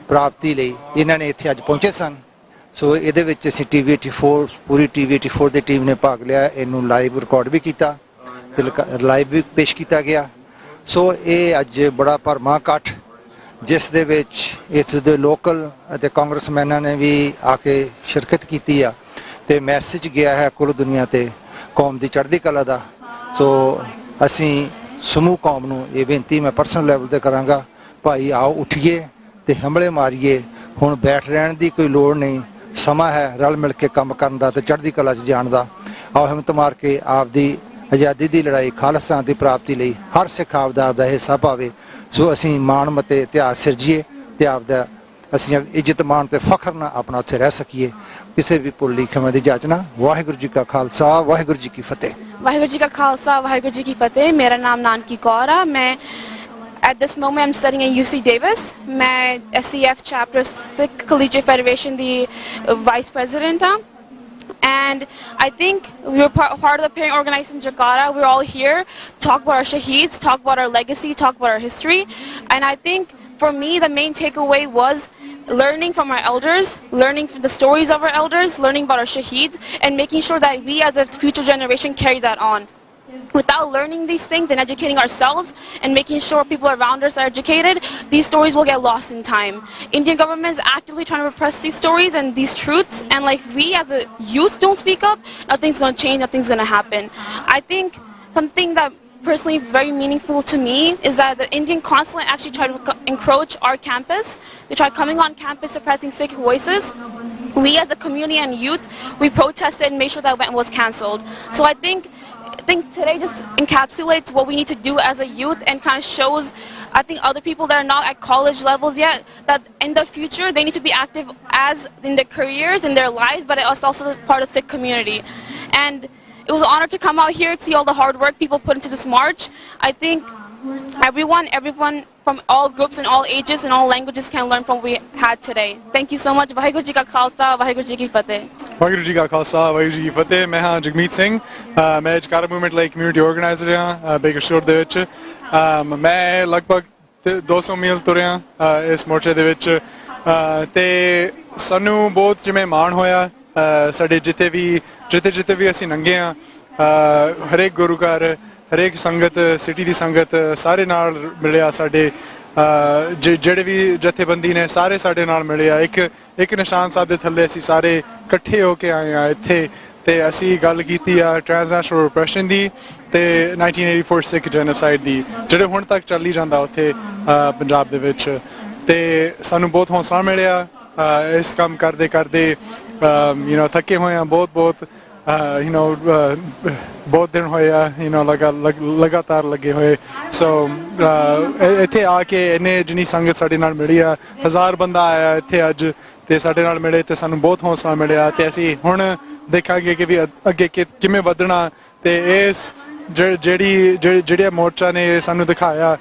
ਪ੍ਰਾਪਤੀ ਲਈ ਇਹਨਾਂ ਨੇ ਇੱਥੇ ਅੱਜ ਪਹੁੰਚੇ ਸਨ। ਸੋ ਇਹਦੇ ਵਿੱਚ ਅਸੀਂ TV 84 ਪੂਰੀ TV 84 ਦੀ ਟੀਮ ਨੇ ਭਾਗ ਲਿਆ। ਇਹਨੂੰ ਲਾਈਵ ਰਿਕਾਰਡ ਵੀ ਕੀਤਾ ਤੇ ਲਾਈਵ ਵੀ ਪੇਸ਼ ਕੀਤਾ ਗਿਆ। ਸੋ ਇਹ ਅੱਜ ਬੜਾ ਭਰਵਾਂ ਇਕੱਠ, ਜਿਸ ਦੇ ਵਿੱਚ ਇੱਥੇ ਦੇ ਲੋਕਲ ਅਤੇ ਕਾਂਗਰਸਮੈਨਾਂ ਨੇ ਵੀ ਆ ਕੇ ਸ਼ਿਰਕਤ ਕੀਤੀ ਆ ਤੇ ਮੈਸੇਜ ਗਿਆ ਹੈ ਕੁੱਲ ਦੁਨੀਆ ਤੇ ਕੌਮ ਦੀ ਚੜ੍ਹਦੀ ਕਲਾ ਦਾ। ਸੋ ਅਸੀਂ ਸਮੂਹ ਕੌਮ ਨੂੰ ਇਹ ਬੇਨਤੀ ਮੈਂ ਪਰਸਨਲ ਲੈਵਲ ਤੇ ਕਰਾਂਗਾ, ਭਾਈ ਆਓ ਉੱਠੀਏ ਤੇ ਹੰਭਲੇ ਮਾਰੀਏ। ਹੁਣ ਬੈਠ ਰਹਿਣ ਦੀ ਕੋਈ ਲੋੜ ਨਹੀਂ, ਸਮਾਂ ਹੈ ਰਲ ਮਿਲ ਕੇ ਕੰਮ ਕਰਨ ਦਾ ਤੇ ਚੜ੍ਹਦੀ ਕਲਾ 'ਚ ਜਾਣ ਦਾ। ਆਓ ਹਿੰਮਤ ਮਾਰ ਕੇ ਆਪਦੀ ਆਜ਼ਾਦੀ ਦੀ ਲੜਾਈ, ਖਾਲਿਸਤਾਨ ਦੀ ਪ੍ਰਾਪਤੀ ਲਈ ਹਰ ਸਿੱਖ ਆਪਦਾ ਹਿੱਸਾ ਪਾਵੇ। ਸੋ ਅਸੀਂ ਮਾਣ ਮਤੇ ਇਤਿਹਾਸ ਸਿਰਜੀਏ ਤੇ ਆਪਦਾ ਅਸੀਂ ਇੱਜ਼ਤ ਮਾਣ ਤੇ ਫਖਰ ਨਾਲ ਆਪਣਾ ਉੱਥੇ ਰਹਿ ਸਕੀਏ। ਕਿਸੇ ਵੀ ਭੁੱਲੀ ਖਿਮਾ ਦੀ ਜਾਚਨਾ। ਵਾਹਿਗੁਰੂ ਜੀ ਕਾ ਖਾਲਸਾ, ਵਾਹਿਗੁਰੂ ਜੀ ਕੀ ਫਤਿਹ। ਵਾਹਿਗੁਰੂ ਜੀ ਕਾ ਖਾਲਸਾ, ਵਾਹਿਗੁਰੂ ਜੀ ਕੀ ਫਤਿਹ। ਮੇਰਾ ਨਾਮ ਨਾਨਕੀ ਕੌਰ ਆ। ਮੈਂ at this moment I'm studying at UC Davis. ਮੈਂ SCF chapter Sikh Collegiate Federation ਦੀ vice president ਹਾਂ. And I think we're part of the parent organization Jakarta. We're all here to talk about our shaheeds, talk about our legacy, talk about our history. And I think for me the main takeaway was learning from our elders, learning from the stories of our elders, learning about our shaheeds, and making sure that we as a future generation carry that on. Without learning these things and educating ourselves and making sure people around us are educated, these stories will get lost in time. Indian government is actively trying to repress these stories and these truths, and like we as a youth don't speak up, nothing's going to change, nothing's going to happen. I think something that personally very meaningful to me is that the Indian consulate actually tried to encroach our campus. They tried coming on campus suppressing Sikh voices. We as a community and youth, we protested and made sure that event was cancelled. So I think today just encapsulates what we need to do as a youth and kind of shows, I think, other people that are not at college levels yet, that in the future they need to be active as in their careers, in their lives, but it's also part of Sikh community. And it was an honor to come out here to see all the hard work people put into this march. I think everyone from all groups and all ages and all languages can learn from what we had today. Thank you so much. Vaheguru Ji Ka Khalsa, Vaheguru Ji Ki Fateh. Waheguru ji ਕਾ ਖਾਲਸਾ, ਵਾਹਿਗੁਰੂ ਜੀ ਕੀ ਫਤਿਹ। ਮੈਂ ਹਾਂ ਜਗਮੀਤ ਸਿੰਘ। ਮੈਂ ਜਕਾਰਾ movement ਲਈ community organiser ਹਾਂ ਬੇਕਰਸਟੋਰ ਦੇ ਵਿੱਚ। ਮੈਂ ਲਗਭਗ 200 ਮੀਲ ਤੁਰਿਆ ਇਸ ਮੋਰਚੇ ਦੇ ਵਿੱਚ ਤੇ ਸਾਨੂੰ ਬਹੁਤ ਜਿਵੇਂ ਮਾਣ ਹੋਇਆ। ਸਾਡੇ ਜਿੱਥੇ ਵੀ ਅਸੀਂ ਲੰਘੇ ਹਾਂ, ਹਰੇਕ ਗੁਰੂ ਘਰ, ਹਰੇਕ ਸੰਗਤ, ਸਿਟੀ ਦੀ ਸੰਗਤ ਸਾਰੇ ਨਾਲ ਮਿਲਿਆ। ਸਾਡੇ ਜਿਹੜੇ ਵੀ ਜਥੇਬੰਦੀ ਨੇ ਸਾਰੇ ਸਾਡੇ ਨਾਲ ਮਿਲੇ ਆ। ਇੱਕ ਨਿਸ਼ਾਨ ਸਾਹਿਬ ਦੇ ਥੱਲੇ ਅਸੀਂ ਸਾਰੇ ਇਕੱਠੇ ਹੋ ਕੇ ਆਏ ਆ ਇੱਥੇ ਤੇ ਅਸੀਂ ਗੱਲ ਕੀਤੀ ਆ ਟ੍ਰਾਂਸਨੈਸ਼ਨਲ ਰਿਪਰੈਸ਼ਨ ਦੀ ਤੇ 1984 ਸਿੱਖ ਜੈਨੋਸਾਈਡ ਦੀ, ਜਿਹੜੇ ਹੁਣ ਤੱਕ ਚੱਲੀ ਜਾਂਦਾ ਉੱਥੇ ਪੰਜਾਬ ਦੇ ਵਿੱਚ। ਤੇ ਸਾਨੂੰ ਬਹੁਤ ਹੌਸਲਾ ਮਿਲਿਆ ਇਸ ਕੰਮ ਕਰਦੇ ਥੱਕੇ ਹੋਏ ਆ ਬਹੁਤ ਬਹੁਤ ਦਿਨ ਹੋਏ ਆ ਲਗਾਤਾਰ ਲੱਗੇ ਹੋਏ ਸੋ ਇੱਥੇ ਆ ਕੇ ਇਹਨੇ ਜਿੰਨੀ ਸੰਗਤ ਸਾਡੇ ਨਾਲ ਮਿਲੀ ਆ 1000 ਬੰਦਾ ਆਇਆ ਇੱਥੇ ਅੱਜ ਤੇ ਸਾਡੇ ਨਾਲ ਮਿਲੇ ਤੇ ਸਾਨੂੰ ਬਹੁਤ ਹੌਸਲਾ ਮਿਲਿਆ ਤੇ ਅਸੀਂ ਹੁਣ ਦੇਖਾਂਗੇ ਕਿ ਵੀ ਅੱਗੇ ਕਿਵੇਂ ਵਧਣਾ ਤੇ ਇਸ ਜਿਹੜੇ ਮੋਰਚਾ ਨੇ ਸਾਨੂੰ ਦਿਖਾਇਆ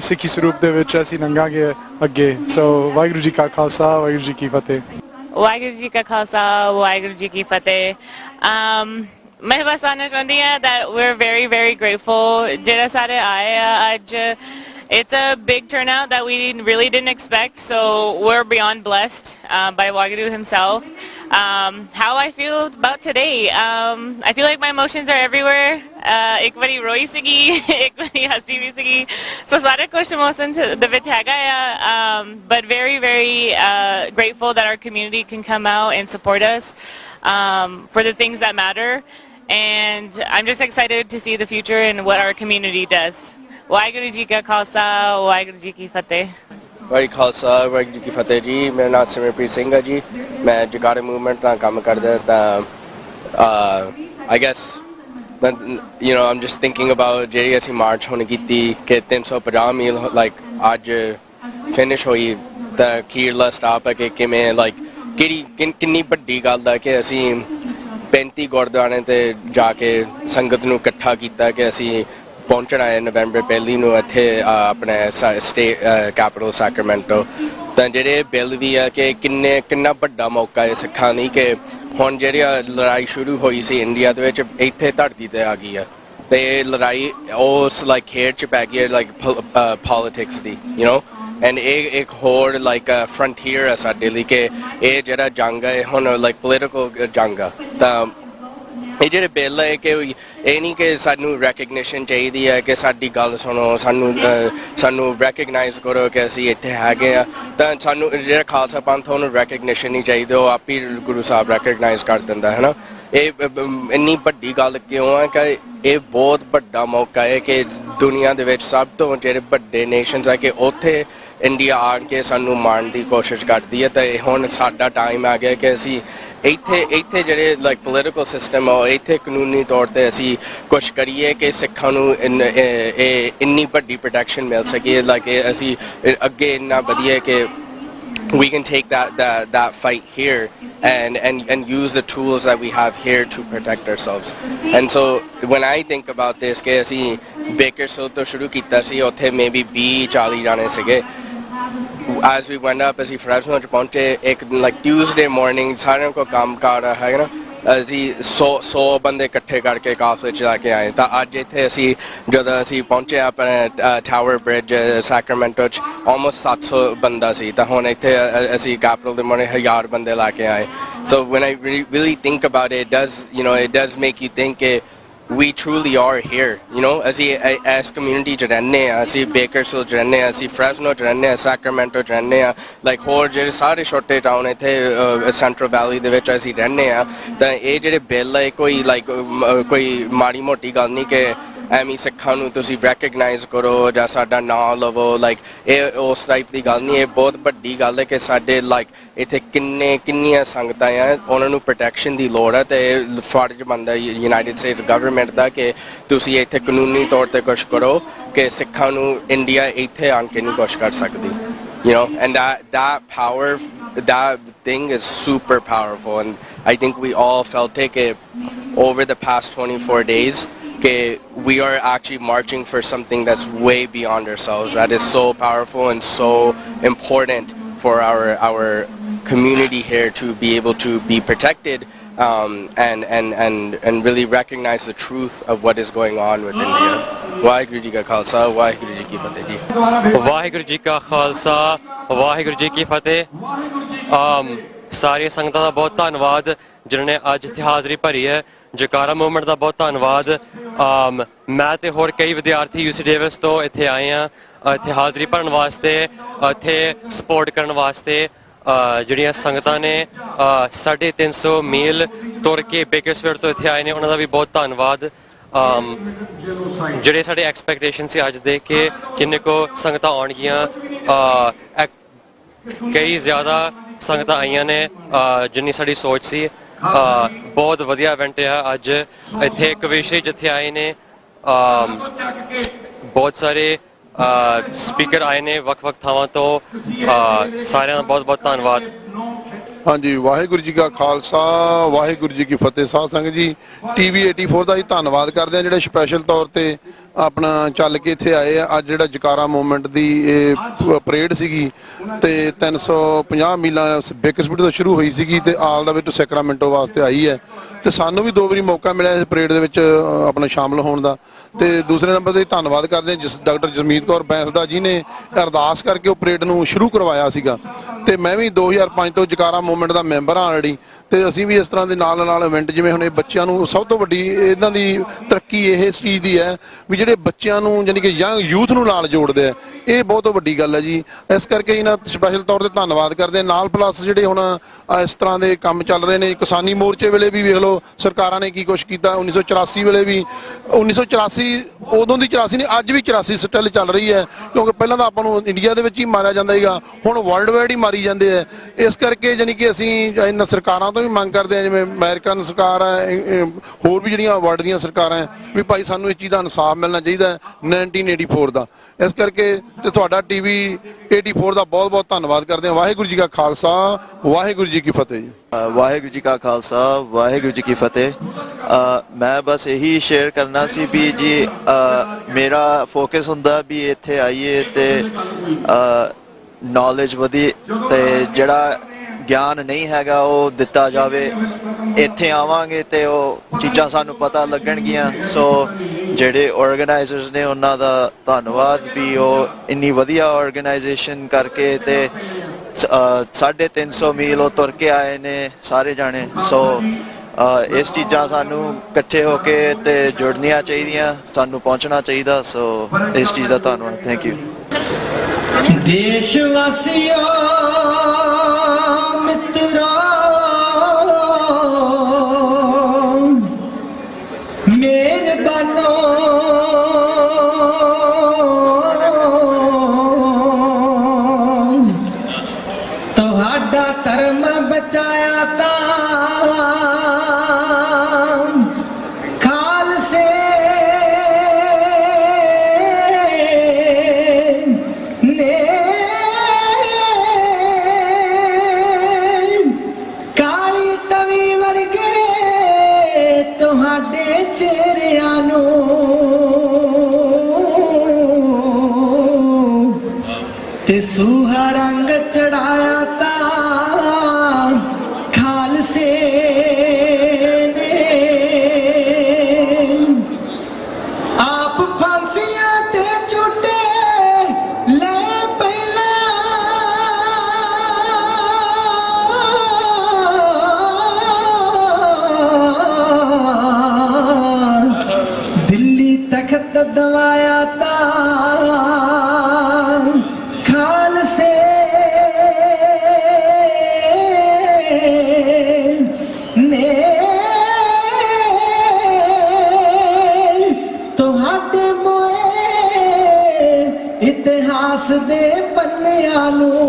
ਸਿੱਖੀ ਸਰੂਪ ਦੇ ਵਿੱਚ ਅਸੀਂ ਲੰਘਾਂਗੇ ਅੱਗੇ ਸੋ ਵਾਹਿਗੁਰੂ ਜੀ ਕਾ ਖਾਲਸਾ ਵਾਹਿਗੁਰੂ ਜੀ ਕੀ ਫਤਿਹ ਵਾਹਿਗੁਰੂ ਜੀ ਕਾ ਖਾਲਸਾ ਵਾਹਿਗੁਰੂ ਜੀ ਕੀ ਫਤਿਹ ਮੈਂ ਬਸ ਆਉਣਾ ਚਾਹੁੰਦੀ ਹਾਂ that we're very very grateful ਜਿਹੜੇ ਸਾਰੇ ਆਏ ਆ ਅੱਜ it's a big turnout that we really didn't expect so we're beyond blessed by Wahguru himself how I feel about today I feel like my emotions are everywhere ਇੱਕ ਵਾਰੀ ਰੋਈ ਸੀਗੀ ਇੱਕ ਵਾਰੀ ਹੱਸੀ ਵੀ ਸੀਗੀ so ਸਾਰੇ ਕੁਝ emotions ਦੇ ਵਿੱਚ ਹੈਗਾ ਆ but very very grateful that our community can come out and support us for the things that matter and I'm just excited to see the future and what our community does Waheguru ji ਕਾ ਖਾਲਸਾ ਵਾਹਿਗੁਰੂ ਜੀ ਕੀ ਫਤਿਹ ਵਾਹਿਗੁਰੂ ਖਾਲਸਾ ਵਾਹਿਗੁਰੂ ਜੀ ਕੀ ਫਤਿਹ ਜੀ ਮੇਰਾ ਨਾਮ ਸਿਮਰਪ੍ਰੀਤ ਸਿੰਘ ਹੈ ਜੀ ਮੈਂ ਜਗਾੜੇ movement ਨਾਲ ਕੰਮ ਕਰਦਾ ਤਾਂ I guess I'm just thinking about ਜਿਹੜੀ ਅਸੀਂ ਮਾਰਚ ਹੁਣ ਕੀਤੀ ਕਿ 350 ਮੀਲ ਲਾਈਕ ਅੱਜ ਫਿਨਿਸ਼ ਹੋਈ ਤਾਂ ਅਖੀਰਲਾ ਸਟਾਪ ਹੈ ਕਿ ਕਿਵੇਂ ਲਾਈਕ ਕਿੰਨੀ ਵੱਡੀ ਗੱਲ ਹੈ ਕਿ ਅਸੀਂ 35 ਗੁਰਦੁਆਰੇ ਤੇ ਜਾ ਕੇ ਸੰਗਤ ਨੂੰ ਇਕੱਠਾ ਕੀਤਾ ਕਿ ਅਸੀਂ ਪਹੁੰਚਣਾ ਹੈ ਨਵੰਬਰ 1 ਨੂੰ ਇੱਥੇ ਆਪਣੇ ਸਟੇਟ ਕੈਪੀਟਲ ਸੈਕਰਾਮੈਂਟੋ ਤਾਂ ਜਿਹੜੇ ਬਿੱਲ ਵੀ ਹੈ ਕਿ ਕਿੰਨਾ ਵੱਡਾ ਮੌਕਾ ਹੈ ਸਿੱਖਾਂ ਲਈ ਕਿ ਹੁਣ ਜਿਹੜੀ ਲੜਾਈ ਸ਼ੁਰੂ ਹੋਈ ਸੀ ਇੰਡੀਆ ਦੇ ਵਿੱਚ ਇੱਥੇ ਧਰਤੀ ਤੇ ਆ ਗਈ ਹੈ ਤੇ ਇਹ ਲੜਾਈ ਉਸ ਲਾਈਕ ਖੇਡ 'ਚ ਪੈ ਗਈ ਹੈ ਲਾਈਕ ਪੋਲੀਟਿਕਸ ਦੀ ਐਂਡ ਇਹ ਇੱਕ ਹੋਰ ਲਾਈਕ ਫਰੰਟੀਅਰ ਹੈ ਸਾਡੇ ਲਈ ਕਿ ਇਹ ਜਿਹੜਾ ਜੰਗ ਹੈ ਹੁਣ ਲਾਈਕ ਪੋਲੀਟੀਕਲ ਜੰਗ ਆ ਤਾਂ ਇਹ ਜਿਹੜੇ ਬਿੱਲ ਹੈ ਕਿ ਇਹ ਨਹੀਂ ਕਿ ਸਾਨੂੰ ਰੈਕਗਨੀਸ਼ਨ ਚਾਹੀਦੀ ਹੈ ਕਿ ਸਾਡੀ ਗੱਲ ਸੁਣੋ ਸਾਨੂੰ ਰੈਕਗਨਾਈਜ਼ ਕਰੋ ਕਿ ਅਸੀਂ ਇੱਥੇ ਹੈਗੇ ਆ ਤਾਂ ਸਾਨੂੰ ਜਿਹੜਾ ਖਾਲਸਾ ਪੰਥ ਉਹਨੂੰ ਰੈਕਗਨੀਸ਼ਨ ਨਹੀਂ ਚਾਹੀਦੀ ਉਹ ਆਪ ਹੀ ਗੁਰੂ ਸਾਹਿਬ ਰੈਕਗਨਾਈਜ਼ ਕਰ ਦਿੰਦਾ ਹੈ ਨਾ ਇਹ ਇੰਨੀ ਵੱਡੀ ਗੱਲ ਕਿਉਂ ਹੈ ਕਿ ਇਹ ਬਹੁਤ ਵੱਡਾ ਮੌਕਾ ਹੈ ਕਿ ਦੁਨੀਆ ਦੇ ਵਿੱਚ ਸਭ ਤੋਂ ਜਿਹੜੇ ਵੱਡੇ ਨੇਸ਼ਨਸ ਹੈ ਕਿ ਉੱਥੇ ਇੰਡੀਆ ਆਣ ਕੇ ਸਾਨੂੰ ਮਾਰਨ ਦੀ ਕੋਸ਼ਿਸ਼ ਕਰਦੀ ਹੈ ਤਾਂ ਹੁਣ ਸਾਡਾ ਟਾਈਮ ਆ ਗਿਆ ਕਿ ਅਸੀਂ ਇੱਥੇ ਜਿਹੜੇ ਲਾਈਕ ਪੋਲੀਟੀਕਲ ਸਿਸਟਮ ਆ ਇੱਥੇ ਕਾਨੂੰਨੀ ਤੌਰ ਤੇ ਅਸੀਂ ਕੁਛ ਕਰੀਏ ਕਿ ਸਿੱਖਾਂ ਨੂੰ ਇੰਨੀ ਵੱਡੀ ਪ੍ਰੋਟੈਕਸ਼ਨ ਮਿਲ ਸਕੇ ਲਾਈਕ ਅਸੀਂ ਅੱਗੇ ਇੰਨਾ ਵਧੀਆ ਕਿ we can take that fight here and use the tools that we have here to protect ourselves and so when I think about this ਕਿ ਅਸੀਂ ਬੇਕਰਸਫੀਲਡ ਤੋਂ ਸ਼ੁਰੂ ਕੀਤਾ ਸੀ ਉੱਥੇ maybe 20-40 ਜਾਣੇ ਸੀਗੇ as we went up ਅਸੀਂ ਫਰੈਸ਼ਨੋ 'ਚ ਪਹੁੰਚੇ ਇੱਕ ਲਾਈਕ ਟਿਊਜ਼ਡੇ ਮਾਰਨਿੰਗ ਸਾਰਿਆਂ ਕੋਲ ਕੰਮ ਕਰ ਹੈ ਨਾ ਅਸੀਂ 100 ਬੰਦੇ ਇਕੱਠੇ ਕਰਕੇ ਕਾਫਲੇ 'ਚ ਜਾ ਕੇ ਆਏ ਤਾਂ ਅੱਜ ਇੱਥੇ ਅਸੀਂ ਜਦੋਂ ਅਸੀਂ ਪਹੁੰਚੇ ਆਪਣੇ ਟਾਵਰ ਬ੍ਰਿਜ ਸੈਕਰਾਮੈਂਟੋ 'ਚ ਆਲਮੋਸਟ 700 ਬੰਦਾ ਸੀ ਤਾਂ ਹੁਣ ਇੱਥੇ ਅਸੀਂ ਕੈਪੀਟਲ ਦੇ ਮੋਰੇ 1000 ਬੰਦੇ ਲਾ ਕੇ ਆਏ so when I really think about it it does make you think we truly are here ਅਸੀਂ ਇਸ ਕਮਿਊਨਿਟੀ 'ਚ ਰਹਿੰਦੇ ਹਾਂ ਅਸੀਂ ਬੇਕਰਸਫੀਲਡ 'ਚ ਰਹਿੰਦੇ ਹਾਂ ਅਸੀਂ ਫਰੈਸ਼ਨੋ 'ਚ ਰਹਿੰਦੇ ਹਾਂ ਸੈਕਰਾਮੈਂਟੋ 'ਚ ਰਹਿੰਦੇ ਹਾਂ ਲਾਈਕ ਹੋਰ ਜਿਹੜੇ ਸਾਰੇ ਛੋਟੇ ਟਾਊਨ ਇੱਥੇ ਸੈਂਟਰਲ ਵੈਲੀ ਦੇ ਵਿੱਚ ਅਸੀਂ ਰਹਿੰਦੇ ਹਾਂ ਤਾਂ ਇਹ ਜਿਹੜੇ ਬਿੱਲ ਹੈ ਕੋਈ ਮਾੜੀ ਮੋਟੀ ਗੱਲ ਨਹੀਂ ਕਿ ਐਵੇਂ ਸਿੱਖਾਂ ਨੂੰ ਤੁਸੀਂ ਰੈਕਗਨਾਈਜ਼ ਕਰੋ ਜਾਂ ਸਾਡਾ ਨਾਂ ਲਵੋ ਲਾਈਕ ਇਹ ਉਸ ਟਾਈਪ ਦੀ ਗੱਲ ਨਹੀਂ ਇਹ ਬਹੁਤ ਵੱਡੀ ਗੱਲ ਹੈ ਕਿ ਸਾਡੇ ਲਾਈਕ ਇੱਥੇ ਕਿੰਨੀਆਂ ਸੰਗਤਾਂ ਆ ਉਹਨਾਂ ਨੂੰ ਪ੍ਰੋਟੈਕਸ਼ਨ ਦੀ ਲੋੜ ਹੈ ਤੇ ਫਰਜ਼ ਬਣਦਾ ਯੂਨਾਈਟਿਡ ਸਟੇਟਸ ਗਵਰਨਮੈਂਟ ਦਾ ਕਿ ਤੁਸੀਂ ਇੱਥੇ ਕਾਨੂੰਨੀ ਤੌਰ ਤੇ ਕੁਛ ਕਰੋ ਕਿ ਸਿੱਖਾਂ ਨੂੰ ਇੰਡੀਆ ਇੱਥੇ ਆਣ ਕੇ ਨਹੀਂ ਕੁਛ ਕਰ ਸਕਦੀ and that power that thing is super powerful and I think we all felt it over the past 24 days we are actually marching for something that's way beyond ourselves that is so powerful and so important for our community here to be able to be protected and really recognize the truth of what is going on with India. Waheguru ji ਕਾ ਖਾਲਸਾ ਵਾਹਿਗੁਰੂ ਜੀ ਕੀ ਫਤਿਹ ਜੀ ਵਾਹਿਗੁਰੂ ਜੀ ਕਾ ਖਾਲਸਾ ਵਾਹਿਗੁਰੂ ਜੀ ਕੀ ਫਤਿਹ ਸਾਰੀਆਂ ਸੰਗਤਾਂ ਦਾ ਬਹੁਤ ਧੰਨਵਾਦ ਜਿਨ੍ਹਾਂ ਨੇ ਅੱਜ ਇੱਥੇ ਹਾਜ਼ਰੀ ਭਰੀ ਹੈ ਜਕਾਰਾ ਮੂਵਮੈਂਟ ਦਾ ਬਹੁਤ ਧੰਨਵਾਦ ਮੈਂ ਤੇ ਹੋਰ ਕਈ ਵਿਦਿਆਰਥੀ UC ਡੇਵਿਸ ਤੋਂ ਇੱਥੇ ਆਏ ਆ ਇੱਥੇ ਹਾਜ਼ਰੀ ਭਰਨ ਵਾਸਤੇ ਇੱਥੇ ਸਪੋਰਟ ਕਰਨ ਵਾਸਤੇ ਜਿਹੜੀਆਂ ਸੰਗਤਾਂ ਨੇ 350 ਮੀਲ ਤੁਰ ਕੇ ਬੇਕਰਸਫੀਲਡ ਤੋਂ ਇੱਥੇ ਆਏ ਨੇ ਉਹਨਾਂ ਦਾ ਵੀ ਬਹੁਤ ਧੰਨਵਾਦ ਜਿਹੜੇ ਸਾਡੇ ਐਕਸਪੈਕਟੇਸ਼ਨ ਸੀ ਅੱਜ ਦੇ ਕਿ ਕਿੰਨੇ ਕੁ ਸੰਗਤਾਂ ਆਉਣਗੀਆਂ ਕਈ ਜ਼ਿਆਦਾ ਸੰਗਤਾਂ ਆਈਆਂ ਨੇ ਜਿੰਨੀ ਸਾਡੀ ਸੋਚ ਸੀ ਬਹੁਤ ਵਧੀਆ ਇਵੈਂਟ ਆ ਅੱਜ ਇੱਥੇ ਕਵੀਸ਼ਰੀ ਜਿੱਥੇ ਆਏ ਨੇ ਬਹੁਤ ਸਾਰੇ ਸਪੀਕਰ ਆਏ ਨੇ ਵੱਖ-ਵੱਖ ਥਾਵਾਂ ਤੋਂ ਸਾਰਿਆਂ ਦਾ ਬਹੁਤ-ਬਹੁਤ ਧੰਨਵਾਦ। ਹਾਂਜੀ, ਵਾਹਿਗੁਰੂ ਜੀ ਕਾ ਖਾਲਸਾ ਵਾਹਿਗੁਰੂ ਜੀ ਕੀ ਫਤਿਹ। ਸਾਧ ਸੰਗਤ ਜੀ, TV 84 ਦਾ ਹੀ ਧੰਨਵਾਦ ਕਰਦੇ ਆ ਜਿਹੜੇ ਸਪੈਸ਼ਲ ਤੌਰ ਤੇ ਆਪਣਾ ਚੱਲ ਕੇ ਇੱਥੇ ਆਏ ਆ। ਅੱਜ ਜਿਹੜਾ ਜਕਾਰਾ ਮੂਵਮੈਂਟ ਦੀ ਇਹ ਪਰੇਡ ਸੀਗੀ ਤੇ 350 ਮੀਲਾਂ ਬੇਕਰਸਫੀਲਡ ਤੋਂ ਸ਼ੁਰੂ ਹੋਈ ਸੀਗੀ ਤੇ ਆਲ ਦਾ ਵਿੱਚ ਸੈਕਰਾਮੈਂਟੋ ਵਾਸਤੇ ਆਈ ਹੈ ਤੇ ਸਾਨੂੰ ਵੀ 2 ਵਾਰੀ ਮੌਕਾ ਮਿਲਿਆ ਇਸ ਪਰੇਡ ਦੇ ਵਿੱਚ ਆਪਣਾ ਸ਼ਾਮਲ ਹੋਣ ਦਾ। ਤੇ ਦੂਸਰੇ ਨੰਬਰ ਤੇ ਧੰਨਵਾਦ ਕਰਦੇ ਹਾਂ ਡਾਕਟਰ ਜਸਮੀਤ ਕੌਰ ਬੈਂਸਦਾ ਜੀ ਨੇ ਅਰਦਾਸ ਕਰਕੇ ਉਹ ਪਰੇਡ ਨੂੰ ਸ਼ੁਰੂ ਕਰਵਾਇਆ ਸੀਗਾ ਤੇ ਮੈਂ ਵੀ 2005 ਤੋਂ ਜਕਾਰਾ ਮੂਵਮੈਂਟ ਦਾ ਮੈਂਬਰ ਹਾਂ ਆਲਰੇਡੀ ਤੇ ਅਸੀਂ ਵੀ ਇਸ ਤਰ੍ਹਾਂ ਦੇ ਨਾਲ ਇਵੈਂਟ ਜਿਵੇਂ ਹੁਣ ਇਹ ਬੱਚਿਆਂ ਨੂੰ ਸਭ ਤੋਂ ਵੱਡੀ ਇਹਨਾਂ ਦੀ ਤਰੱਕੀ ਇਸ ਚੀਜ਼ ਦੀ ਹੈ ਵੀ ਜਿਹੜੇ ਬੱਚਿਆਂ ਨੂੰ ਯਾਨੀ ਕਿ ਯੰਗ ਯੂਥ ਨੂੰ ਨਾਲ ਜੋੜਦੇ ਆ, ਇਹ ਬਹੁਤ ਵੱਡੀ ਗੱਲ ਹੈ ਜੀ। ਇਸ ਕਰਕੇ ਇਹਨਾਂ ਸਪੈਸ਼ਲ ਤੌਰ ਤੇ ਧੰਨਵਾਦ ਕਰਦੇ ਨਾਲ ਪਲੱਸ ਜਿਹੜੇ ਹੁਣ ਇਸ ਤਰ੍ਹਾਂ ਦੇ ਕੰਮ ਚੱਲ ਰਹੇ ਨੇ। ਕਿਸਾਨੀ ਮੋਰਚੇ ਵੇਲੇ ਵੀ ਵੇਖ ਲਓ ਸਰਕਾਰਾਂ ਨੇ ਕੀ ਕੁਛ ਕੀਤਾ। 1984 ਵੇਲੇ ਵੀ 1984 ਉਦੋਂ ਦੀ 84 ਨਹੀਂ ਅੱਜ ਵੀ 84 ਸਟਿਲ ਚੱਲ ਰਹੀ ਹੈ ਕਿਉਂਕਿ ਪਹਿਲਾਂ ਤਾਂ ਆਪਾਂ ਨੂੰ ਇੰਡੀਆ ਦੇ ਵਿੱਚ ਹੀ ਮਾਰਿਆ ਜਾਂਦਾ ਸੀਗਾ, ਹੁਣ ਵਰਲਡ ਵਾਈਡ ਹੀ ਮਾਰੀ ਜਾਂਦੇ ਆ। ਇਸ ਕਰਕੇ ਯਾਨੀ ਕਿ ਅਸੀਂ ਇਹਨਾਂ ਸਰਕਾਰਾਂ ਤੋਂ ਵੀ ਮੰਗ ਕਰਦੇ ਹਾਂ ਜਿਵੇਂ ਅਮਰੀਕਨ ਸਰਕਾਰ ਹੈ, ਹੋਰ ਵੀ ਜਿਹੜੀਆਂ ਵਰਲਡ ਦੀਆਂ ਸਰਕਾਰਾਂ ਹੈ ਵੀ ਭਾਈ ਸਾਨੂੰ ਇਸ ਚੀਜ਼ ਦਾ ਇਨਸਾਫ ਮਿਲਣਾ ਚਾਹੀਦਾ 1984 ਦਾ। ਇਸ ਕਰਕੇ ਤੇ ਤੁਹਾਡਾ TV 84 ਦਾ ਬਹੁਤ ਧੰਨਵਾਦ ਕਰਦੇ ਹਾਂ। ਵਾਹਿਗੁਰੂ ਜੀ ਕਾ ਖਾਲਸਾ ਵਾਹਿਗੁਰੂ ਜੀ ਕੀ ਫਤਿਹ ਜੀ। ਵਾਹਿਗੁਰੂ ਜੀ ਕਾ ਖਾਲਸਾ ਵਾਹਿਗੁਰੂ ਜੀ ਕੀ ਫਤਿਹ। ਮੈਂ ਬਸ ਇਹੀ ਸ਼ੇਅਰ ਕਰਨਾ ਸੀ ਵੀ ਜੀ ਮੇਰਾ ਫੋਕਸ ਹੁੰਦਾ ਵੀ ਇੱਥੇ ਆਈਏ ਤੇ ਨੌਲੇਜ ਵਧੀ ਤੇ ਜਿਹੜਾ ਗਿਆਨ ਨਹੀਂ ਹੈਗਾ ਉਹ ਦਿੱਤਾ ਜਾਵੇ। ਇੱਥੇ ਆਵਾਂਗੇ ਤੇ ਉਹ ਚੀਜ਼ਾਂ ਸਾਨੂੰ ਪਤਾ ਲੱਗਣਗੀਆਂ। ਸੋ ਜਿਹੜੇ ਆਰਗੇਨਾਈਜ਼ਰਸ ਨੇ ਉਹਨਾਂ ਦਾ ਧੰਨਵਾਦ ਵੀ ਉਹ ਇੰਨੀ ਵਧੀਆ ਆਰਗੇਨਾਈਜੇਸ਼ਨ ਕਰਕੇ ਤੇ 350 ਮੀਲ ਉਹ ਤੁਰ ਕੇ ਆਏ ਨੇ ਸਾਰੇ ਜਾਣੇ। ਸੋ ਇਸ ਚੀਜ਼ਾਂ ਸਾਨੂੰ ਇਕੱਠੇ ਹੋ ਕੇ ਤੇ ਜੁੜਨੀਆਂ ਚਾਹੀਦੀਆਂ, ਸਾਨੂੰ ਪਹੁੰਚਣਾ ਚਾਹੀਦਾ। ਸੋ ਇਸ ਚੀਜ਼ ਦਾ ਧੰਨਵਾਦ। Thank you. ਦੇਸ਼ ਵਾਸੀਓ ਮਿੱਤਰੋ ਮਿਹਰਬਾਨੋ ਤੁਹਾਡਾ ਧਰਮ ਬਚਾਇਆ ਤਾਂ ਖਾਲਸੇ ਨੇ ਕਾਲੀ ਤਵੀ ਵਰਗੇ ਤੁਹਾਡੇ ਚਿਹਰਿਆਂ ਨੂੰ ਤੇ ਸੂਹਾ ਰੰਗ ਚੜਾਇਆ ਤਾਂ ਖਾਲਸੇ ਨੇ ਆਪ ਫਾਂਸੀਆਂ ਤੇ ਝੂਟੇ ਲੈ ਪਹਿਲਾਂ ਦਿੱਲੀ ਤਖਤ ਦਵਾਇਆ ਤਾਂ ਖਾਲਸੇ ਨੇ ਤੁਹਾਡੇ ਮੋਏ ਇਤਿਹਾਸ ਦੇ ਪੰਨਿਆਂ ਨੂੰ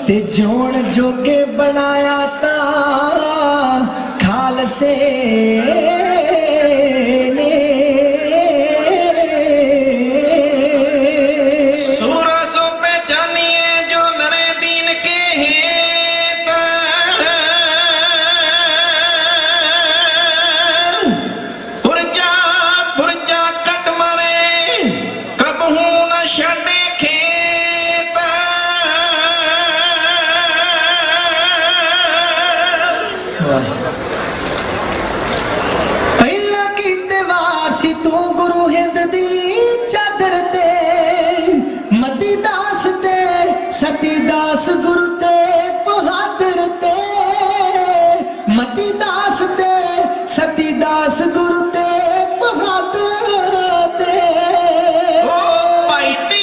ਤੇ ਜਿਉਣ ਜੋਗੇ ਬਣਾਇਆ ਤਾਂ ਖਾਲਸੇ ਨੇ। सूरा सो पहचानिए जो लड़े दीन के हेत पुरजा कट मारे कबहू न छड़े खेत ਪਹਿਲਾ ਕੀਤੇ ਵਾਰ ਸੀ ਤੂੰ ਗੁਰੂ ਹਿੰਦ ਦੀ ਚਾਦਰ ਤੇ ਮਤੀ ਦਾਸ ਤੇ ਸਤੀ ਦਾਸ ਗੁਰੂ ਤੇ ਬਹਾਦਰ ਤੇ ਮਤੀ ਦਾਸ ਤੇ ਸਤੀ ਦਾਸ ਗੁਰੂ ਤੇ ਬਹਾਦਰ ਤੇ ਓ ਭਾਈ ਤੇ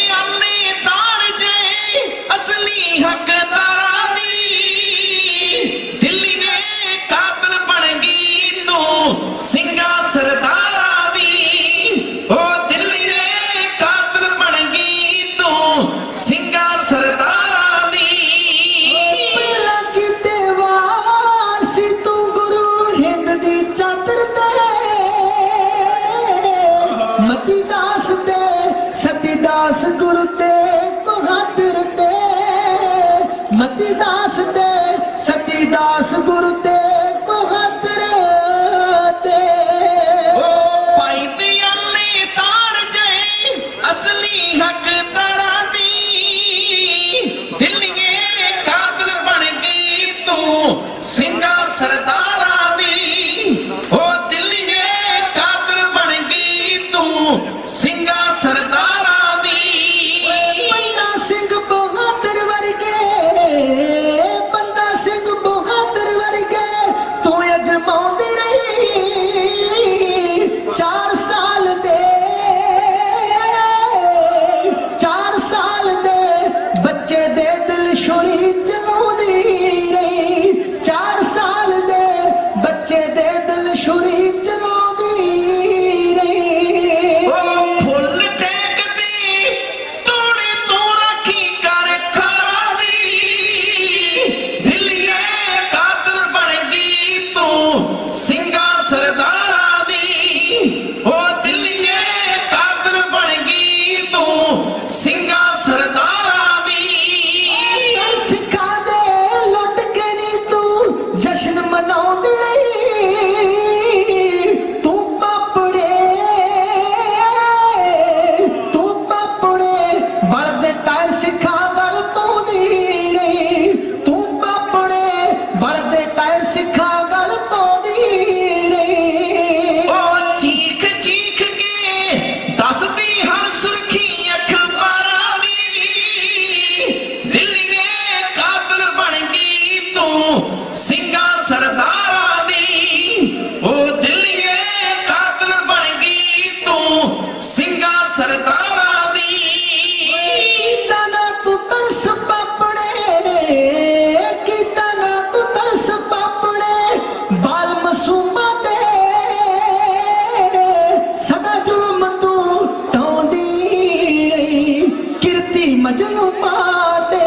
ਮਜਲੂਮਾਂ ਤੇ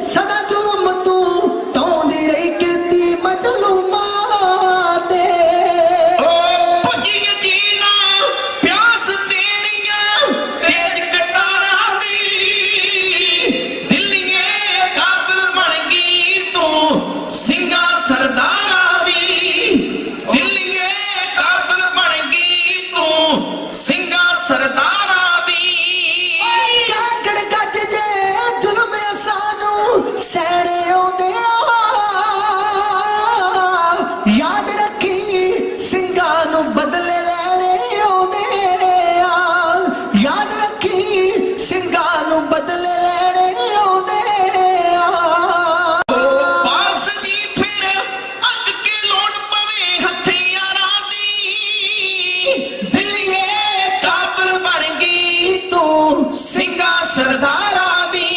ਸਦਾ ਜ਼ੁਲਮ ਤੂੰ ਢਾਉਂਦੀ ਰਹੀ ਕਿਰਤੀ ਮਜਲੂਮਾਂ ਤੇ ਪੁੱਜੀ ਯਕੀਨਾ ਪਿਆਸ ਤੇਰੀਆਂ ਤੇਜ ਕਟਾਰਾਂ ਦੀ ਦਿੱਲੀਏ ਕਾਤਲ ਬਣ ਗਈ ਤੂੰ ਸਿੰਘਾਂ ਸਰਦਾਰਾਂ ਦੀ ਦਿੱਲੀਏ ਕਾਤਲ ਬਣ ਗਈ ਤੂੰ ਸਿੰਘਾਂ ਸਰਦਾਰਾਂ ਦੀ ਕਾਗੜ ਗੱਜ ਜੇ ਜ਼ੁਲਮ ਸਾਨੂੰ ਸਹਿਣੇ ਆਉਂਦੇ ਯਾਦ ਰੱਖੀ ਸਿੰਘਾਂ ਨੂੰ ਬਦਲੇ ਲੈਣੇ ਆਉਂਦੇ ਯਾਦ ਰੱਖੀ ਸਿੰਘਾਂ ਨੂੰ ਬਦਲੇ ਲੈਣੇ ਆਉਂਦੇ ਪਾਰਸ ਦੀ ਫਿਰ ਅੱਗ ਕੇ ਲੋੜ ਪਵੇ ਹਥਿਆਰਾਂ ਦੀ ਦਿੱਲੀਏ ਕਾਤਲ ਬਣ ਗਈ ਤੂੰ ਸਿੰਘਾਂ ਸਰਦਾਰਾਂ ਦੀ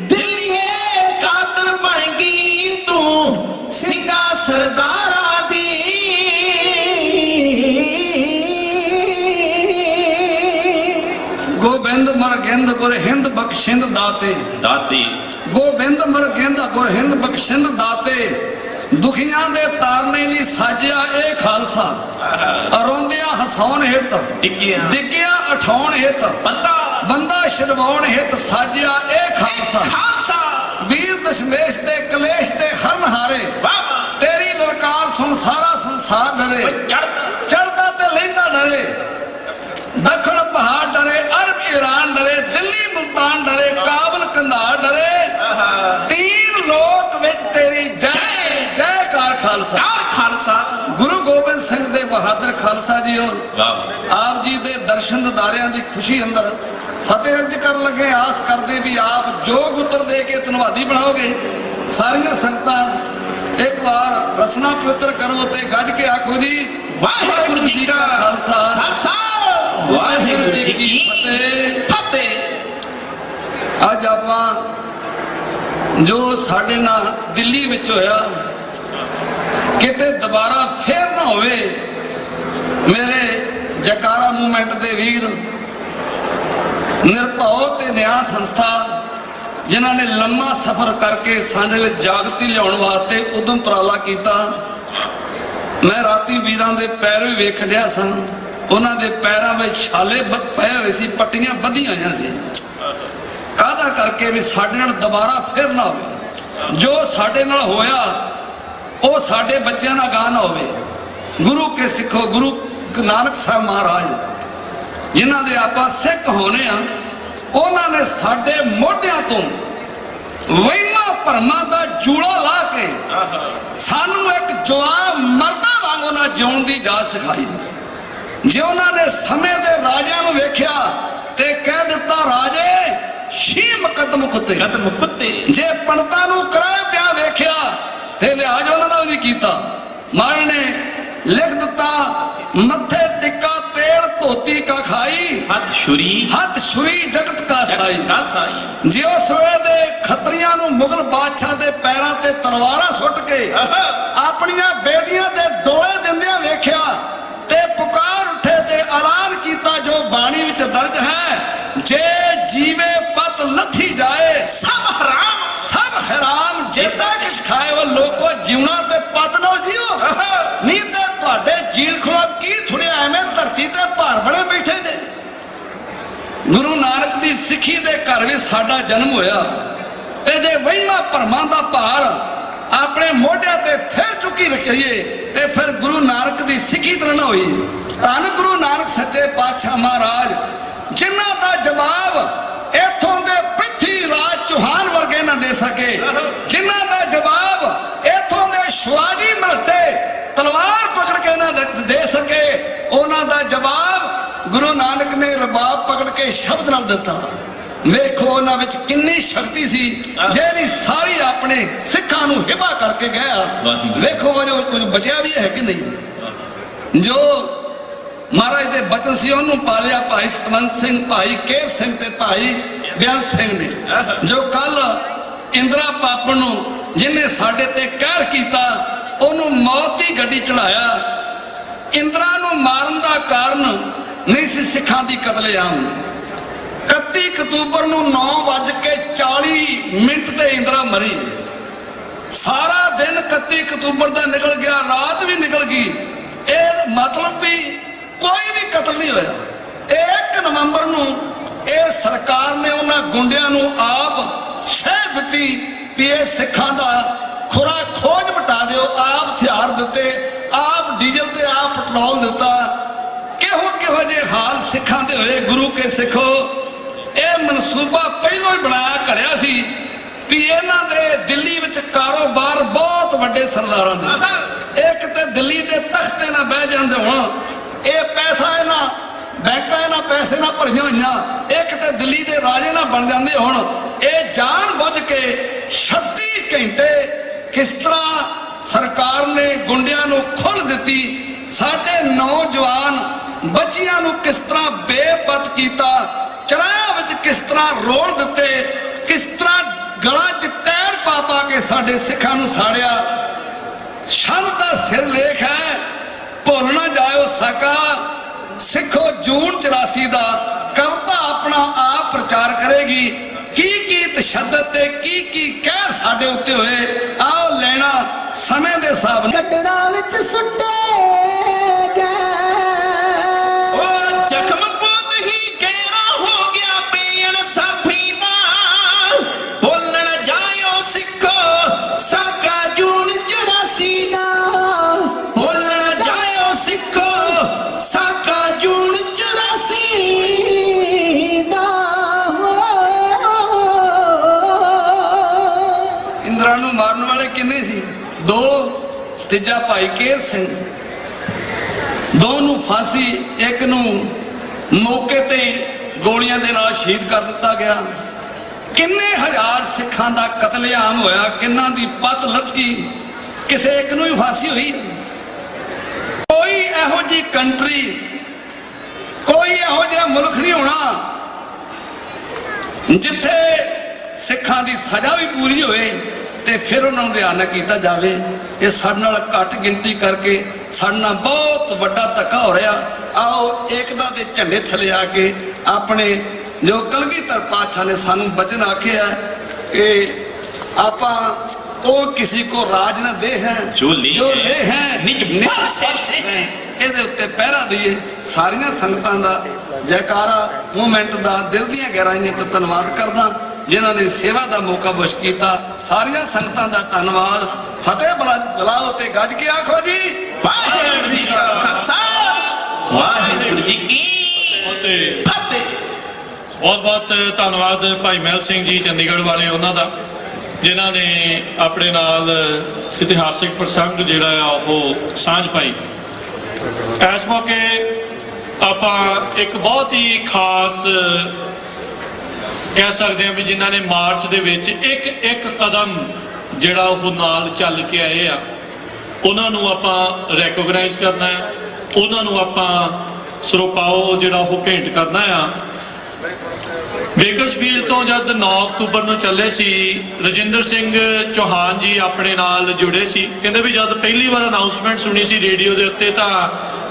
ਦਿੱਲੀਏ ਕਾਤਲ ਬਣ ਗਈ ਤੂੰ ਸਿੰਘਾਂ ਸਰਦਾਰਾਂ ਦੀ ਗੋਬਿੰਦ ਮਰ ਗਿੰਦ ਗੁਰ ਹਿੰਦ ਬਖਸ਼ਿੰਦ ਦਾਤੇ ਗੋਬਿੰਦ ਮਰ ਗਿੰਦ ਗੁਰ ਹਿੰਦ ਬਖਸ਼ਿੰਦ ਦਾਤੇ ਦੁਖੀਆਂ ਦੇ ਤਾਰਨੇ ਲਈ ਸਾਜਿਆ ਇਹ ਖਾਲਸਾ ਰੋਂਦਿਆਂ ਹਸਾਉਣ ਹਿੱਤ ਡਿੱਗਿਆ ਉਠਾਉਣ ਹਿੱਤ ਬੰਦਾ ਛਡਵਾਉਣ ਹਿੱਤ ਸਾਜਿਆ ਇਹ ਖਾਲਸਾ ਵੀਰ ਦਸ਼ਮੇਸ਼ ਤੇ ਕਲੇਸ਼ ਤੇ ਹਰਨ ਹਾਰੇ ਤੇਰੀ ਲਲਕਾਰ ਸੁਣ ਸਾਰਾ ਸੰਸਾਰ ਡਰੇ ਚੜਦਾ ਤੇ ਲੈਂਦਾ ਡਰੇ ਦੱਖਣ ਪਹਾੜ ਡਰੇ ਅਰਬ ਈਰਾਨ ਡਰੇ ਦਿੱਲੀ ਮੁਲਤਾਨ ਡਰੇ ਕਾਬਲ ਕੰਧਾਰ ਡਰੇ ਤੀਨ ਲੋਕ ਵਿੱਚ ਤੇਰੀ ਜੈ ਜੈਕਾਰ ਖਾਲਸਾ ਗੁਰੂ ਗੋਬਿੰਦ ਸਿੰਘ ਦੇ ਬਹਾਦਰ ਖਾਲਸਾ ਜੀ ਆਪ ਜੀ ਦੇ ਦਰਸ਼ਨ ਦਿਦਾਰਿਆਂ ਦੀ ਖੁਸ਼ੀ ਅੰਦਰ ਫਤਿਹ ਅਰਜ ਕਰਨ ਲੱਗੇ ਆਸ ਕਰਦੇ ਵੀ ਆਪ ਜੋਗ ਉੱਤਰ ਦੇ ਕੇ ਧੰਨਵਾਦੀ ਬਣਾਓਗੇ ਸਾਰੀਆਂ ਸੰਗਤਾਂ ਇੱਕ ਵਾਰ ਰਸਨਾ ਪਵਿੱਤਰ ਕਰੋ ਤੇ ਗੱਜ ਕੇ ਆਖੋ ਜੀ ਵਾਹਿਗੁਰੂ ਜੀ ਕਾ ਖਾਲਸਾ ਵਾਹਿਗੁਰੂ ਜੀ ਕੀ ਫਤਿਹ। ਅੱਜ ਆਪਾਂ ਜੋ ਸਾਡੇ ਨਾਲ ਦਿੱਲੀ ਵਿੱਚ ਹੋਇਆ ਕਿਤੇ ਦੁਬਾਰਾ ਫੇਰ ਨਾ ਹੋਵੇ। ਮੇਰੇ ਜਕਾਰਾ ਮੂਵਮੈਂਟ ਦੇ ਵੀਰ ਨਿਰਭਉ ਤੇ ਨਿਆਂ ਸੰਸਥਾ ਜਿਨ੍ਹਾਂ ਨੇ ਲੰਮਾ ਸਫ਼ਰ ਕਰਕੇ ਸਾਡੇ ਵਿੱਚ ਜਾਗਤੀ ਲਿਆਉਣ ਵਾਸਤੇ ਉਦਮ ਉਪਰਾਲਾ ਕੀਤਾ। ਮੈਂ ਰਾਤੀ ਵੀਰਾਂ ਦੇ ਪੈਰ ਵੀ ਵੇਖ ਰਿਹਾ ਸਾਂ, ਉਹਨਾਂ ਦੇ ਪੈਰਾਂ ਵਿੱਚ ਛਾਲੇ ਪਏ ਹੋਏ ਸੀ, ਪੱਟੀਆਂ ਬੱਧੀਆਂ ਹੋਈਆਂ ਸੀ। ਕਾਹਦਾ ਕਰਕੇ ਵੀ ਸਾਡੇ ਨਾਲ ਦੁਬਾਰਾ ਫੇਰ ਨਾ ਹੋਵੇ। ਜੋ ਸਾਡੇ ਨਾਲ ਹੋਇਆ ਉਹ ਸਾਡੇ ਬੱਚਿਆਂ ਨਾਲ ਗਾਹ ਨਾ ਹੋਵੇ। ਗੁਰੂ ਕੇ ਸਿੱਖੋ ਗੁਰੂ ਨਾਨਕ ਸਾਹਿਬ ਮਹਾਰਾਜ ਜਿਨ੍ਹਾਂ ਦੇ ਆਪਾਂ ਸਿੱਖ ਹੋਣੇ ਆ, ਉਹਨਾਂ ਨੇ ਸਾਡੇ ਮੋਢਿਆਂ ਤੋਂ ਵਹਿਮਾਂ ਭਰਮਾਂ ਦਾ ਜੂੜਾ ਲਾ ਕੇ ਸਾਨੂੰ ਇੱਕ ਜਵਾਨ ਮਰਦਾਂ ਵਾਂਗ ਉਹਨਾਂ ਜਿਉਣ ਦੀ ਜਾਚ ਸਿਖਾਈ। ਜੇ ਉਹਨਾਂ ਨੇ ਸਮੇਂ ਦੇ ਰਾਜਿਆਂ ਨੂੰ ਵੇਖਿਆ ਤੇ ਕਹਿ ਦਿੱਤਾ ਰਾਜੇ ਛੀ ਮੁਕੱਦਮ ਕੁੱਤੇ, ਜੇ ਪੰਡਤਾਂ ਨੂੰ ਕਿਰਾਏ ਪਿਆ ਵੇਖਿਆ ਤੇ ਲਿਹਾਜ਼ ਉਹਨਾਂ ਦਾ ਵੀ ਕੀਤਾ। ਮਹਾਰਾਜ ਨੇ ਲਿਖ ਦਿੱਤਾ ਮੱਥੇ ਟਿੱਕਾ ਤੇਲ ਧੋਤੀ ਕਾ ਖਾਈ, ਹੱਥ ਛੁਰੀ ਜਗਤ ਕਾ ਸਾਈ। ਜੇ ਉਸ ਵੇਲੇ ਦੇ ਖੱਤਰੀਆਂ ਨੂੰ ਮੁਗਲ ਬਾਦਸ਼ਾਹ ਦੇ ਪੈਰਾਂ ਤੇ ਤਲਵਾਰਾਂ ਸੁੱਟ ਕੇ ਆਪਣੀਆਂ ਬੇਟੀਆਂ ਦੇ ਡੋਲੇ ਦਿੰਦਿਆਂ ਵੇਖਿਆ ਤੇ ਪੁਕਾਰ ਉੱਠੇ ਤੇ ਐਲਾਨ ਕੀਤਾ ਜੋ ਬਾਣੀ ਵਿੱਚ ਦਰਜ ਹੈ, ਜੇ ਜੀਵੇ ਪਤ ਲੱਥੀ ਜਾਏ ਸਭ ਹਰਾਮ ਜਿੱਦਾਂ ਕਿਛ ਖਾਏ ਉਹ ਲੋਕੋ ਜਿਉਣਾ ਤੇ ਪਤ ਨਾਲ ਜੀਓ। ਨਹੀਂ ਤੇ ਤੁਹਾਡੇ ਜੀਣ ਖੋਲਾ ਕੀ ਥੁੜਿਆ, ਐਵੇਂ ਧਰਤੀ ਤੇ ਭਾਰ ਬਣੇ ਬੈਠੇ ਜੇ। ਗੁਰੂ ਨਾਨਕ ਦੀ ਸਿੱਖੀ ਦੇ ਘਰ ਵਿੱਚ ਸਾਡਾ ਜਨਮ ਹੋਇਆ ਤੇ ਜੇ ਵਹਿਮਾਂ ਭਰਮਾਂ ਦਾ ਭਾਰ ਆਪਣੇ ਮੋਢਿਆਂ ਤੇ ਫਿਰ ਚੁੱਕੀ ਰੱਖੀਏ ਤੇ ਫਿਰ ਗੁਰੂ ਨਾਨਕ ਦੀ ਸਿੱਖੀ ਤਰ੍ਹਾਂ ਨਾ ਹੋਈ। ਧੰਨ ਗੁਰੂ ਨਾਨਕ ਸੱਚੇ ਪਾਤਸ਼ਾਹ ਮਹਾਰਾਜ ਜਿਨ੍ਹਾਂ ਦਾ ਜਵਾਬ ਇੱਥੋਂ ਦੇ ਪ੍ਰਿਥੀ ਰਾਜ ਚੌਹਾਨ ਵਰਗੇ ਨਾ ਦੇ ਸਕੇ, ਜਿਨ੍ਹਾਂ ਦਾ ਜਵਾਬ ਇੱਥੋਂ ਦੇ ਸ਼ਿਵਾਜੀ ਮਰਾਠੇ ਤਲਵਾਰ ਪਕੜ ਕੇ ਨਾ ਦੇ ਸਕੇ, ਉਹਨਾਂ ਦਾ ਜਵਾਬ ਗੁਰੂ ਨਾਨਕ ਨੇ ਰਬਾਬ ਪਕੜ ਕੇ ਸ਼ਬਦ ਨਾਲ ਦਿੱਤਾ। ਵੇਖੋ ਉਹਨਾਂ ਵਿੱਚ ਕਿੰਨੀ ਸ਼ਕਤੀ ਸੀ ਜਿਹੜੀ ਸਾਰੀ ਆਪਣੇ ਸਿੱਖਾਂ ਨੂੰ ਹਿਬਾ ਕਰਕੇ ਗਿਆ। ਵੇਖੋ ਜੋ ਕੁਝ ਬਚਿਆ ਵੀ ਹੈ ਕਿ ਨਹੀਂ। ਜੋ ਮਹਾਰਾਜ ਦੇ ਬਚਨ ਸੀ ਉਹਨੂੰ ਪਾਲਿਆ ਭਾਈ ਸਤਵੰਤ ਸਿੰਘ, ਭਾਈ ਕੇਰ ਸਿੰਘ ਤੇ ਭਾਈ ਬਿਆਨ ਸਿੰਘ ਨੇ। ਜੋ ਕੱਲ ਇੰਦਰਾ ਪਾਪਣ ਨੂੰ ਜਿਹਨੇ ਸਾਡੇ ਤੇ ਕਹਿਰ ਕੀਤਾ ਉਹਨੂੰ ਮੌਤ ਦੀ ਗੱਡੀ ਚੜਾਇਆ। ਇੰਦਰਾ ਨੂੰ ਮਾਰਨ ਦਾ ਕਾਰਨ ਨਹੀਂ ਸੀ ਸਿੱਖਾਂ ਦੀ ਕਤਲੇਆਮ। 31 ਅਕਤੂਬਰ ਨੂੰ 9:40 ਤੇ ਇੰਦਰਾ ਮਰੀ। ਸਾਰਾ ਦਿਨ 31 ਅਕਤੂਬਰ ਦਾ ਨਿਕਲ ਗਿਆ, ਰਾਤ ਵੀ ਨਿਕਲ ਗਈ। ਇਹ ਮਤਲਬ ਵੀ ਕੋਈ ਵੀ ਕਤਲ ਨਹੀਂ ਹੋਇਆ। 1 ਨਵੰਬਰ ਨੂੰ ਇਹ ਸਰਕਾਰ ਨੇ ਉਹਨਾਂ ਗੁੰਡਿਆਂ ਨੂੰ ਆਪ ਸ਼ਹਿ ਦਿੱਤੀ ਵੀ ਇਹ ਸਿੱਖਾਂ ਦਾ ਖੁਰਾ ਖੋਜ ਮਿਟਾ ਦਿਓ। ਆਪ ਹਥਿਆਰ ਦਿੱਤੇ, ਆਪ ਡੀਜ਼ਲ ਤੇ ਆਪ ਪੈਟਰੋਲ ਦਿੱਤਾ। ਕਿਹੋ ਜਿਹੇ ਹਾਲ ਸਿੱਖਾਂ ਦੇ ਹੋਏ। ਗੁਰੂ ਕੇ ਸਿੱਖੋ, ਇਹ ਮਨਸੂਬਾ ਪਹਿਲਾਂ ਹੀ ਬਣਾਇਆ ਘੜਿਆ ਸੀ ਵੀ ਇਹਨਾਂ ਦੇ ਦਿੱਲੀ ਵਿੱਚ ਕਾਰੋਬਾਰ ਬਹੁਤ ਵੱਡੇ ਸਰਦਾਰਾਂ ਦੇ। ਇੱਕ ਤੇ ਦਿੱਲੀ ਦੇ ਤਖਤੇ ਨਾਲ ਬਹਿ ਜਾਂਦੇ ਹੁਣ, ਇਹ ਪੈਸਾ ਇਹਨਾਂ ਬੈਂਕਾਂ ਇਹਨਾਂ ਪੈਸੇ ਨਾਲ ਭਰੀਆਂ ਹੋਈਆਂ। ਇੱਕ ਤੇ ਦਿੱਲੀ ਦੇ ਰਾਜੇ ਨਾਲ ਬਣ ਜਾਂਦੇ ਹੁਣ। ਇਹ ਜਾਣ ਬੁੱਝ ਕੇ 36 ਘੰਟੇ ਕਿਸ ਤਰ੍ਹਾਂ ਸਰਕਾਰ ਨੇ ਗੁੰਡਿਆਂ ਨੂੰ ਖੁੱਲ੍ਹ ਦਿੱਤੀ। ਸਾਡੇ ਨੌਜਵਾਨ ਬੱਚਿਆਂ ਨੂੰ ਕਿਸ ਤਰ੍ਹਾਂ ਬੇਪਤ ਕੀਤਾ, ਚਰਾਇਆ ਵਿੱਚ ਕਿਸ ਤਰ੍ਹਾਂ ਰੋਲ ਦਿੱਤੇ, ਕਿਸ ਤਰ੍ਹਾਂ ਗਲਾਂ 'ਚ ਟਾਇਰ ਪਾ ਪਾ ਕੇ ਸਾਡੇ ਸਿੱਖਾਂ ਨੂੰ ਸਾੜਿਆ। ਸ਼ਾਨ ਦਾ ਸਿਰ ਲੇਖ ਹੈ, ਭੁੱਲ ਨਾ ਜਾਇਓ ਸਾਕਾ। ਸਿੱਖੋ ਜੂਨ 84 ਦਾ ਕਵਿਤਾ ਆਪਣਾ ਆਪ ਪ੍ਰਚਾਰ ਕਰੇਗੀ। ਕੀ ਤਸ਼ੱਦਦ ਤੇ ਕੀ ਕਹਿਰ ਸਾਡੇ ਉੱਤੇ ਹੋਏ, ਆਓ ਲੈਣਾ ਸਮੇਂ ਦੇ ਹਿਸਾਬ ਨਾਲ। ਗੱਡਰਾਂ ਵਿੱਚ ਸੁੱਟੇ ਗਏ ਜ਼ਖਮ ਬਹੁਤ ਹੀ ਗਹਿਰਾ ਹੋ ਗਿਆ ਬੇਇਨਸਾਫੀ ਦਾ। ਭੁੱਲਣ ਜਾਇਓ ਸਿੱਖੋ ਸਾਕਾ ਜੂਨ 84 ਦਾ। ਭੁੱਲਣ ਜਾਇਓ ਸਿੱਖੋ ਸਾਕਾ ਜੂਨ 84 ਦਾ। ਇੰਦਰਾ ਨੂੰ ਮਾਰਨ ਵਾਲੇ ਕਿੰਨੇ ਸੀ? 2। ਤੀਜਾ ਭਾਈ ਕੇਰ ਸਿੰਘ। 2 ਨੂੰ ਫਾਂਸੀ, 1 ਨੂੰ ਮੌਕੇ ਤੇ ਗੋਲੀਆਂ ਦੇ ਨਾਲ ਸ਼ਹੀਦ ਕਰ ਦਿੱਤਾ ਗਿਆ। ਕਿੰਨੇ ਹਜ਼ਾਰ ਸਿੱਖਾਂ ਦਾ ਕਤਲੇਆਮ ਹੋਇਆ, ਕਿੰਨਾਂ ਦੀ ਪੱਤ ਲੱਥੀ, ਕਿਸੇ ਇੱਕ ਨੂੰ ਹੀ ਫਾਂਸੀ ਹੋਈ। ਕੋਈ ਇਹੋ ਜਿਹੀ ਕੰਟਰੀ, ਕੋਈ ਇਹੋ ਜਿਹਾ ਮੁਲਕ ਨਹੀਂ ਹੋਣਾ ਜਿੱਥੇ ਸਿੱਖਾਂ ਦੀ ਸਜ਼ਾ ਵੀ ਪੂਰੀ ਹੋਏ ਤੇ ਫਿਰ ਉਹਨਾਂ ਨੂੰ ਰਿਹਾਅ ਨਾ ਕੀਤਾ ਜਾਵੇ। ਇਹ ਸਾਡੇ ਨਾਲ ਘੱਟ ਗਿਣਤੀ ਕਰਕੇ ਸਾਡੇ ਨਾਲ ਬਹੁਤ ਵੱਡਾ ਧੱਕਾ ਹੋ ਰਿਹਾ। ਆਓ ਏਕਤਾ ਦੇ ਝੰਡੇ ਥੱਲੇ ਆ ਕੇ ਆਪਣੇ ਜੋ ਕਲਗੀਧਰ ਪਾਤਸ਼ਾਹ ਨੇ ਸਾਨੂੰ ਬਚਨ ਆਖਿਆ ਕਿ ਆਪਾਂ ਉਹ ਕਿਸੇ ਕੋ ਰਾਜ ਨਾ ਦੇ ਹੈ ਜੋ ਲੈ ਹੈ ਨਿਜ ਹੈ। ਇਹਦੇ ਉੱਤੇ ਪਹਿਰਾ ਦਈਏ। ਸਾਰੀਆਂ ਸੰਗਤਾਂ ਦਾ ਜੈਕਾਰਾ ਮੂਵਮੈਂਟ ਦਾ ਦਿਲ ਦੀਆਂ ਗਹਿਰਾਈਆਂ ਤੋਂ ਧੰਨਵਾਦ ਕਰਦਾ ਜਿਨ੍ਹਾਂ ਨੇ ਸੇਵਾ ਦਾ ਮੌਕਾ ਬਖਸ਼ ਕੀਤਾ। ਸਾਰੀਆਂ ਸੰਗਤਾਂ ਦਾ ਧੰਨਵਾਦ। ਫਤਿਹ ਬੁਲਾਓ ਤੇ ਗੱਜ ਕੇ ਆਖੋ ਜੀ ਵਾਹਿਗੁਰੂ ਜੀ ਕਾ ਖਾਲਸਾ ਵਾਹਿਗੁਰੂ ਜੀ ਕੀ ਫਤਿਹ। ਬਹੁਤ ਧੰਨਵਾਦ ਭਾਈ ਮਹਿਲ ਸਿੰਘ ਜੀ ਚੰਡੀਗੜ੍ਹ ਵਾਲੇ, ਉਹਨਾਂ ਦਾ ਜਿਨ੍ਹਾਂ ਨੇ ਆਪਣੇ ਨਾਲ ਇਤਿਹਾਸਿਕ ਪ੍ਰਸੰਗ ਜਿਹੜਾ ਆ ਉਹ ਸਾਂਝ ਪਾਈ। ਇਸ ਮੌਕੇ ਆਪਾਂ ਇੱਕ ਬਹੁਤ ਹੀ ਖਾਸ ਕਹਿ ਸਕਦੇ ਹਾਂ ਵੀ ਜਿਨ੍ਹਾਂ ਨੇ ਮਾਰਚ ਦੇ ਵਿੱਚ ਇੱਕ ਕਦਮ ਜਿਹੜਾ ਉਹ ਨਾਲ ਚੱਲ ਕੇ ਆਏ ਆ, ਉਹਨਾਂ ਨੂੰ ਆਪਾਂ ਰੈਕੋਗਨਾਈਜ਼ ਕਰਨਾ ਹੈ, ਉਹਨਾਂ ਨੂੰ ਆਪਾਂ ਸਰੋਪਾਓ ਜਿਹੜਾ ਉਹ ਭੇਂਟ ਕਰਨਾ ਆ। ਬੇਕਰਸਫੀਲਡ ਤੋਂ ਜਦ 9 ਅਕਤੂਬਰ ਨੂੰ ਚੱਲੇ ਸੀ, ਰਜਿੰਦਰ ਸਿੰਘ ਚੌਹਾਨ ਜੀ ਆਪਣੇ ਨਾਲ ਜੁੜੇ ਸੀ। ਕਹਿੰਦੇ ਵੀ ਜਦ ਪਹਿਲੀ ਵਾਰ ਅਨਾਉਂਸਮੈਂਟ ਸੁਣੀ ਸੀ ਰੇਡੀਓ ਦੇ ਉੱਤੇ ਤਾਂ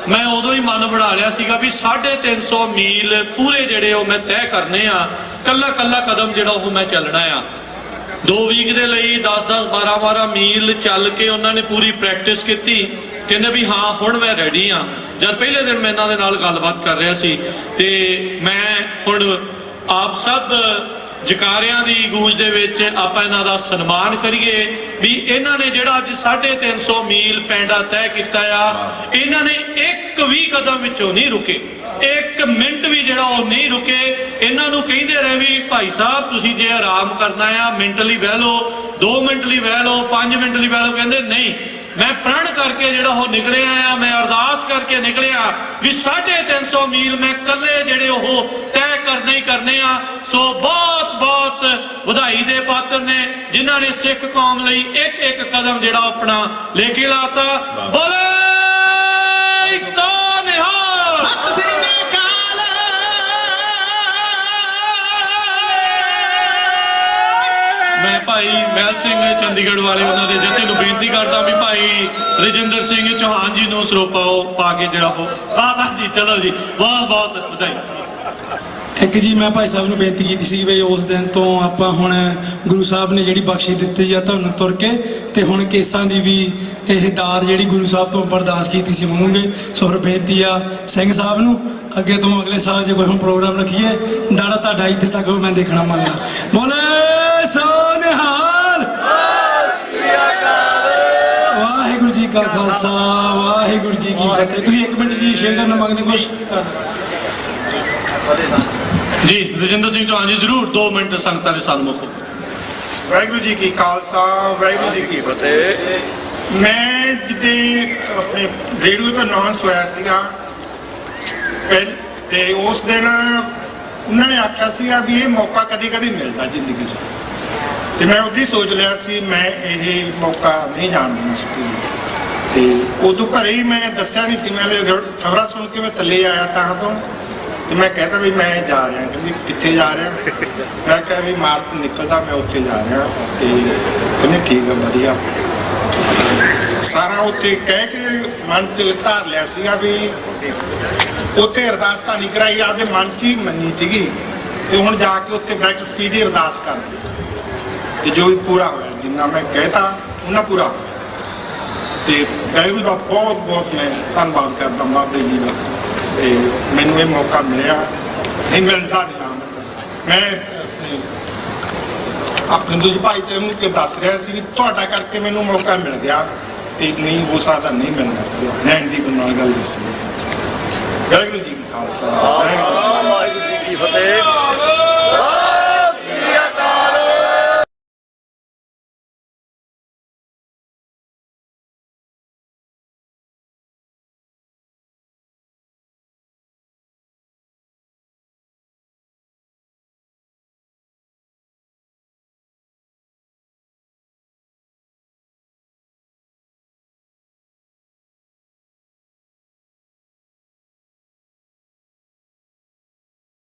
ਮੈਂ ਉਦੋਂ ਹੀ ਮਨ ਬਣਾ ਲਿਆ ਸੀਗਾ ਵੀ 350 ਮੀਲ ਪੂਰੇ ਜਿਹੜੇ ਉਹ ਮੈਂ ਤੈਅ ਕਰਨੇ ਆ। ਕੱਲਾ ਕਦਮ ਜਿਹੜਾ ਉਹ ਮੈਂ ਚੱਲਣਾ ਆ। 2 ਵੀਕ ਦੇ ਲਈ 10-10, 12-12 ਮੀਲ ਚੱਲ ਕੇ ਉਹਨਾਂ ਨੇ ਪੂਰੀ ਪ੍ਰੈਕਟਿਸ ਕੀਤੀ। ਕਹਿੰਦੇ ਵੀ ਹਾਂ ਹੁਣ ਮੈਂ ਰੈਡੀ ਆ। ਜਦ ਪਹਿਲੇ ਦਿਨ ਮੈਂ ਇਹਨਾਂ ਦੇ ਨਾਲ ਗੱਲਬਾਤ ਕਰ ਰਿਹਾ ਸੀ ਤੇ ਮੈਂ ਹੁਣ ਆਪ ਸਭ ਜਕਾਰਿਆਂ ਦੀ ਗੂੰਜ ਦੇ ਵਿੱਚ ਆਪਾਂ ਇਹਨਾਂ ਦਾ ਸਨਮਾਨ ਕਰੀਏ ਵੀ ਇਹਨਾਂ ਨੇ ਜਿਹੜਾ ਅੱਜ 350 ਮੀਲ ਪੈਂਡਾ ਤੈਅ ਕੀਤਾ ਆ, ਇਹਨਾਂ ਨੇ ਇੱਕ ਵੀ ਕਦਮ ਵਿੱਚੋਂ ਨਹੀਂ ਰੁਕੇ, 1 ਮਿੰਟ ਵੀ ਜਿਹੜਾ ਉਹ ਨਹੀਂ ਰੁਕੇ। ਇਹਨਾਂ ਨੂੰ ਕਹਿੰਦੇ ਰਹੇ ਵੀ ਭਾਈ ਸਾਹਿਬ ਤੁਸੀਂ ਜੇ ਆਰਾਮ ਕਰਨਾ ਆ ਮਿੰਟ ਲਈ ਬਹਿ ਲਓ, 2 ਮਿੰਟ ਲਈ ਬਹਿ ਲਓ, 5 ਮਿੰਟ ਲਈ ਬਹਿ ਲਓ। ਕਹਿੰਦੇ ਨਹੀਂ, ਮੈਂ ਪ੍ਰਣ ਕਰਕੇ ਜਿਹੜਾ ਉਹ ਨਿਕਲਿਆ ਆ, ਮੈਂ ਅਰਦਾਸ ਕਰਕੇ ਨਿਕਲਿਆ ਵੀ 350 ਮੀਲ ਮੈਂ ਕੱਲੇ ਜਿਹੜੇ ਉਹ ਤੈਅ ਕਰਨੇ ਹੀ ਕਰਨੇ ਆ। ਸੋ ਬਹੁਤ ਵਧਾਈ ਦੇ ਪਾਤਰ ਨੇ ਜਿਨ੍ਹਾਂ ਨੇ ਸਿੱਖ ਕੌਮ ਲਈ ਇੱਕ ਕਦਮ ਜਿਹੜਾ ਆਪਣਾ ਲੈ ਕੇ ਲਾਤਾ। ਬੋਲੇ ਸੋ ਨਿਹਾਲ, ਸਤਿ ਸ੍ਰੀ ਅਕਾਲ। ਮੈਂ ਭਾਈ ਮਹਿਲ ਸਿੰਘ ਚੰਡੀਗੜ੍ਹ ਵਾਲੇ ਉਹਨਾਂ ਦੇ ਜਥੇ ਨੂੰ ਬੇਨਤੀ ਕਰਦਾ ਵੀ ਭਾਈ ਰਜਿੰਦਰ ਸਿੰਘ ਚੌਹਾਨ ਜੀ ਨੂੰ ਸਰੋਪਾ ਪਾ ਕੇ ਜਿਹੜਾ ਉਹ ਵਾਹ ਜੀ, ਚਲੋ ਜੀ, ਬਹੁਤ ਵਧਾਈ। ਇੱਕ ਜੀ ਮੈਂ ਭਾਈ ਸਾਹਿਬ ਨੂੰ ਬੇਨਤੀ ਕੀਤੀ ਸੀ ਵੀ ਉਸ ਦਿਨ ਤੋਂ ਆਪਾਂ ਹੁਣ ਗੁਰੂ ਸਾਹਿਬ ਨੇ ਜਿਹੜੀ ਬਖਸ਼ੀ ਦਿੱਤੀ ਆ ਤੁਹਾਨੂੰ ਤੁਰ ਕੇ, ਤੇ ਹੁਣ ਕੇਸਾਂ ਦੀ ਵੀ ਇਹ ਦਾਤ ਜਿਹੜੀ ਗੁਰੂ ਸਾਹਿਬ ਤੋਂ ਬਰਦਾਸ਼ਤ ਕੀਤੀ ਸੀ ਮੰਗੂਗੇ। ਸੋ ਫਿਰ ਬੇਨਤੀ ਆ ਸਿੰਘ ਸਾਹਿਬ ਨੂੰ ਅੱਗੇ ਤੋਂ ਅਗਲੇ ਸਾਲ ਜੇ ਕੋਈ ਹੁਣ ਪ੍ਰੋਗਰਾਮ ਰੱਖੀਏ ਦਾੜਾ ਤੁਹਾਡਾ ਇੱਥੇ ਤੱਕ ਮੈਂ ਦੇਖਣਾ ਮੰਨਦਾ। ਬੋਲੇ ਸੋ ਨਿਹਾਲ, ਵਾਹਿਗੁਰੂ ਜੀ ਕਾ ਖਾਲਸਾ ਵਾਹਿਗੁਰੂ ਜੀ ਕੀ ਫਤਿਹ। ਤੁਸੀਂ 1 ਮਿੰਟ ਜੀ ਸ਼ੇਅਰ ਕਰਨਾ ਮੰਗਦੇ ਕੁਛ ਜੀ ਰਜਿੰਦਰ ਸਿੰਘ ਚੌਹਾਨ ਜੀ ਜ਼ਰੂਰ 2 ਮਿੰਟ ਸੰਗਤਾਂ ਦੇ ਸਨਮੁਖ। ਵਾਹਿਗੁਰੂ ਜੀ ਕੀ ਖਾਲਸਾ ਵਾਹਿਗੁਰੂ ਜੀ ਕੀ ਫਤਿਹ। ਮੈਂ ਜਿੱਦੇ ਆਪਣੇ ਰੇਡੀਓ ਤੋਂ ਅਨਾਉਂਸ ਹੋਇਆ ਸੀਗਾ ਤੇ ਉਸ ਦਿਨ ਉਹਨਾਂ ਨੇ ਆਖਿਆ ਸੀਗਾ ਵੀ ਇਹ ਮੌਕਾ ਕਦੀ ਕਦੀ ਮਿਲਦਾ ਜ਼ਿੰਦਗੀ 'ਚ, ਤੇ ਮੈਂ ਉਦੋਂ ਹੀ ਸੋਚ ਲਿਆ ਸੀ ਮੈਂ ਇਹ ਮੌਕਾ ਨਹੀਂ ਜਾਣ ਦੇਣਾ ਸੀ। ਤੇ ਉਦੋਂ ਘਰੇ ਹੀ ਮੈਂ ਦੱਸਿਆ ਨਹੀਂ ਸੀ, ਮੈਂ ਖਬਰਾਂ ਸੁਣ ਕੇ ਮੈਂ ਥੱਲੇ ਆਇਆ ਤਾਂ ਤੋਂ, ਤੇ ਮੈਂ ਕਹਿੰਦਾ ਵੀ ਮੈਂ ਜਾ ਰਿਹਾ। ਕਹਿੰਦੀ ਕਿੱਥੇ ਜਾ ਰਿਹਾ? ਮੈਂ ਕਿਹਾ ਵੀ ਮਾਰਚ ਨਿਕਲਦਾ ਮੈਂ ਉੱਥੇ ਜਾ ਰਿਹਾ। ਤੇ ਕਹਿੰਦੇ ਠੀਕ ਆ ਵਧੀਆ। ਸਾਰਾ ਉੱਥੇ ਕਹਿ ਕੇ ਮਨ 'ਚ ਧਾਰ ਲਿਆ ਸੀਗਾ ਵੀ ਉੱਥੇ ਅਰਦਾਸ ਤਾਂ ਨਹੀਂ ਕਰਾਈ, ਆਪਦੇ ਮਨ 'ਚ ਹੀ ਮੰਨੀ ਸੀਗੀ, ਤੇ ਹੁਣ ਜਾ ਕੇ ਉੱਥੇ ਬੈਕ ਸਪੀਡੀ ਅਰਦਾਸ ਕਰਨੀ। ਤੇ ਜੋ ਵੀ ਪੂਰਾ ਹੋਇਆ, ਜਿੰਨਾ ਮੈਂ ਕਹਿਤਾ ਉਹਨਾਂ ਪੂਰਾ ਹੋਇਆ। ਤੇ ਵਾਹਿਗੁਰੂ ਦਾ ਬਹੁਤ ਬਹੁਤ ਮੈਂ ਧੰਨਵਾਦ ਕਰਦਾ ਬਾਬੇ ਜੀ ਦਾ, ਤੇ ਮੈਨੂੰ ਇਹ ਮੌਕਾ ਮਿਲਿਆ, ਨਹੀਂ ਮਿਲਦਾ ਨਹੀਂ। ਮੈਂ ਆਪਣੇ ਦੂਜੇ ਭਾਈ ਸਾਹਿਬ ਨੂੰ ਕਿ ਦੱਸ ਰਿਹਾ ਸੀ ਵੀ ਤੁਹਾਡਾ ਕਰਕੇ ਮੈਨੂੰ ਮੌਕਾ ਮਿਲ ਗਿਆ, ਤੇ ਨਹੀਂ ਹੋ ਸਕਦਾ ਨਹੀਂ ਮਿਲਣਾ ਸੀ। ਨੈਣ ਦੀ ਨਾਲ ਗੱਲ ਦੱਸੀ। ਵਾਹਿਗੁਰੂ ਜੀ ਕੀ ਖਾਲਸਾ ਵਾਹਿਗੁਰੂ ਜੀ।